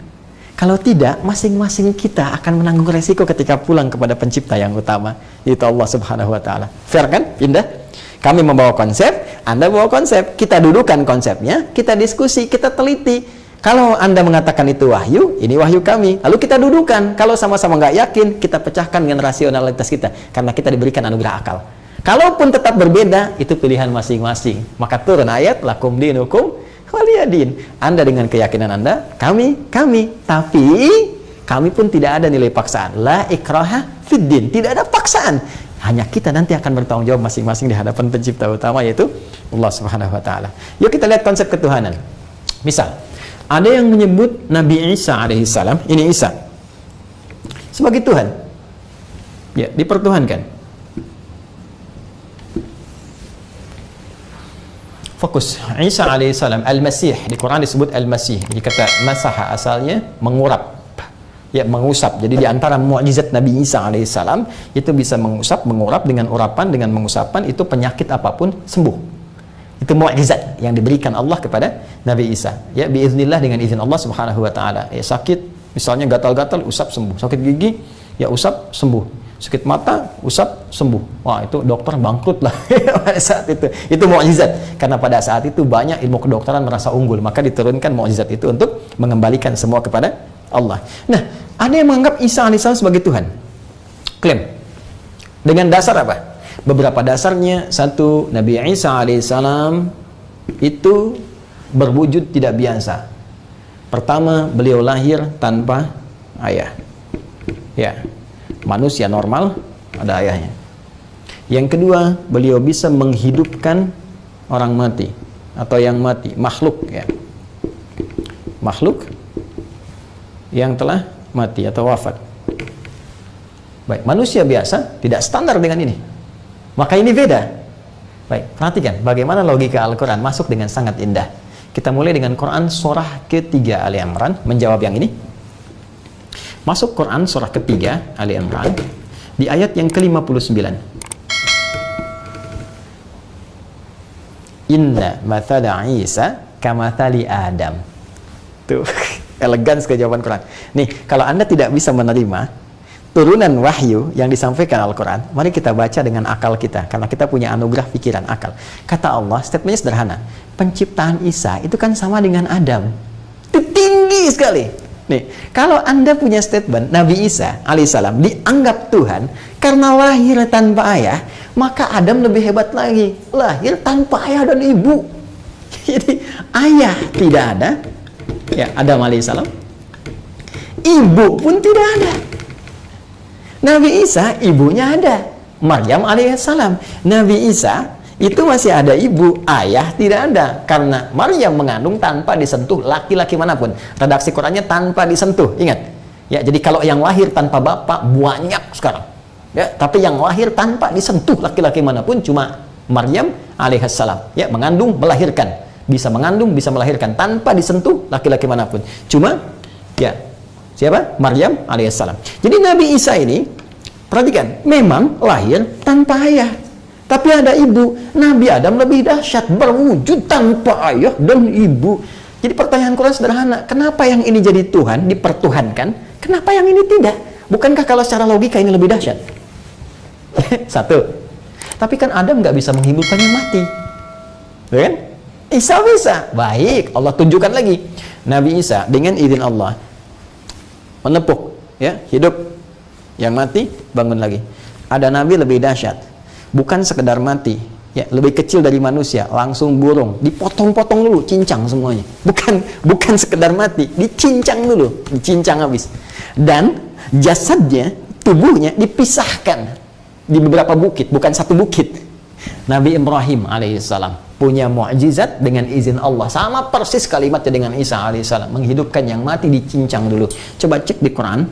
Kalau tidak, masing-masing kita akan menanggung resiko ketika pulang kepada pencipta yang utama, yaitu Allah Subhanahu wa Ta'ala. Fair kan? Indah? Kami membawa konsep, Anda bawa konsep, kita dudukan konsepnya, kita diskusi, kita teliti. Kalau Anda mengatakan itu wahyu, ini wahyu kami. Lalu kita dudukan. Kalau sama-sama nggak yakin, kita pecahkan dengan rasionalitas kita. Karena kita diberikan anugerah akal. Kalaupun tetap berbeda, itu pilihan masing-masing. Maka turun ayat, lakum dinukum waliyadin. Anda dengan keyakinan Anda, kami. Tapi, kami pun tidak ada nilai paksaan. La ikraha fiddin. Tidak ada paksaan. Hanya kita nanti akan bertanggung jawab masing-masing di hadapan pencipta utama, yaitu Allah Subhanahu wa Ta'ala. Yuk kita lihat konsep ketuhanan. Misal, ada yang menyebut Nabi Isa alaihissalam, ini Isa, sebagai Tuhan. Ya, dipertuhankan. Fokus. Isa alaihissalam, Al-Masih, di Quran disebut Al-Masih. Jadi kata masaha asalnya mengurap, ya, mengusap. Jadi di antara mukjizat Nabi Isa alaihissalam itu bisa mengusap, mengurap. Dengan urapan, dengan mengusapan itu penyakit apapun sembuh. Itu mukjizat yang diberikan Allah kepada Nabi Isa. Ya, biiznillah, dengan izin Allah Subhanahu wa Ta'ala. Ya, sakit, misalnya gatal-gatal, usap sembuh. Sakit gigi, ya usap sembuh. Sakit mata, usap sembuh. Wah, itu dokter bangkrut lah pada saat itu. Itu mukjizat. Karena pada saat itu banyak ilmu kedokteran merasa unggul, maka diturunkan mukjizat itu untuk mengembalikan semua kepada Allah. Nah, ada yang menganggap Isa alaihissalam sebagai Tuhan. Klaim. Dengan dasar apa? Beberapa dasarnya. Satu, Nabi Isa alaihissalam itu berwujud tidak biasa. Pertama, beliau lahir tanpa ayah. Ya, manusia normal, ada ayahnya. Yang kedua, beliau bisa menghidupkan orang mati atau yang mati, makhluk, ya. Makhluk yang telah mati atau wafat. Baik, manusia biasa tidak standar dengan ini. Maka ini beda. Baik, perhatikan bagaimana logika Al-Quran masuk dengan sangat indah. Kita mulai dengan Quran surah ketiga Ali Imran, menjawab yang ini. Masuk Quran surah ketiga Ali Imran, di ayat yang ke-59. Inna mathala Isa kamathali Adam. Tuh, elegan sekali jawaban Quran. Nih, kalau Anda tidak bisa menerima turunan wahyu yang disampaikan Al-Quran, mari kita baca dengan akal kita, karena kita punya anugerah pikiran akal. Kata Allah, statementnya sederhana, penciptaan Isa itu kan sama dengan Adam. Itu tinggi sekali. Nih, kalau Anda punya statement Nabi Isa alaihissalam dianggap Tuhan karena lahir tanpa ayah, maka Adam lebih hebat lagi, lahir tanpa ayah dan ibu. Jadi ayah tidak ada, ya, Adam alaihissalam, ibu pun tidak ada. Nabi Isa ibunya ada, Maryam alaihissalam. Nabi Isa itu masih ada ibu, ayah tidak ada, karena Maryam mengandung tanpa disentuh laki-laki manapun. Redaksi Qurannya tanpa disentuh, ingat. Ya, jadi kalau yang lahir tanpa bapak banyak sekarang. Ya, tapi yang lahir tanpa disentuh laki-laki manapun cuma Maryam alaihissalam. Ya, mengandung, melahirkan, bisa mengandung, bisa melahirkan tanpa disentuh laki-laki manapun. Cuma, ya, siapa? Maryam alaihissalam. Jadi Nabi Isa ini, perhatikan, memang lahir tanpa ayah, tapi ada ibu. Nabi Adam lebih dahsyat, berwujud tanpa ayah dan ibu. Jadi pertanyaan Quran sederhana, kenapa yang ini jadi Tuhan, dipertuhankan, kenapa yang ini tidak? Bukankah kalau secara logika ini lebih dahsyat? Satu, tapi kan Adam nggak bisa menghidupkan yang mati, kan? Isa bisa. Baik, Allah tunjukkan lagi, Nabi Isa dengan izin Allah menepuk, ya, hidup yang mati, bangun lagi. Ada nabi lebih dahsyat, bukan sekedar mati, ya, lebih kecil dari manusia, langsung burung, dipotong-potong dulu, cincang semuanya. Bukan sekedar mati, dicincang dulu, dicincang habis. Dan jasadnya, tubuhnya dipisahkan di beberapa bukit, bukan satu bukit. Nabi Ibrahim alaihissalam punya mukjizat dengan izin Allah. Sama persis kalimatnya dengan Isa alaihissalam, menghidupkan yang mati dicincang dulu. Coba cek di Quran,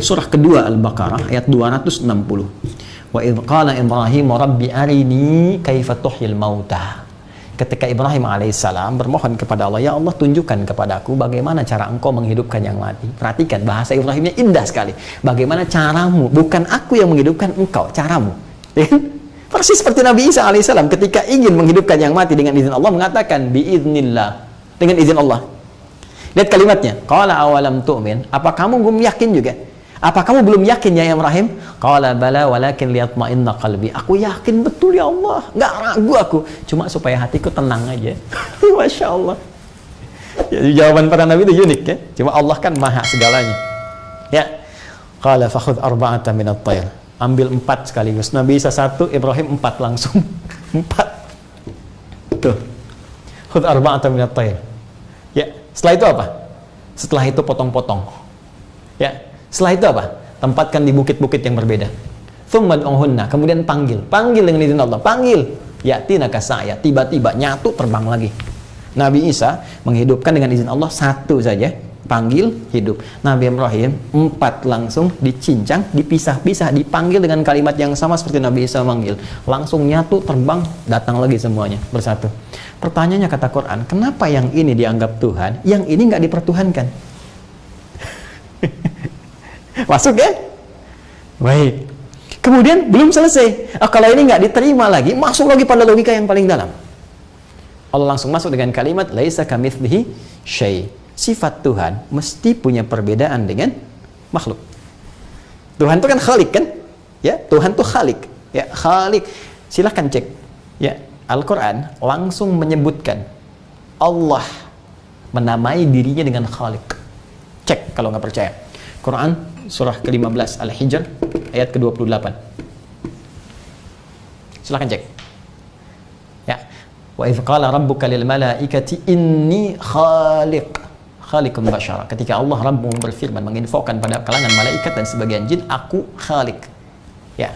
surah kedua Al-Baqarah ayat 260. Wa idh qala Ibrahim rabbi arini kaifa tuhyil mauta. Ketika Ibrahim alaihissalam bermohon kepada Allah, ya Allah tunjukkan kepadaku bagaimana cara engkau menghidupkan yang mati. Perhatikan bahasa Ibrahimnya indah sekali. Bagaimana caramu, bukan aku yang menghidupkan engkau, caramu. Persis seperti Nabi Isa alaihissalam ketika ingin menghidupkan yang mati dengan izin Allah mengatakan biiznillah, dengan izin Allah. Lihat kalimatnya, qala awalam tu'min, apa kamu belum yakin juga? Apa kamu belum yakin ya Ibrahim? Qala bala walakin liyatma'inna qalbi. Aku yakin betul ya Allah, nggak ragu aku, cuma supaya hatiku tenang aja. Masya Allah. Jadi jawaban para nabi itu unik ya. Cuma Allah kan maha segalanya. Ya. Qala fakhudh arba'atan minat tayr. Ambil 4 sekaligus. Nabi Isa 1, Ibrahim 4 langsung. 4. Tuh. Khudh arba'atan minat tayr. Ya, setelah itu apa? Setelah itu potong-potong. Ya, setelah itu apa? Tempatkan di bukit-bukit yang berbeda. Tsumma ud'uhunna, kemudian panggil. Panggil dengan izin Allah. Panggil. Ya'tina kasaya, tiba-tiba nyatu terbang lagi. Nabi Isa menghidupkan dengan izin Allah 1 saja. Panggil, hidup. Nabi Ibrahim 4 langsung dicincang, dipisah-pisah, dipanggil dengan kalimat yang sama seperti Nabi Isa manggil. Langsung nyatu, terbang, datang lagi semuanya bersatu. Pertanyaannya kata Quran, kenapa yang ini dianggap Tuhan, yang ini nggak dipertuhankan? Masuk ya? Baik. Kemudian belum selesai. Kalau ini nggak diterima lagi, masuk lagi pada logika yang paling dalam. Allah langsung masuk dengan kalimat laisa kamitslihi syai'. Sifat Tuhan mesti punya perbedaan dengan makhluk. Tuhan itu kan khalik kan? Ya, Tuhan itu khalik. Ya, khalik. Silahkan cek. Ya, Al-Quran langsung menyebutkan Allah menamai dirinya dengan khalik. Cek kalau nggak percaya. Quran surah ke-15 Al-Hijr ayat ke-28. Silahkan cek. Ya. Wa idz qala rabbuka lil malaikati inni khaliqun basyara. Ketika Allah Rabbmu berfirman menginfokan pada kalangan malaikat dan sebagian jin, aku khalik. Ya.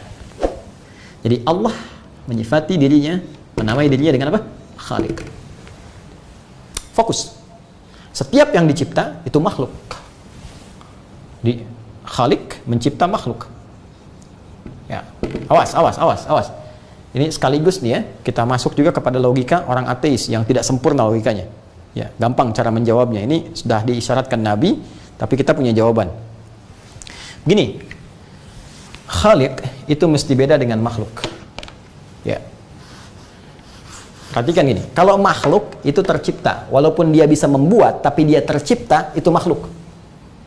Jadi Allah menyifati dirinya, menamai dirinya dengan apa? Khalik. Fokus. Setiap yang dicipta itu makhluk. Di khalik mencipta makhluk. Ya. Awas. Ini sekaligus nih ya, kita masuk juga kepada logika orang ateis yang tidak sempurna logikanya. Ya, gampang cara menjawabnya. Ini sudah diisyaratkan Nabi, tapi kita punya jawaban. Gini, khalik itu mesti beda dengan makhluk. Ya. Perhatikan gini, kalau makhluk itu tercipta, walaupun dia bisa membuat, tapi dia tercipta, itu makhluk.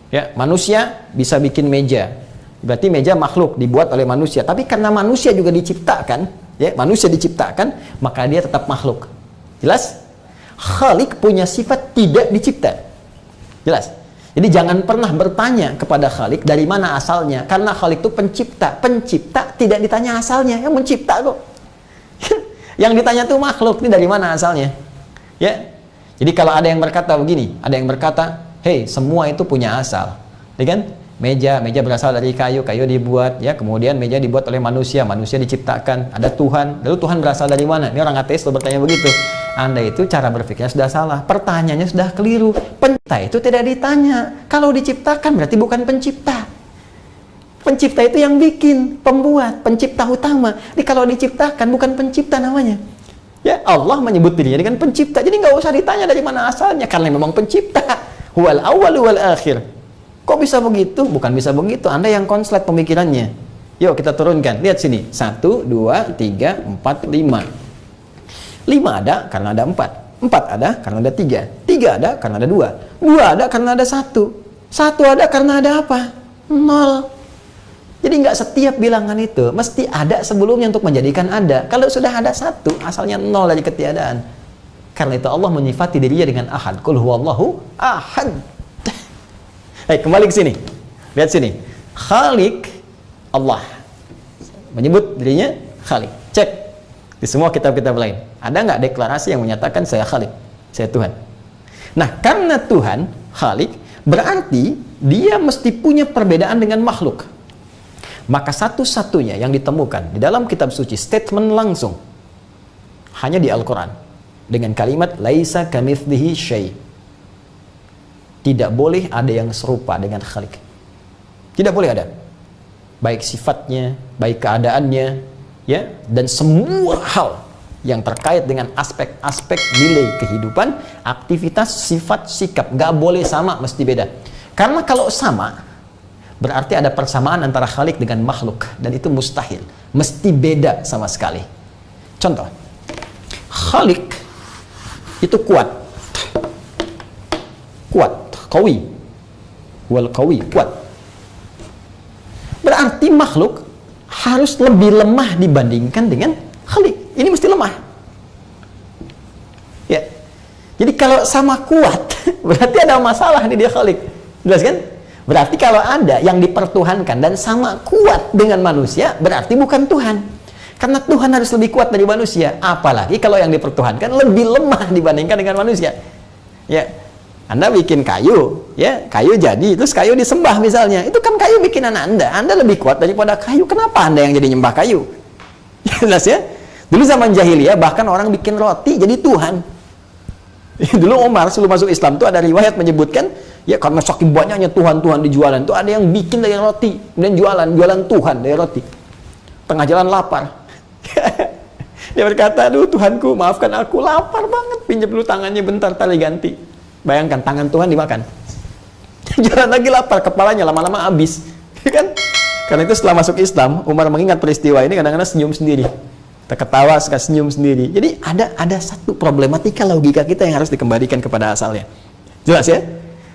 Ya, manusia bisa bikin meja, berarti meja makhluk dibuat oleh manusia. Tapi karena manusia juga diciptakan, ya, manusia diciptakan, maka dia tetap makhluk. Jelas? Khalik punya sifat tidak dicipta. Jelas? Jadi jangan pernah bertanya kepada Khalik dari mana asalnya, karena Khalik itu pencipta. Pencipta tidak ditanya asalnya, yang mencipta kok. Yang ditanya itu makhluk, ini dari mana asalnya? Ya. Jadi kalau ada yang berkata begini, ada yang berkata, "Hei, semua itu punya asal." Ya kan? Meja berasal dari kayu dibuat, ya, kemudian meja dibuat oleh manusia diciptakan, ada Tuhan, lalu Tuhan berasal dari mana? Ini orang ateis lo bertanya begitu. Anda itu cara berpikirnya sudah salah, pertanyaannya sudah keliru. Pencipta itu tidak ditanya. Kalau diciptakan berarti bukan pencipta. Pencipta itu yang bikin, pembuat, pencipta utama. Jadi kalau diciptakan bukan pencipta namanya. Ya, Allah menyebut dirinya dengan pencipta. Jadi nggak usah ditanya dari mana asalnya, karena memang pencipta. Huwal awwal wal akhir. Kok bisa begitu? Bukan bisa begitu. Anda yang konslet pemikirannya. Yuk kita turunkan. Lihat sini. 1, 2, 3, 4, 5. 5 ada karena ada 4. 4 ada karena ada 3. 3 ada karena ada 2. 2 ada karena ada 1. 1 ada karena ada apa? 0. Jadi nggak setiap bilangan itu mesti ada sebelumnya untuk menjadikan ada. Kalau sudah ada 1, asalnya 0 dari ketiadaan. Karena itu Allah menyifati dirinya dengan ahad. Qul huwallahu ahad. Kembali ke sini. Lihat sini. Khalik, Allah menyebut dirinya Khalik. Cek di semua kitab-kitab lain. Ada nggak deklarasi yang menyatakan saya Khalik, saya Tuhan? Nah, karena Tuhan Khalik, berarti dia mesti punya perbedaan dengan makhluk. Maka satu-satunya yang ditemukan di dalam kitab suci, statement langsung, hanya di Al-Quran dengan kalimat laisa kamitslihi syai'. Tidak boleh ada yang serupa dengan Khalik. Tidak boleh ada. Baik sifatnya, baik keadaannya, ya, dan semua hal yang terkait dengan aspek-aspek nilai kehidupan, aktivitas, sifat, sikap, gak boleh sama, mesti beda. Karena kalau sama, berarti ada persamaan antara Khalik dengan makhluk, dan itu mustahil, mesti beda sama sekali. Contoh, Khalik itu kuat, qawi, wal qawi, kuat. Berarti makhluk harus lebih lemah dibandingkan dengan Khalik. Ini mesti lemah. Ya. Jadi kalau sama kuat, berarti ada masalah nih dia Khalik. Jelas kan? Berarti kalau ada yang dipertuhankan dan sama kuat dengan manusia, berarti bukan Tuhan. Karena Tuhan harus lebih kuat dari manusia. Apalagi kalau yang dipertuhankan lebih lemah dibandingkan dengan manusia. Ya. Anda bikin kayu, ya, kayu jadi, terus kayu disembah misalnya. Itu kan kayu bikinan Anda. Anda lebih kuat daripada kayu. Kenapa Anda yang jadi nyembah kayu? Jelas ya? Dulu zaman jahiliyah bahkan orang bikin roti jadi Tuhan. Dulu Umar sebelum masuk Islam tuh ada riwayat menyebutkan, ya karena saking banyaknya Tuhan-Tuhan di jualan tuh ada yang bikin dari roti, kemudian jualan Tuhan dari roti. Tengah jalan lapar. Dia berkata, aduh Tuhanku maafkan aku, lapar banget, pinjam dulu tangannya bentar, tali ganti. Bayangkan tangan Tuhan dimakan. Jalan lagi lapar, kepalanya lama-lama habis. Kan? Karena itu setelah masuk Islam, Umar mengingat peristiwa ini kadang-kadang senyum sendiri. Terketawa, suka senyum sendiri. Jadi ada satu problematika logika kita yang harus dikembalikan kepada asalnya. Jelas ya?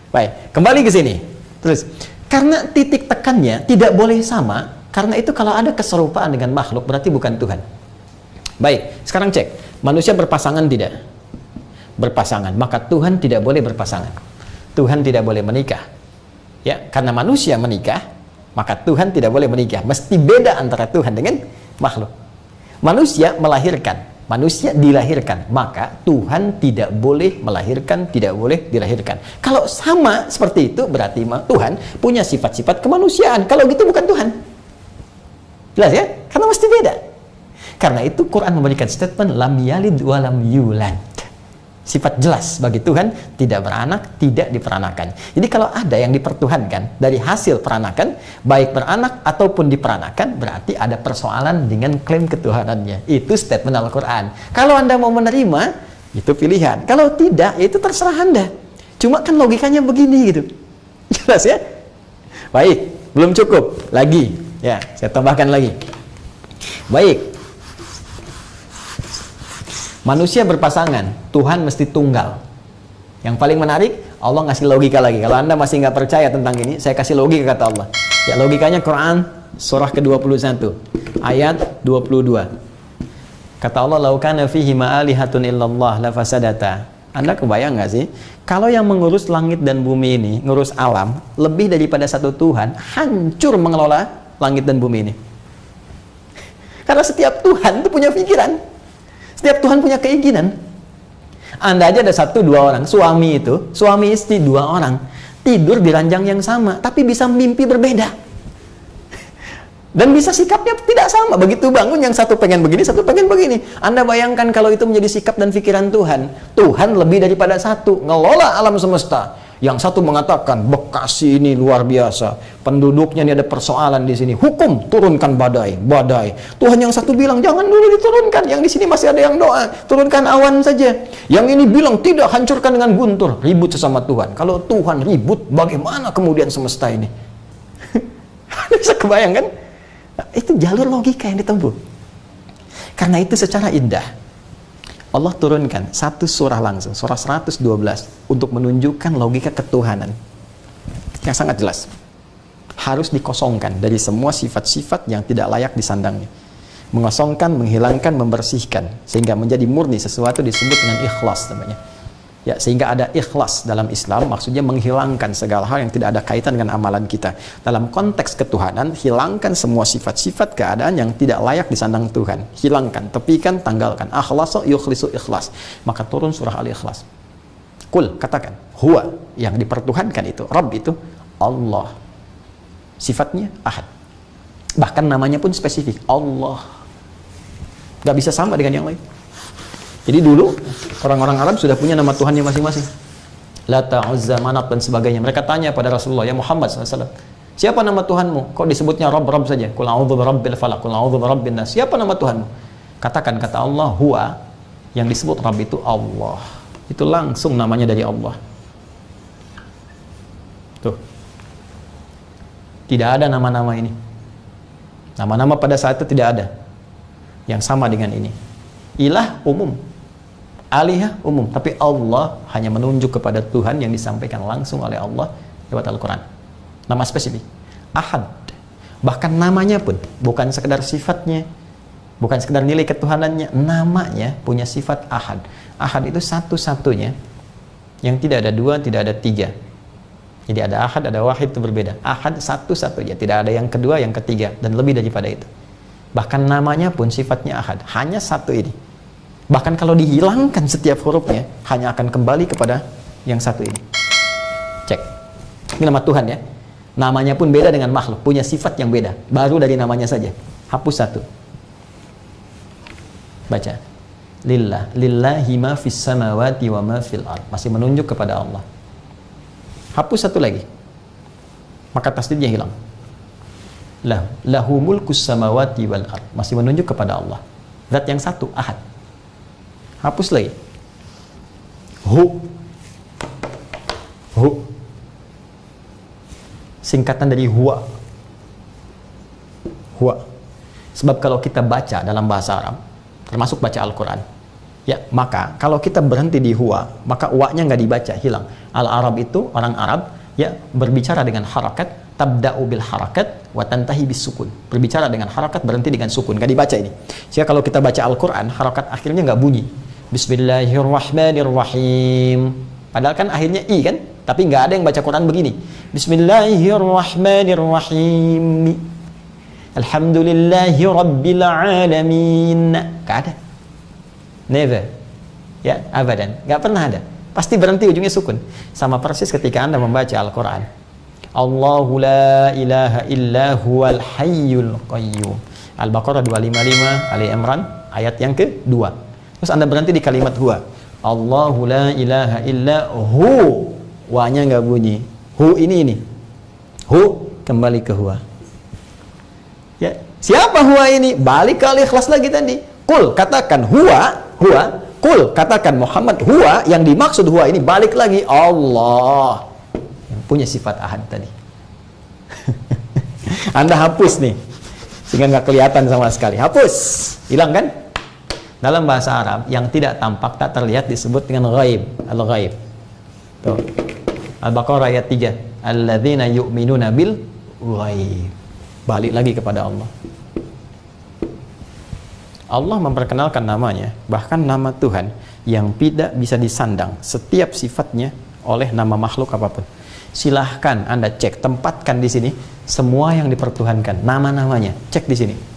Baik, kembali ke sini. Terus, karena titik tekannya tidak boleh sama, karena itu kalau ada keserupaan dengan makhluk berarti bukan Tuhan. Baik, sekarang cek, manusia berpasangan tidak? Berpasangan, maka Tuhan tidak boleh berpasangan. Tuhan tidak boleh menikah. Ya, karena manusia menikah, maka Tuhan tidak boleh menikah. Mesti beda antara Tuhan dengan makhluk. Manusia melahirkan, manusia dilahirkan, maka Tuhan tidak boleh melahirkan, tidak boleh dilahirkan. Kalau sama seperti itu, berarti Tuhan punya sifat-sifat kemanusiaan. Kalau gitu bukan Tuhan. Jelas ya? Karena mesti beda. Karena itu Quran memberikan statement lam yalid wa lam yulad. Sifat jelas bagi Tuhan, tidak beranak, tidak diperanakan. Jadi kalau ada yang dipertuhankan dari hasil peranakan, baik beranak ataupun diperanakan, berarti ada persoalan dengan klaim ketuhanannya. Itu statement Al-Quran. Kalau Anda mau menerima, itu pilihan. Kalau tidak, itu terserah Anda. Cuma kan logikanya begini gitu. Jelas ya? Baik, belum cukup. Lagi, ya, saya tambahkan lagi. Baik. Manusia berpasangan, Tuhan mesti tunggal. Yang paling menarik, Allah ngasih logika lagi. Kalau Anda masih nggak percaya tentang ini, saya kasih logika kata Allah. Ya, logikanya Quran surah ke-21 ayat 22. Kata Allah, "Lau kana fihi ma'alihatun illallah la fasadata." Anda kebayang nggak sih? Kalau yang mengurus langit dan bumi ini, ngurus alam, lebih daripada satu Tuhan, hancur mengelola langit dan bumi ini. Karena setiap Tuhan itu punya pikiran. Setiap Tuhan punya keinginan. Anda aja ada 1-2 orang, suami istri 2 orang, tidur di ranjang yang sama, tapi bisa mimpi berbeda. Dan bisa sikapnya tidak sama. Begitu bangun, yang satu pengen begini, satu pengen begini. Anda bayangkan kalau itu menjadi sikap dan pikiran Tuhan. Tuhan lebih daripada satu, ngelola alam semesta. Yang satu mengatakan, Bekasi ini luar biasa, penduduknya ini ada persoalan di sini, hukum turunkan badai. Tuhan yang satu bilang jangan dulu diturunkan, yang di sini masih ada yang doa, turunkan awan saja. Yang ini bilang tidak, hancurkan dengan guntur. Ribut sesama Tuhan. Kalau Tuhan ribut, bagaimana kemudian semesta ini? Bisa kebayang kan? Nah, itu jalur logika yang ditempuh. Karena itu secara indah Allah turunkan satu surah langsung, surah 112, untuk menunjukkan logika ketuhanan yang sangat jelas. Harus dikosongkan dari semua sifat-sifat yang tidak layak disandangnya. Mengosongkan, menghilangkan, membersihkan, sehingga menjadi murni. Sesuatu disebut dengan ikhlas namanya. Ya, sehingga ada ikhlas dalam Islam, maksudnya menghilangkan segala hal yang tidak ada kaitan dengan amalan kita. Dalam konteks ketuhanan, hilangkan semua sifat-sifat keadaan yang tidak layak disandang Tuhan. Hilangkan, tepikan, tanggalkan. Akhlasu yukhlisu ikhlas. Maka turun surah Al-Ikhlas. Kul, katakan, huwa, yang dipertuhankan itu, Rabb itu, Allah. Sifatnya ahad. Bahkan namanya pun spesifik, Allah. Gak bisa sama dengan yang lain. Jadi dulu orang-orang Arab sudah punya nama Tuhannya masing-masing. Lata, Uzza, Manat dan sebagainya. Mereka tanya pada Rasulullah, ya Muhammad SAW, siapa nama Tuhanmu? Kok disebutnya Rabb saja? Qul a'udzu birabbil falaq, qul a'udzu birabbin nas. Siapa nama Tuhanmu? Katakan, kata Allah, huwa, yang disebut Rabb itu Allah. Itu langsung namanya dari Allah. Tuh. Tidak ada nama-nama ini. Nama-nama pada saat itu tidak ada yang sama dengan ini. Ilah umum, alihah umum, tapi Allah hanya menunjuk kepada Tuhan yang disampaikan langsung oleh Allah lewat Al-Quran. Nama spesifik, Ahad. Bahkan namanya pun bukan sekedar sifatnya, bukan sekedar nilai ketuhanannya, namanya punya sifat Ahad. Ahad itu satu-satunya yang tidak ada dua, tidak ada tiga. Jadi ada Ahad, ada Wahid, itu berbeda. Ahad satu-satunya, tidak ada yang kedua, yang ketiga, dan lebih daripada itu. Bahkan namanya pun sifatnya Ahad, hanya satu ini. Bahkan kalau dihilangkan setiap hurufnya, hanya akan kembali kepada yang satu ini. Cek. Ini nama Tuhan ya. Namanya pun beda dengan makhluk, punya sifat yang beda. Baru dari namanya saja. Hapus satu. Baca. Lillah, lillahi ma fis samawati wa ma fil ard. Masih menunjuk kepada Allah. Hapus satu lagi. Maka tasdidnya hilang. Lahu mulkus samawati wal ard. Masih menunjuk kepada Allah. Zat yang satu, Ahad. Hapus lagi. Hu. Singkatan dari huwa. Sebab kalau kita baca dalam bahasa Arab, termasuk baca Al-Quran, ya, maka kalau kita berhenti di huwa, maka wa-nya nggak dibaca, hilang. Al-Arab itu, orang Arab, ya, berbicara dengan harakat, tabda'u bil harakat wa tantahi bis sukun. Berbicara dengan harakat, berhenti dengan sukun, nggak dibaca ini. Sehingga kalau kita baca Al-Quran, harakat akhirnya nggak bunyi. Bismillahirrahmanirrahim. Padahal kan akhirnya i kan, tapi nggak ada yang baca Quran begini. Bismillahirrahmanirrahim. Alhamdulillahi rabbil alamin. Nggak ada. Never. Ya, abadan. Nggak pernah ada. Pasti berhenti ujungnya sukun. Sama persis ketika Anda membaca Al-Quran. Allahu la ilaha illa huwal hayyul qayyum. Al-Baqarah 255, Ali Imran ayat yang kedua. Terus Anda berhenti di kalimat huwa. Allahu la ilaha illa hu. Wa-nya nggak bunyi. Hu ini. Hu kembali ke huwa. Ya, siapa huwa ini? Balik ke Al-Ikhlas lagi tadi. Qul, katakan huwa. Qul, katakan Muhammad huwa, yang dimaksud huwa ini balik lagi Allah. Yang punya sifat Ahad tadi. Anda hapus nih. Sehingga nggak kelihatan sama sekali. Hapus. Hilang kan? Dalam bahasa Arab, yang tidak tampak, tak terlihat disebut dengan ghaib. Al-ghaib. Tuh. Al-Baqarah ayat 3. Alladzina yu'minuna bil ghaib. Balik lagi kepada Allah. Allah memperkenalkan namanya, bahkan nama Tuhan yang tidak bisa disandang setiap sifatnya oleh nama makhluk apapun. Silahkan Anda cek, tempatkan di sini semua yang dipertuhankan, nama-namanya, cek di sini.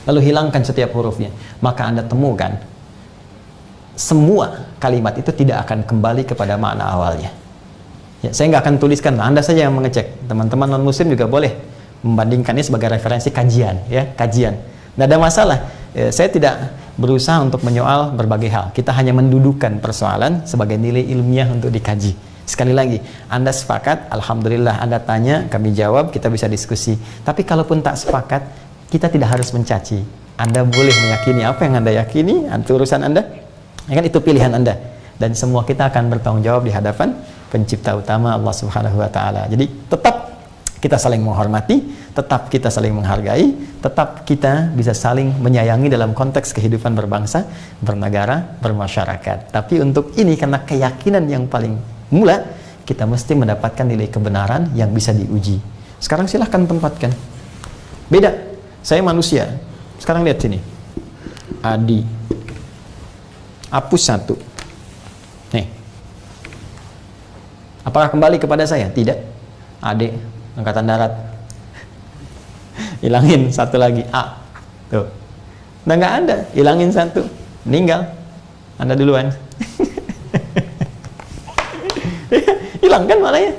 Lalu hilangkan setiap hurufnya, maka Anda temukan semua kalimat itu tidak akan kembali kepada makna awalnya. Ya, saya nggak akan tuliskan, Anda saja yang mengecek. Teman-teman non-muslim juga boleh membandingkannya sebagai referensi kajian, ya, kajian. Nggak ada masalah. Saya tidak berusaha untuk menyoal berbagai hal. Kita hanya mendudukkan persoalan sebagai nilai ilmiah untuk dikaji. Sekali lagi, Anda sepakat, alhamdulillah. Anda tanya, kami jawab, kita bisa diskusi. Tapi kalaupun tak sepakat, kita tidak harus mencaci. Anda boleh meyakini apa yang Anda yakini, itu urusan Anda. Ya kan, itu pilihan Anda. Dan semua kita akan bertanggung jawab di hadapan Pencipta utama Allah Subhanahu wa taala. Jadi tetap kita saling menghormati, tetap kita saling menghargai, tetap kita bisa saling menyayangi dalam konteks kehidupan berbangsa, bernegara, bermasyarakat. Tapi untuk ini, karena keyakinan yang paling mula, kita mesti mendapatkan nilai kebenaran yang bisa diuji. Sekarang silahkan tempatkan. Beda, saya manusia. Sekarang lihat sini. Adi. Hapus satu. Nih. Apakah kembali kepada saya? Tidak. Ade, Angkatan Darat. Hilangin satu lagi, A. Tuh. Nah, nggak ada. Hilangin satu. Meninggal. Anda duluan. Hilang kan malahnya.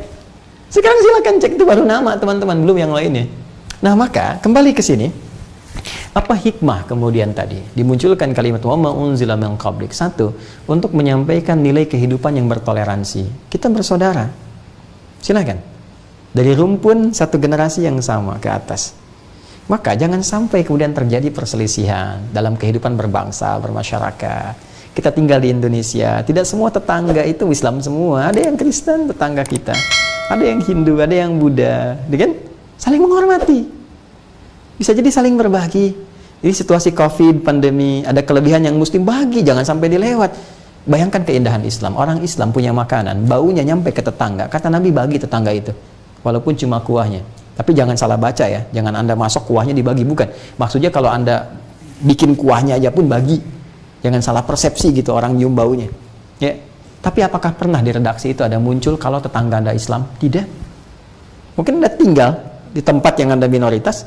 Sekarang silakan cek, itu baru nama teman-teman, belum yang lainnya. Nah, maka kembali ke sini. Apa hikmah kemudian tadi dimunculkan kalimat wa ma unzila min qablik? Satu, untuk menyampaikan nilai kehidupan yang bertoleransi. Kita bersaudara. Silakan. Dari rumpun satu generasi yang sama ke atas. Maka jangan sampai kemudian terjadi perselisihan dalam kehidupan berbangsa, bermasyarakat. Kita tinggal di Indonesia, tidak semua tetangga itu Islam semua. Ada yang Kristen tetangga kita, ada yang Hindu, ada yang Buddha, kan? Saling menghormati. Bisa jadi saling berbagi. Ini situasi COVID, pandemi, ada kelebihan yang Muslim bagi, jangan sampai dilewat. Bayangkan keindahan Islam. Orang Islam punya makanan, baunya nyampe ke tetangga. Kata Nabi bagi tetangga itu, walaupun cuma kuahnya. Tapi jangan salah baca ya, jangan Anda masuk kuahnya dibagi, bukan. Maksudnya kalau Anda bikin kuahnya aja pun bagi. Jangan salah persepsi gitu orang nyium baunya. Ya. Tapi apakah pernah di redaksi itu ada muncul kalau tetangga Anda Islam? Tidak. Mungkin Anda tinggal di tempat yang Anda minoritas.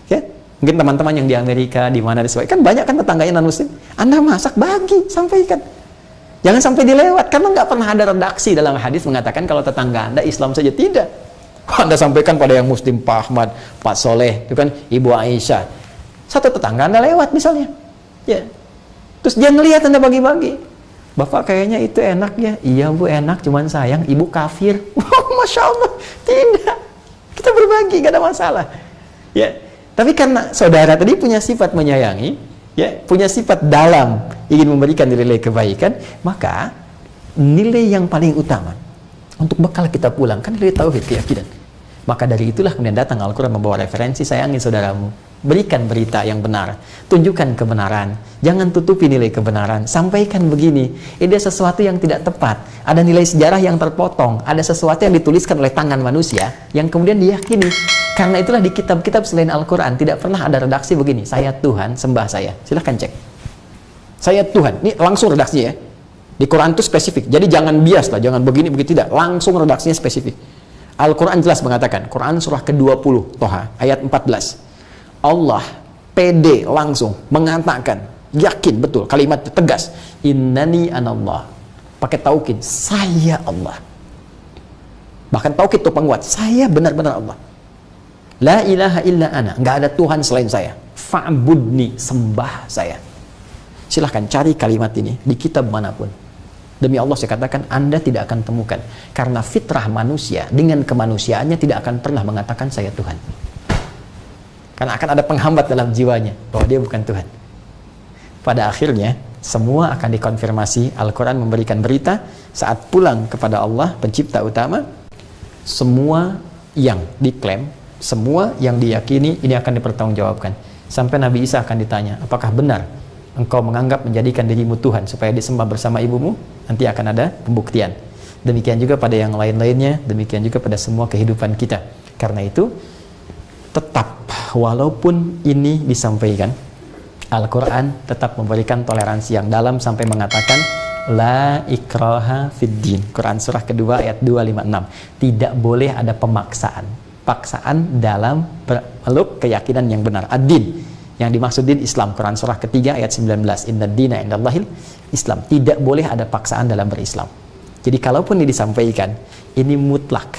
Ya, mungkin teman-teman yang di Amerika, di mana kan banyak kan tetangganya non Muslim. Anda masak bagi, sampaikan. Jangan sampai dilewat, karena nggak pernah ada redaksi dalam hadis mengatakan kalau tetangga Anda Islam saja, tidak. Anda sampaikan pada yang Muslim, Pak Ahmad, Pak Soleh, itu kan Ibu Aisyah. Satu tetangga Anda lewat misalnya, ya. Terus dia ngelihat Anda bagi-bagi. Bapak kayaknya itu enak ya. Iya Bu, enak, cuman sayang Ibu kafir. Masya Allah, tidak. Kita berbagi, nggak ada masalah. Ya. Tapi karena saudara tadi punya sifat menyayangi, ya, punya sifat dalam ingin memberikan nilai kebaikan, maka nilai yang paling utama untuk bekal kita pulang kan nilai tauhid, keyakinan. Maka dari itulah kemudian datang Al-Quran membawa referensi, sayangi saudaramu, berikan berita yang benar, tunjukkan kebenaran, jangan tutupi nilai kebenaran, sampaikan begini, ini sesuatu yang tidak tepat, ada nilai sejarah yang terpotong, ada sesuatu yang dituliskan oleh tangan manusia yang kemudian diyakini. Karena itulah di kitab-kitab selain Al-Quran tidak pernah ada redaksi begini, saya Tuhan, sembah saya. Silahkan cek. Saya Tuhan, ini langsung redaksinya ya. Di Quran itu spesifik, jadi jangan bias lah, jangan begini, begitu, tidak. Langsung redaksinya spesifik. Al-Quran jelas mengatakan, Quran surah ke-20, Toha, ayat 14. Allah pede langsung mengatakan, yakin betul, kalimat tegas, innani anallah. Pakai taukid, saya Allah. Bahkan taukid itu penguat, saya benar-benar Allah. La ilaha illa ana, nggak ada Tuhan selain saya. Fa'budni, sembah saya. Silahkan cari kalimat ini di kitab manapun. Demi Allah saya katakan, Anda tidak akan temukan. Karena fitrah manusia dengan kemanusiaannya tidak akan pernah mengatakan saya Tuhan. Karena akan ada penghambat dalam jiwanya bahwa dia bukan Tuhan. Pada akhirnya semua akan dikonfirmasi. Al-Quran memberikan berita saat pulang kepada Allah pencipta utama, semua yang diklaim, semua yang diyakini ini akan dipertanggungjawabkan. Sampai Nabi Isa akan ditanya, apakah benar engkau menganggap menjadikan dirimu Tuhan supaya disembah bersama ibumu? Nanti akan ada pembuktian. Demikian juga pada yang lain-lainnya, demikian juga pada semua kehidupan kita. Karena itu tetap walaupun ini disampaikan, Al-Quran tetap memberikan toleransi yang dalam sampai mengatakan la ikraha fid din. Quran surah kedua ayat 256. Tidak boleh ada paksaan dalam meluk keyakinan yang benar. Ad-din, yang dimaksud din Islam. Quran surah ketiga ayat 19. Inna dina indallahil Islam. Tidak boleh ada paksaan dalam berislam. Jadi kalaupun ini disampaikan, ini mutlak,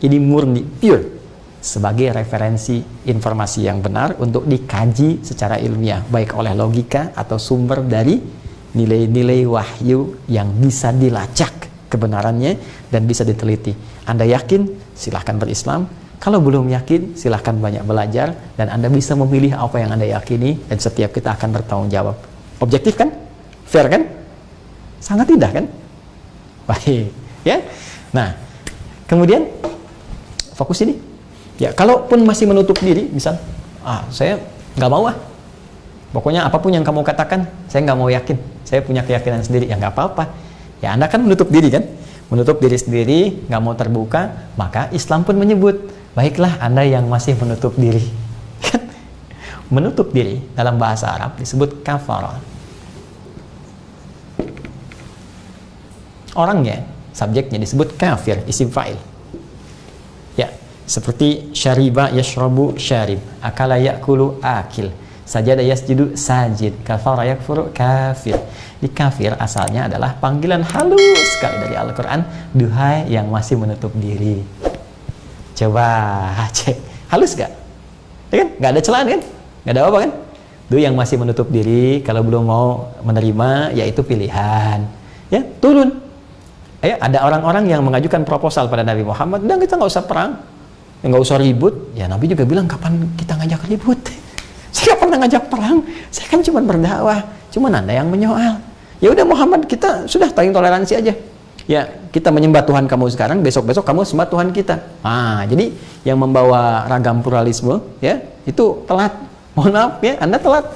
ini murni, pure, sebagai referensi informasi yang benar untuk dikaji secara ilmiah, baik oleh logika atau sumber dari nilai-nilai wahyu yang bisa dilacak kebenarannya dan bisa diteliti. Anda yakin? Silahkan berislam. Kalau belum yakin, silahkan banyak belajar dan Anda bisa memilih apa yang Anda yakini dan setiap kita akan bertanggung jawab. Objektif kan? Fair kan? Sangat indah kan? Baik, ya. Nah, kemudian fokus ini. Ya, kalaupun masih menutup diri, misal, saya nggak mau pokoknya apapun yang kamu katakan, saya nggak mau yakin, saya punya keyakinan sendiri, ya nggak apa-apa. Ya, Anda kan menutup diri kan? Menutup diri sendiri, nggak mau terbuka, maka Islam pun menyebut, baiklah Anda yang masih menutup diri. Menutup diri dalam bahasa Arab disebut kafara. Orangnya, subjeknya disebut kafir, isim fa'il. Ya, seperti syariba yashrabu syarib, akala yakulu akil, sajada yasjudu sajid, kafara yakfuru kafir. Di kafir asalnya adalah panggilan halus sekali dari Al-Quran, duhai yang masih menutup diri. Coba cek, halus gak? Ya kan? Gak ada celaan kan? Gak ada apa kan? Itu yang masih menutup diri, kalau belum mau menerima, yaitu pilihan. Ya, turun. Ya, ada orang-orang yang mengajukan proposal pada Nabi Muhammad, dan kita nggak usah perang, nggak usah ribut. Ya, Nabi juga bilang, kapan kita ngajak ribut? Saya nggak pernah ngajak perang, saya kan cuma berdakwah, cuma Anda yang menyoal. Ya udah Muhammad, kita sudah saling toleransi aja. Ya, kita menyembah Tuhan kamu sekarang, besok-besok kamu sembah Tuhan kita. Jadi yang membawa ragam pluralisme, ya, itu telat. Mohon maaf ya, Anda telat.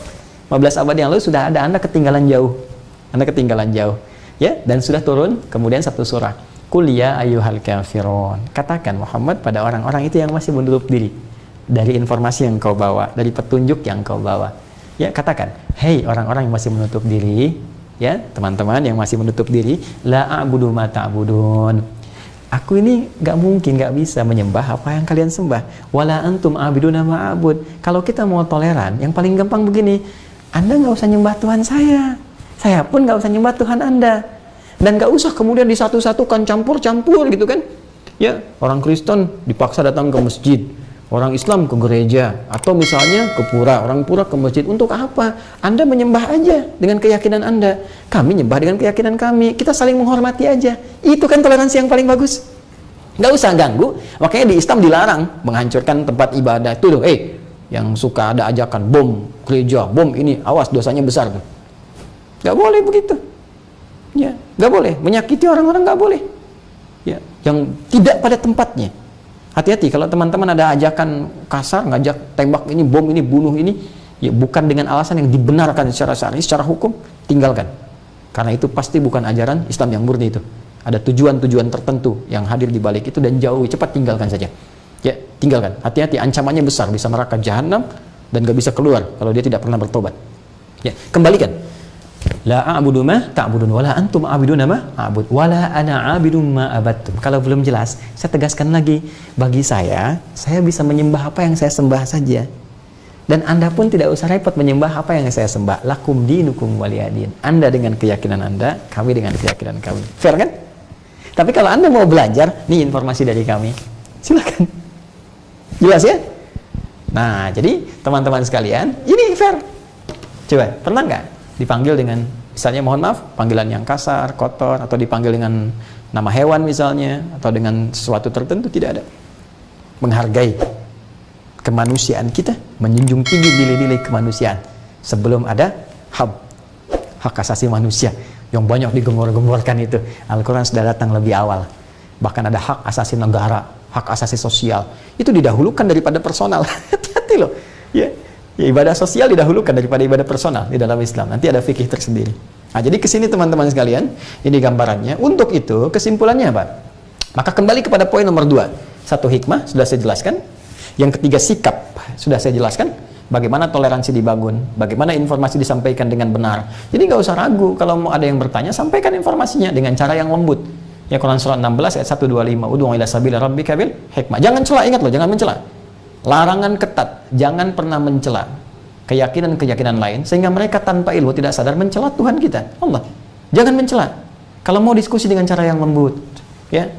15 abad yang lalu sudah ada, Anda ketinggalan jauh. Anda ketinggalan jauh. Ya, dan sudah turun kemudian satu surah. Qul ya ayyuhal kafirun. Katakan Muhammad pada orang-orang itu yang masih menutup diri dari informasi yang kau bawa, dari petunjuk yang kau bawa. Ya, katakan, "Hei orang-orang yang masih menutup diri, ya, teman-teman yang masih menutup diri, la a'budu ma ta'budun. Aku ini gak mungkin, gak bisa menyembah apa yang kalian sembah. Wala antum abiduna ma'abud." Kalau kita mau toleran, yang paling gampang begini, Anda gak usah nyembah Tuhan saya pun gak usah nyembah Tuhan Anda. Dan gak usah kemudian disatu-satukan, campur-campur gitu kan. Ya, orang Kristen dipaksa datang ke masjid, orang Islam ke gereja, atau misalnya ke pura, orang pura ke masjid. Untuk apa? Anda menyembah aja dengan keyakinan Anda, kami nyembah dengan keyakinan kami, kita saling menghormati aja. Itu kan toleransi yang paling bagus. Nggak usah ganggu. Makanya di Islam dilarang menghancurkan tempat ibadah. Itu loh, yang suka ada ajakan bom gereja, bom ini, awas dosanya besar tuh. Nggak boleh begitu. Ya, nggak boleh menyakiti orang-orang, nggak boleh. Ya, yang tidak pada tempatnya. Hati-hati kalau teman-teman ada ajakan kasar, ngajak tembak ini, bom ini, bunuh ini, ya bukan dengan alasan yang dibenarkan secara syar'i, secara hukum, tinggalkan. Karena itu pasti bukan ajaran Islam yang murni itu. Ada tujuan-tujuan tertentu yang hadir di balik itu, dan jauhi, cepat tinggalkan saja. Ya, tinggalkan. Hati-hati, ancamannya besar, bisa neraka jahanam dan gak bisa keluar kalau dia tidak pernah bertobat. Ya, kembalikan. La a'budu ma ta'budun wala antum a'biduna ma a'bud wala ana 'abidum ma abattum. Kalau belum jelas, saya tegaskan lagi. Bagi saya bisa menyembah apa yang saya sembah saja. Dan Anda pun tidak usah repot menyembah apa yang saya sembah. Lakum dinukum waliyadin. Anda dengan keyakinan Anda, kami dengan keyakinan kami. Fair kan? Tapi kalau Anda mau belajar, nih informasi dari kami. Silakan. Jelas ya? Nah, jadi teman-teman sekalian, ini fair. Coba, pernah nggak dipanggil dengan, misalnya mohon maaf, panggilan yang kasar, kotor, atau dipanggil dengan nama hewan misalnya, atau dengan sesuatu tertentu? Tidak ada. Menghargai kemanusiaan kita, menjunjung tinggi nilai-nilai kemanusiaan sebelum ada hak asasi manusia yang banyak digembor-gemborkan itu. Al-Quran sudah datang lebih awal. Bahkan ada hak asasi negara, hak asasi sosial, itu didahulukan daripada personal. Hati-hati loh ya. Ya, ibadah sosial didahulukan daripada ibadah personal di dalam Islam. Nanti ada fikih tersendiri. Nah, jadi kesini teman-teman sekalian, ini gambarannya. Untuk itu, kesimpulannya apa? Maka kembali kepada poin nomor 2. Satu, hikmah, sudah saya jelaskan. Yang ketiga, sikap, sudah saya jelaskan. Bagaimana toleransi dibangun, bagaimana informasi disampaikan dengan benar. Jadi nggak usah ragu, kalau mau ada yang bertanya, sampaikan informasinya dengan cara yang lembut. Ya, Quran surah 16 ayat 125, ud'u ila sabili rabbika bil hikmah. Jangan cela, ingat loh, jangan mencela. Larangan ketat, jangan pernah mencela keyakinan-keyakinan lain, sehingga mereka tanpa ilmu tidak sadar mencela Tuhan kita, Allah. Jangan mencela. Kalau mau diskusi dengan cara yang lembut, ya.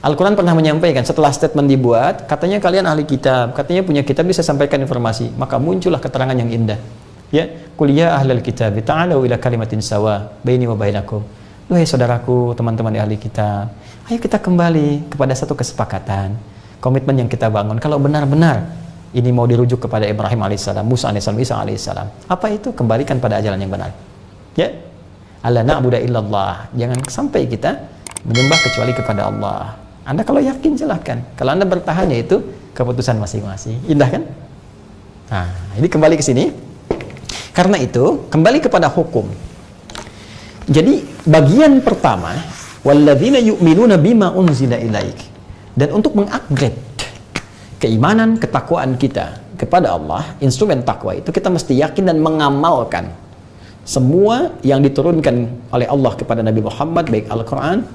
Al-Quran pernah menyampaikan, setelah statement dibuat, katanya kalian ahli kitab, katanya punya kitab, bisa sampaikan informasi, maka muncullah keterangan yang indah. Ya, qul ya ahlal kitab, ta'alu ila kalimatin sawa baini wa bainakum. Wahai saudaraku, teman-teman di ahli kitab, ayo kita kembali kepada satu kesepakatan. Komitmen yang kita bangun, kalau benar-benar ini mau dirujuk kepada Ibrahim alaihissalam, Musa alaihissalam, Isa alaihissalam, apa itu? Kembalikan pada ajaran yang benar. Ya, alla na'budu illallah. Jangan sampai kita menyembah kecuali kepada Allah. Anda kalau yakin silahkan. Kalau Anda bertahan, yaitu keputusan masing-masing. Indah kan? Nah, ini kembali ke sini. Karena itu kembali kepada hukum. Jadi bagian pertama, walladzina yu'minuna bima unzila ilaik. Dan untuk mengupgrade keimanan, ketakwaan kita kepada Allah, instrumen takwa itu kita mesti yakin dan mengamalkan semua yang diturunkan oleh Allah kepada Nabi Muhammad, baik Al-Quran,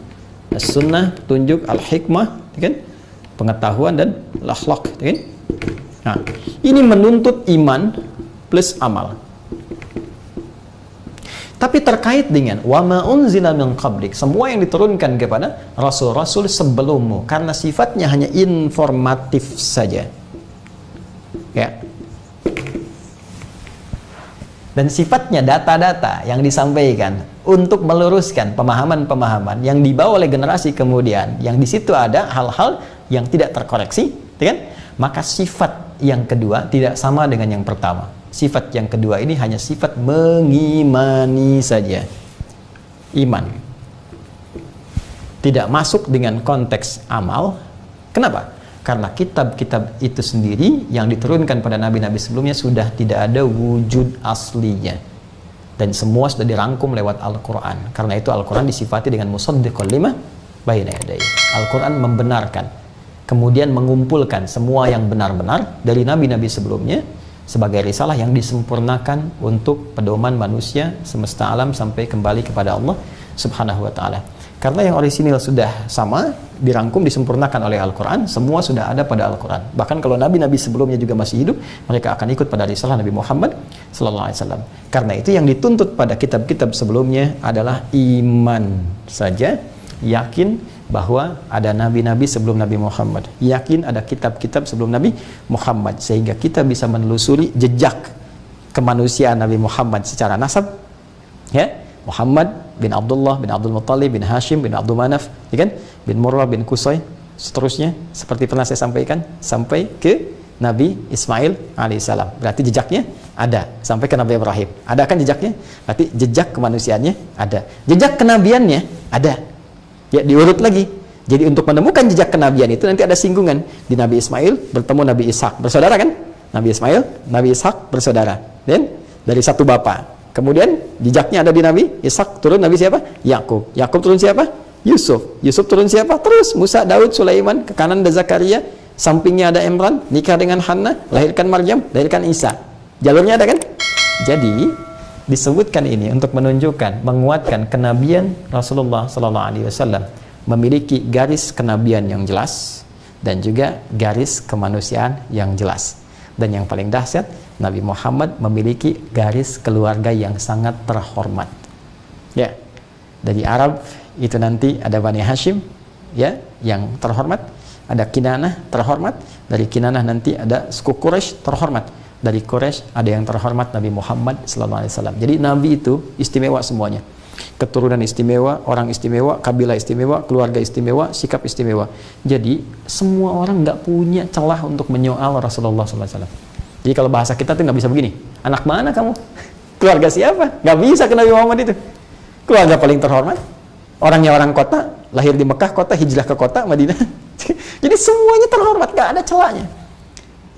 As-Sunnah, petunjuk, Al-Hikmah, kan? Pengetahuan dan akhlak, kan? Nah, ini menuntut iman plus amal. Tapi terkait dengan wa ma unzila min qablik, semua yang diturunkan kepada rasul-rasul sebelummu, karena sifatnya hanya informatif saja. Ya. Dan sifatnya data-data yang disampaikan untuk meluruskan pemahaman-pemahaman yang dibawa oleh generasi kemudian, yang di situ ada hal-hal yang tidak terkoreksi, kan? Maka sifat yang kedua tidak sama dengan yang pertama. Sifat yang kedua ini hanya sifat mengimani saja. Iman. Tidak masuk dengan konteks amal. Kenapa? Karena kitab-kitab itu sendiri yang diturunkan pada nabi-nabi sebelumnya sudah tidak ada wujud aslinya. Dan semua sudah dirangkum lewat Al-Quran. Karena itu Al-Quran disifati dengan musaddiqul lima baina yadayhi. Al-Quran membenarkan, kemudian mengumpulkan semua yang benar-benar dari nabi-nabi sebelumnya sebagai risalah yang disempurnakan untuk pedoman manusia semesta alam sampai kembali kepada Allah Subhanahu wa ta'ala. Karena yang orisinil sudah sama, dirangkum, disempurnakan oleh Al-Quran, semua sudah ada pada Al-Quran. Bahkan kalau nabi-nabi sebelumnya juga masih hidup, mereka akan ikut pada risalah Nabi Muhammad sallallahu alaihi wasallam. Karena itu yang dituntut pada kitab-kitab sebelumnya adalah iman saja, yakin bahwa ada nabi-nabi sebelum Nabi Muhammad, yakin ada kitab-kitab sebelum Nabi Muhammad, sehingga kita bisa menelusuri jejak kemanusiaan Nabi Muhammad secara nasab, ya, Muhammad bin Abdullah bin Abdul Muttalib bin Hashim bin Abdul Manaf, ya kan? Bin Murrah bin Qusay, seterusnya seperti pernah saya sampaikan sampai ke Nabi Ismail alaihissalam. Berarti jejaknya ada sampai ke Nabi Ibrahim. Ada kan jejaknya? Berarti jejak kemanusiaannya ada. Jejak kenabiannya ada. Ya, diurut lagi. Jadi untuk menemukan jejak kenabian itu nanti ada singgungan di Nabi Ismail bertemu Nabi Ishak, bersaudara kan? Nabi Ismail, Nabi Ishak bersaudara. Dan dari satu bapak. Kemudian jejaknya ada di Nabi Ishak, turun Nabi siapa? Yakub. Yakub turun siapa? Yusuf. Yusuf turun siapa? Terus Musa, Daud, Sulaiman, ke kanan ada Zakaria, sampingnya ada Imran, nikah dengan Hannah, lahirkan Maryam, lahirkan Isa. Jalurnya ada kan? Jadi disebutkan ini untuk menunjukkan, menguatkan kenabian Rasulullah sallallahu alaihi wasallam memiliki garis kenabian yang jelas dan juga garis kemanusiaan yang jelas. Dan yang paling dahsyat, Nabi Muhammad memiliki garis keluarga yang sangat terhormat. Ya, dari Arab itu nanti ada Bani Hashim, ya, yang terhormat, ada Kinanah terhormat, dari Kinanah nanti ada suku Quraisy terhormat, dari Quraisy ada yang terhormat Nabi Muhammad SAW. Jadi Nabi itu istimewa semuanya, keturunan istimewa, orang istimewa, kabilah istimewa, keluarga istimewa, sikap istimewa. Jadi semua orang nggak punya celah untuk menyoal Rasulullah SAW. Jadi kalau bahasa kita tuh nggak bisa begini, anak mana kamu? Keluarga siapa? Nggak bisa ke Nabi Muhammad itu. Keluarga paling terhormat, orangnya orang kota, lahir di Mekah kota, hijrah ke kota Madinah. Jadi semuanya terhormat, nggak ada celahnya.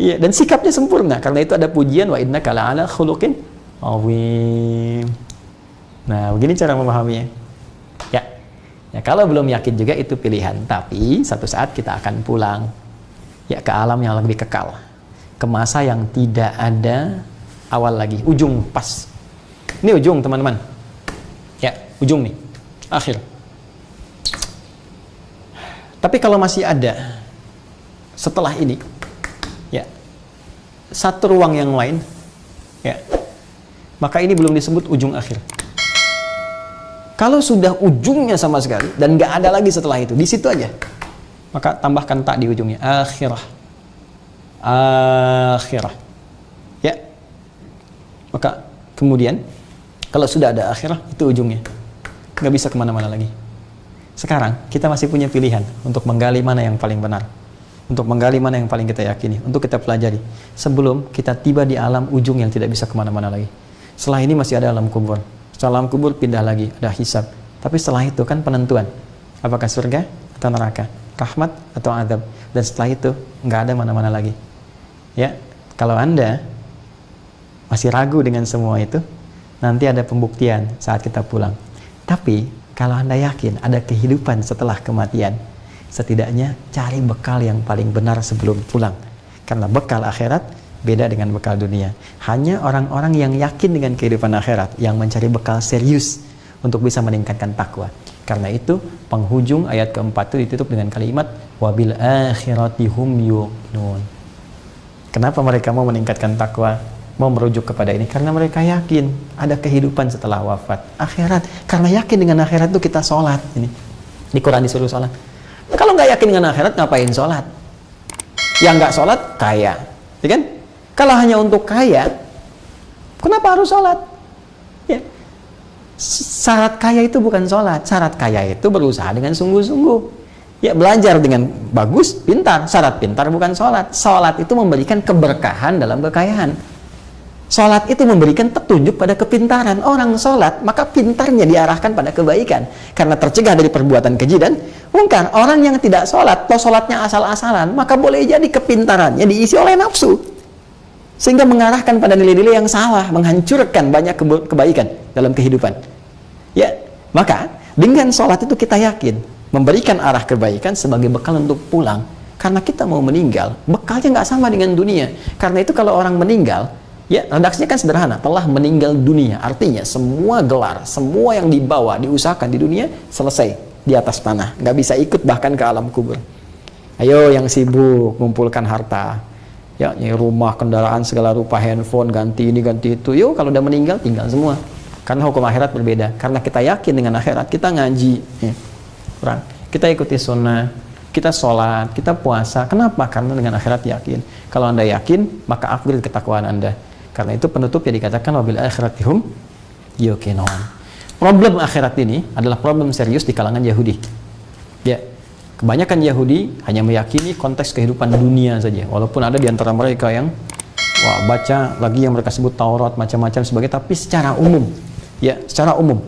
Iya, dan sikapnya sempurna. Karena itu ada pujian wa innaka la'ala khuluqin azim. Nah, begini cara memahaminya. Ya. Ya, kalau belum yakin juga itu pilihan, tapi satu saat kita akan pulang ya ke alam yang lebih kekal. Ke masa yang tidak ada awal lagi, ujung pas. Ini ujung, teman-teman. Ya, ujung nih. Akhir. Tapi kalau masih ada setelah ini, ya, satu ruang yang lain, ya, maka ini belum disebut ujung akhir. Kalau sudah ujungnya sama sekali dan nggak ada lagi setelah itu, di situ aja, maka tambahkan tak di ujungnya, akhirah. Akhirah, ya. Maka kemudian kalau sudah ada akhirah, itu ujungnya, nggak bisa kemana-mana lagi. Sekarang kita masih punya pilihan untuk menggali mana yang paling benar, untuk menggali mana yang paling kita yakini, untuk kita pelajari sebelum kita tiba di alam ujung yang tidak bisa kemana-mana lagi. Setelah ini masih ada alam kubur. Setelah alam kubur pindah lagi, ada hisab. Tapi setelah itu kan penentuan, apakah surga atau neraka, rahmat atau azab. Dan setelah itu nggak ada mana-mana lagi. Ya, kalau Anda masih ragu dengan semua itu, nanti ada pembuktian saat kita pulang. Tapi kalau Anda yakin ada kehidupan setelah kematian, setidaknya cari bekal yang paling benar sebelum pulang. Karena bekal akhirat beda dengan bekal dunia. Hanya orang-orang yang yakin dengan kehidupan akhirat yang mencari bekal serius untuk bisa meningkatkan takwa. Karena itu penghujung ayat keempat itu ditutup dengan kalimat wabil akhirati hum yuqinun. Kenapa mereka mau meningkatkan takwa, mau merujuk kepada ini? Karena mereka yakin ada kehidupan setelah wafat, akhirat. Karena yakin dengan akhirat itu kita sholat. Ini di Quran disuruh sholat. Kalau nggak yakin dengan akhirat, ngapain sholat? Yang nggak sholat kaya, ya kan? Kalau hanya untuk kaya, Kenapa harus sholat? Ya. Syarat kaya itu bukan sholat. Syarat kaya itu berusaha dengan sungguh-sungguh. Ya, belajar dengan bagus, pintar. Syarat pintar bukan sholat. Sholat itu memberikan keberkahan dalam kekayaan. Sholat itu memberikan petunjuk pada kepintaran. Orang sholat, maka pintarnya diarahkan pada kebaikan. Karena tercegah dari perbuatan keji dan mungkar. Orang yang tidak sholat, atau sholatnya asal-asalan, maka boleh jadi kepintarannya diisi oleh nafsu. Sehingga mengarahkan pada nilai-nilai yang salah, menghancurkan banyak kebaikan dalam kehidupan. Ya, maka dengan sholat itu kita yakin, memberikan arah kebaikan sebagai bekal untuk pulang. Karena kita mau meninggal, bekalnya nggak sama dengan dunia. Karena itu kalau orang meninggal, ya, redaksinya kan sederhana, telah meninggal dunia. Artinya semua gelar, semua yang dibawa, diusahakan di dunia, selesai di atas tanah. Nggak bisa ikut bahkan ke alam kubur. Ayo yang sibuk mengumpulkan harta, ya, rumah, kendaraan, segala rupa, handphone, ganti ini, ganti itu. Yuk, kalau udah meninggal, tinggal semua. Karena hukum akhirat berbeda. Karena kita yakin dengan akhirat, kita ngaji. Ya. Kita ikuti sunnah, kita sholat, kita puasa. Kenapa? Karena dengan akhirat yakin. Kalau Anda yakin, maka upgrade ketakwaan Anda. Karena itu penutupnya dikatakan wabil akhiratihum yuqinun. Problem akhirat ini adalah problem serius di kalangan Yahudi. Ya, kebanyakan Yahudi hanya meyakini konteks kehidupan dunia saja. Walaupun ada di antara mereka yang baca lagi yang mereka sebut Taurat macam-macam sebagai, tapi secara umum, ya, secara umum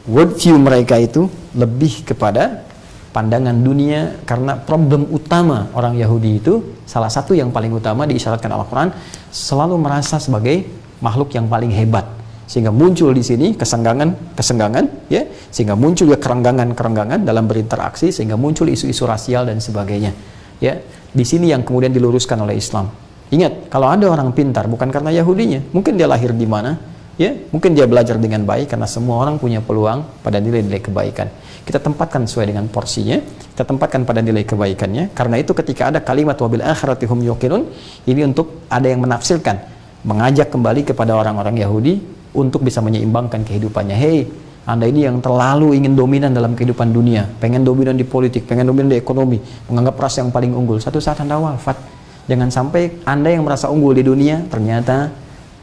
worldview mereka itu lebih kepada pandangan dunia. Karena problem utama orang Yahudi itu, salah satu yang paling utama diisyaratkan Al-Quran, selalu merasa sebagai makhluk yang paling hebat, sehingga muncul di sini kesenggangan, ya, sehingga muncul ya kerenggangan dalam berinteraksi, sehingga muncul isu-isu rasial dan sebagainya. Ya, di sini yang kemudian diluruskan oleh Islam. Ingat, kalau ada orang pintar bukan karena Yahudinya, mungkin dia lahir di mana, ya, mungkin dia belajar dengan baik, karena semua orang punya peluang pada nilai-nilai kebaikan. Kita tempatkan sesuai dengan porsinya, kita tempatkan pada nilai kebaikannya. Karena itu ketika ada kalimat wabil akhiratihum yuqinun, ini untuk ada yang menafsirkan, mengajak kembali kepada orang-orang Yahudi untuk bisa menyeimbangkan kehidupannya. Hei, Anda ini yang terlalu ingin dominan dalam kehidupan dunia, pengen dominan di politik, pengen dominan di ekonomi, menganggap ras yang paling unggul. Satu saat Anda wafat, jangan sampai Anda yang merasa unggul di dunia ternyata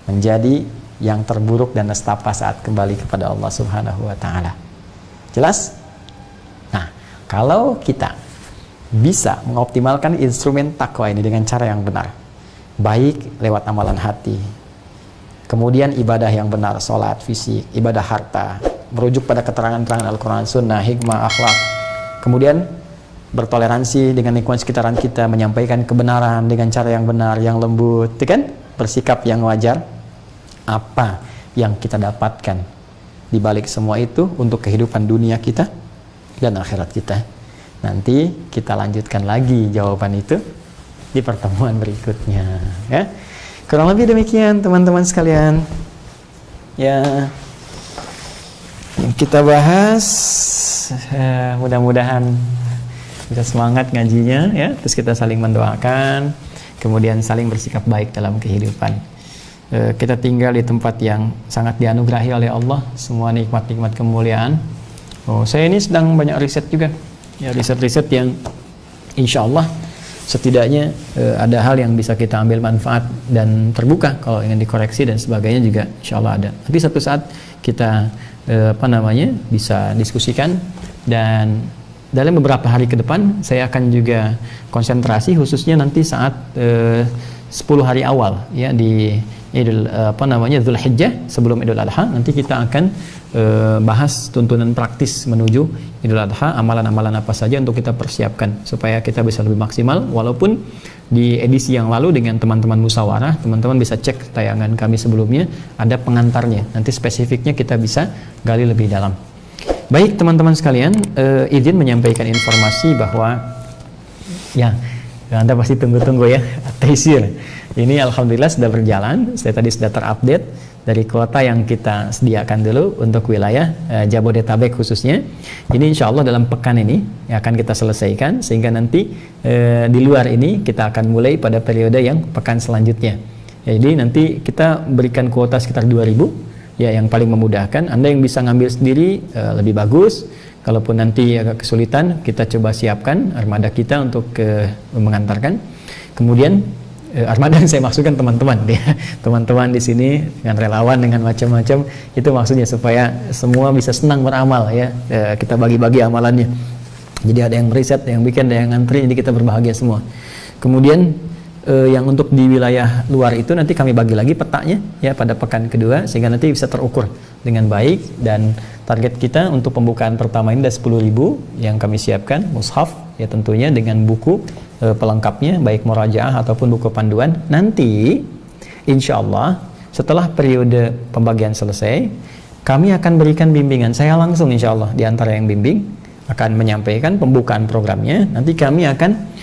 menjadi yang terburuk dan nestapa saat kembali kepada Allah Subhanahu wa Ta'ala. Jelas? Nah, kalau kita bisa mengoptimalkan instrumen takwa ini dengan cara yang benar, baik lewat amalan hati, kemudian ibadah yang benar, sholat, fisik, ibadah harta, merujuk pada keterangan-keterangan Al-Quran, Sunnah, hikmah, akhlak, kemudian bertoleransi dengan lingkungan sekitaran kita, menyampaikan kebenaran dengan cara yang benar, yang lembut, kan? Bersikap yang wajar. Apa yang kita dapatkan di balik semua itu untuk kehidupan dunia kita dan akhirat kita? Nanti kita lanjutkan lagi jawaban itu di pertemuan berikutnya, ya. Kurang lebih demikian teman-teman sekalian, ya, yang kita bahas. Mudah-mudahan bisa semangat ngajinya, ya. Terus kita saling mendoakan, kemudian saling bersikap baik dalam kehidupan. Kita tinggal di tempat yang sangat dianugerahi oleh Allah, semua nikmat-nikmat kemuliaan. Saya ini sedang banyak riset juga, ya, riset-riset yang insya Allah setidaknya ada hal yang bisa kita ambil manfaat dan terbuka. Kalau ingin dikoreksi dan sebagainya juga insya Allah ada. Nanti satu saat kita bisa diskusikan, dan dalam beberapa hari ke depan saya akan juga konsentrasi khususnya nanti saat 10 hari awal, ya, di Dzulhijjah sebelum Idul Adha. Nanti kita akan bahas tuntunan praktis menuju Idul Adha, amalan-amalan apa saja untuk kita persiapkan supaya kita bisa lebih maksimal. Walaupun di edisi yang lalu dengan teman-teman musyawarah, teman-teman bisa cek tayangan kami sebelumnya, ada pengantarnya. Nanti spesifiknya kita bisa gali lebih dalam. Baik teman-teman sekalian, izin menyampaikan informasi bahwa, ya, Anda pasti tunggu-tunggu, ya, Taisir. Ini alhamdulillah sudah berjalan. Saya tadi sudah terupdate dari kuota yang kita sediakan dulu untuk wilayah Jabodetabek khususnya. Ini insya Allah dalam pekan ini akan kita selesaikan, sehingga nanti di luar ini kita akan mulai pada periode yang pekan selanjutnya. Jadi nanti kita berikan kuota sekitar 2.000, ya, yang paling memudahkan. Anda yang bisa ngambil sendiri lebih bagus. Kalaupun nanti agak kesulitan, kita coba siapkan armada kita untuk mengantarkan. Kemudian armada yang saya maksudkan teman-teman ya. Teman-teman di sini dengan relawan dengan macam-macam, itu maksudnya supaya semua bisa senang beramal ya. Kita bagi-bagi amalannya. Jadi ada yang riset, ada yang bikin, ada yang ngantri, jadi kita berbahagia semua. Kemudian yang untuk di wilayah luar itu nanti kami bagi lagi petanya ya pada pekan kedua, sehingga nanti bisa terukur dengan baik. Dan target kita untuk pembukaan pertama ini ada 10.000 yang kami siapkan mushaf ya, tentunya dengan buku pelengkapnya baik murajaah ataupun buku panduan. Nanti insya Allah setelah periode pembagian selesai, kami akan berikan bimbingan. Saya langsung insya Allah di antara yang bimbing akan menyampaikan pembukaan programnya. Nanti kami akan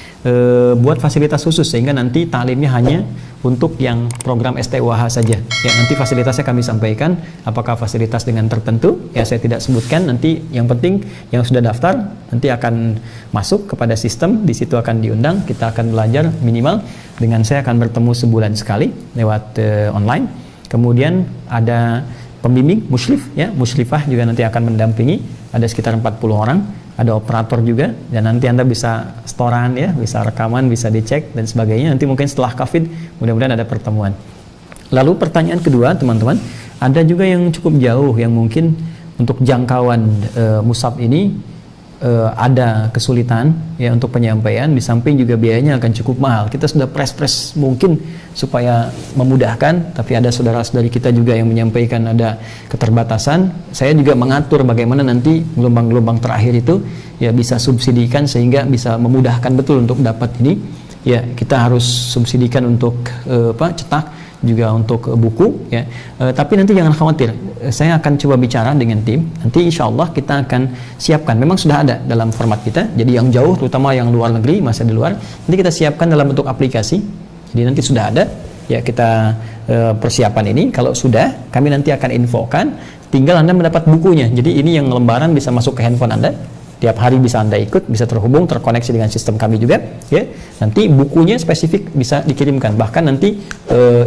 buat fasilitas khusus, sehingga nanti taklimnya hanya untuk yang program STUAH saja ya. Nanti fasilitasnya kami sampaikan, apakah fasilitas dengan tertentu ya saya tidak sebutkan. Nanti yang penting yang sudah daftar nanti akan masuk kepada sistem, di situ akan diundang, kita akan belajar minimal dengan saya akan bertemu sebulan sekali lewat online. Kemudian ada pembimbing musyrif ya, musyrifah juga nanti akan mendampingi, ada sekitar 40 orang. Ada operator juga, dan nanti Anda bisa storan ya, bisa rekaman, bisa dicek dan sebagainya. Nanti mungkin setelah COVID mudah-mudahan ada pertemuan. Lalu pertanyaan kedua teman-teman, ada juga yang cukup jauh yang mungkin untuk jangkauan mushaf ini ada kesulitan ya untuk penyampaian, di samping juga biayanya akan cukup mahal. Kita sudah press mungkin supaya memudahkan, tapi ada saudara-saudari kita juga yang menyampaikan ada keterbatasan. Saya juga mengatur bagaimana nanti gelombang-gelombang terakhir itu ya bisa subsidikan sehingga bisa memudahkan betul untuk dapat ini. Ya kita harus subsidikan untuk cetak, juga untuk buku ya. Tapi nanti jangan khawatir, saya akan coba bicara dengan tim. Nanti insya Allah kita akan siapkan, memang sudah ada dalam format kita. Jadi yang jauh, terutama yang luar negeri, masih di luar, nanti kita siapkan dalam bentuk aplikasi. Jadi nanti sudah ada ya, kita persiapan ini. Kalau sudah, kami nanti akan infokan, tinggal Anda mendapat bukunya. Jadi ini yang lembaran bisa masuk ke handphone Anda, tiap hari bisa Anda ikut, bisa terhubung, terkoneksi dengan sistem kami juga ya. Nanti bukunya spesifik bisa dikirimkan. Bahkan nanti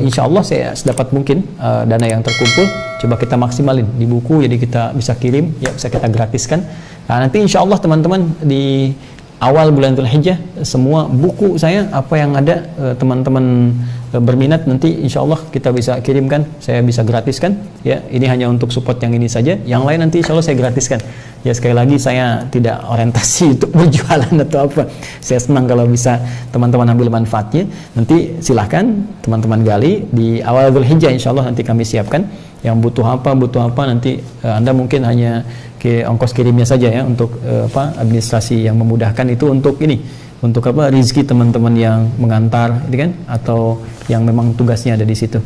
insya Allah saya sedapat mungkin dana yang terkumpul coba kita maksimalin di buku, jadi kita bisa kirim ya, bisa kita gratiskan. Nah, nanti insya Allah teman-teman di awal bulan Dzulhijjah semua buku saya apa yang ada teman-teman berminat nanti insya Allah kita bisa kirimkan, saya bisa gratiskan ya. Ini hanya untuk support yang ini saja, yang lain nanti insya Allah saya gratiskan ya. Sekali lagi saya tidak orientasi untuk berjualan atau apa, saya senang kalau bisa teman-teman ambil manfaatnya. Nanti silahkan teman-teman gali di awal Dzulhijjah, insya Allah nanti kami siapkan yang butuh apa nanti Anda mungkin hanya ongkos kirimnya saja ya, untuk administrasi yang memudahkan itu untuk ini, untuk rezeki teman-teman yang mengantar itu kan, atau yang memang tugasnya ada di situ.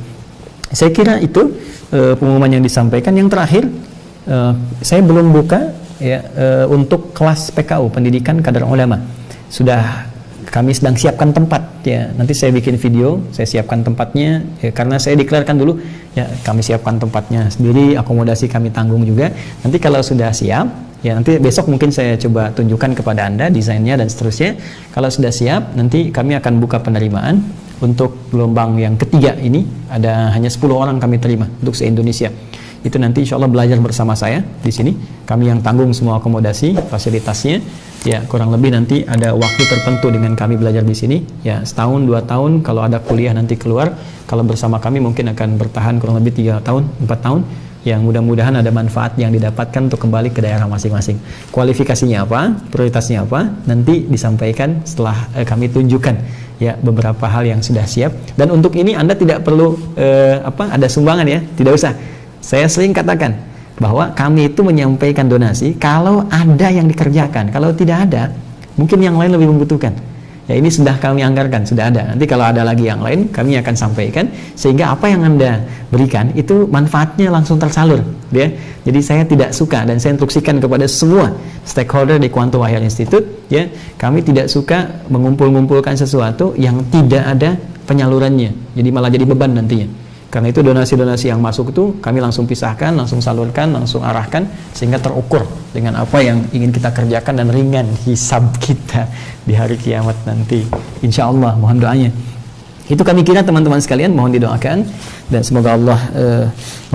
Saya kira itu pengumuman yang disampaikan. Yang terakhir, saya belum buka ya untuk kelas PKU, pendidikan kadar ulama. Sudah kami sedang siapkan tempat ya. Nanti saya bikin video, saya siapkan tempatnya ya, karena saya deklarkan dulu ya, kami siapkan tempatnya sendiri, akomodasi kami tanggung juga. Nanti kalau sudah siap ya, nanti besok mungkin saya coba tunjukkan kepada Anda desainnya dan seterusnya. Kalau sudah siap, nanti kami akan buka penerimaan untuk gelombang yang ketiga ini. Ada hanya 10 orang kami terima untuk se-Indonesia. Itu nanti insya Allah belajar bersama saya di sini. Kami yang tanggung semua akomodasi, fasilitasnya. Ya kurang lebih nanti ada waktu tertentu dengan kami belajar di sini. Ya setahun, 2 tahun. Kalau ada kuliah nanti keluar. Kalau bersama kami mungkin akan bertahan kurang lebih 3 tahun, 4 tahun. Yang mudah-mudahan ada manfaat yang didapatkan untuk kembali ke daerah masing-masing. Kualifikasinya apa, prioritasnya apa, nanti disampaikan setelah kami tunjukkan ya beberapa hal yang sudah siap. Dan untuk ini Anda tidak perlu ada sumbangan ya, tidak usah. Saya sering katakan bahwa kami itu menyampaikan donasi kalau ada yang dikerjakan, kalau tidak ada mungkin yang lain lebih membutuhkan. Ya ini sudah kami anggarkan, sudah ada. Nanti kalau ada lagi yang lain kami akan sampaikan, sehingga apa yang Anda berikan itu manfaatnya langsung tersalur ya. Jadi saya tidak suka, dan saya instruksikan kepada semua stakeholder di Quantum Wahyal Institute ya, kami tidak suka mengumpul-ngumpulkan sesuatu yang tidak ada penyalurannya, jadi malah jadi beban nantinya. Karena itu donasi-donasi yang masuk itu kami langsung pisahkan, langsung salurkan, langsung arahkan, sehingga terukur dengan apa yang ingin kita kerjakan dan ringan hisab kita di hari kiamat nanti. Insya Allah, mohon doanya. Itu kami kira teman-teman sekalian, mohon didoakan dan semoga Allah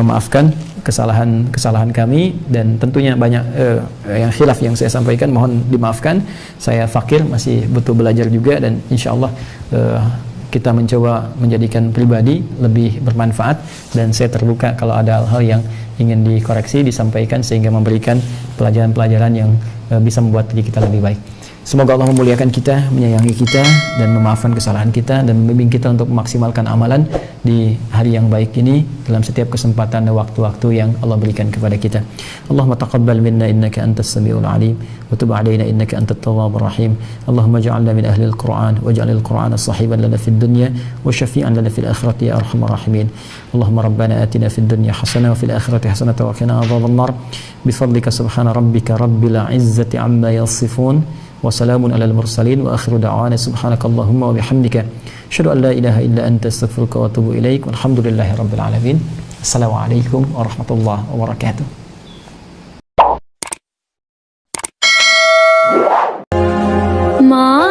memaafkan kesalahan kami, dan tentunya banyak yang khilaf yang saya sampaikan mohon dimaafkan. Saya fakir, masih butuh belajar juga, dan insya Allah kita mencoba menjadikan pribadi lebih bermanfaat, dan saya terbuka kalau ada hal-hal yang ingin dikoreksi, disampaikan sehingga memberikan pelajaran-pelajaran yang bisa membuat diri kita lebih baik. Semoga Allah memuliakan kita, menyayangi kita, dan memaafkan kesalahan kita, dan membimbing kita untuk memaksimalkan amalan di hari yang baik ini dalam setiap kesempatan dan waktu-waktu yang Allah berikan kepada kita. Allahumma taqabbal minna innaka antas samiul alim wa tub alaina innaka antat tawwabur rahim. Allahumma ij'alna min ahli al-Qur'an waj'al al-Qur'ana sahiban lana fid dunya wa syafi'an lana fil akhirati ya arhamar rahimin. Allahumma rabbana atina fid dunya hasanah wa fil akhirati hasanah wa qina adzaban nar. Bifadlika subhana rabbika rabbil izzati amma yasifun. Wassalamun alal mursalin wa akhiru da'wana subhanakallahumma wa bihamdika asyhadu an la ilaha illa anta astaghfiruka wa atubu ilaik walhamdulillahi rabbil alamin. Assalamualaikum warahmatullahi wabarakatuh. Ma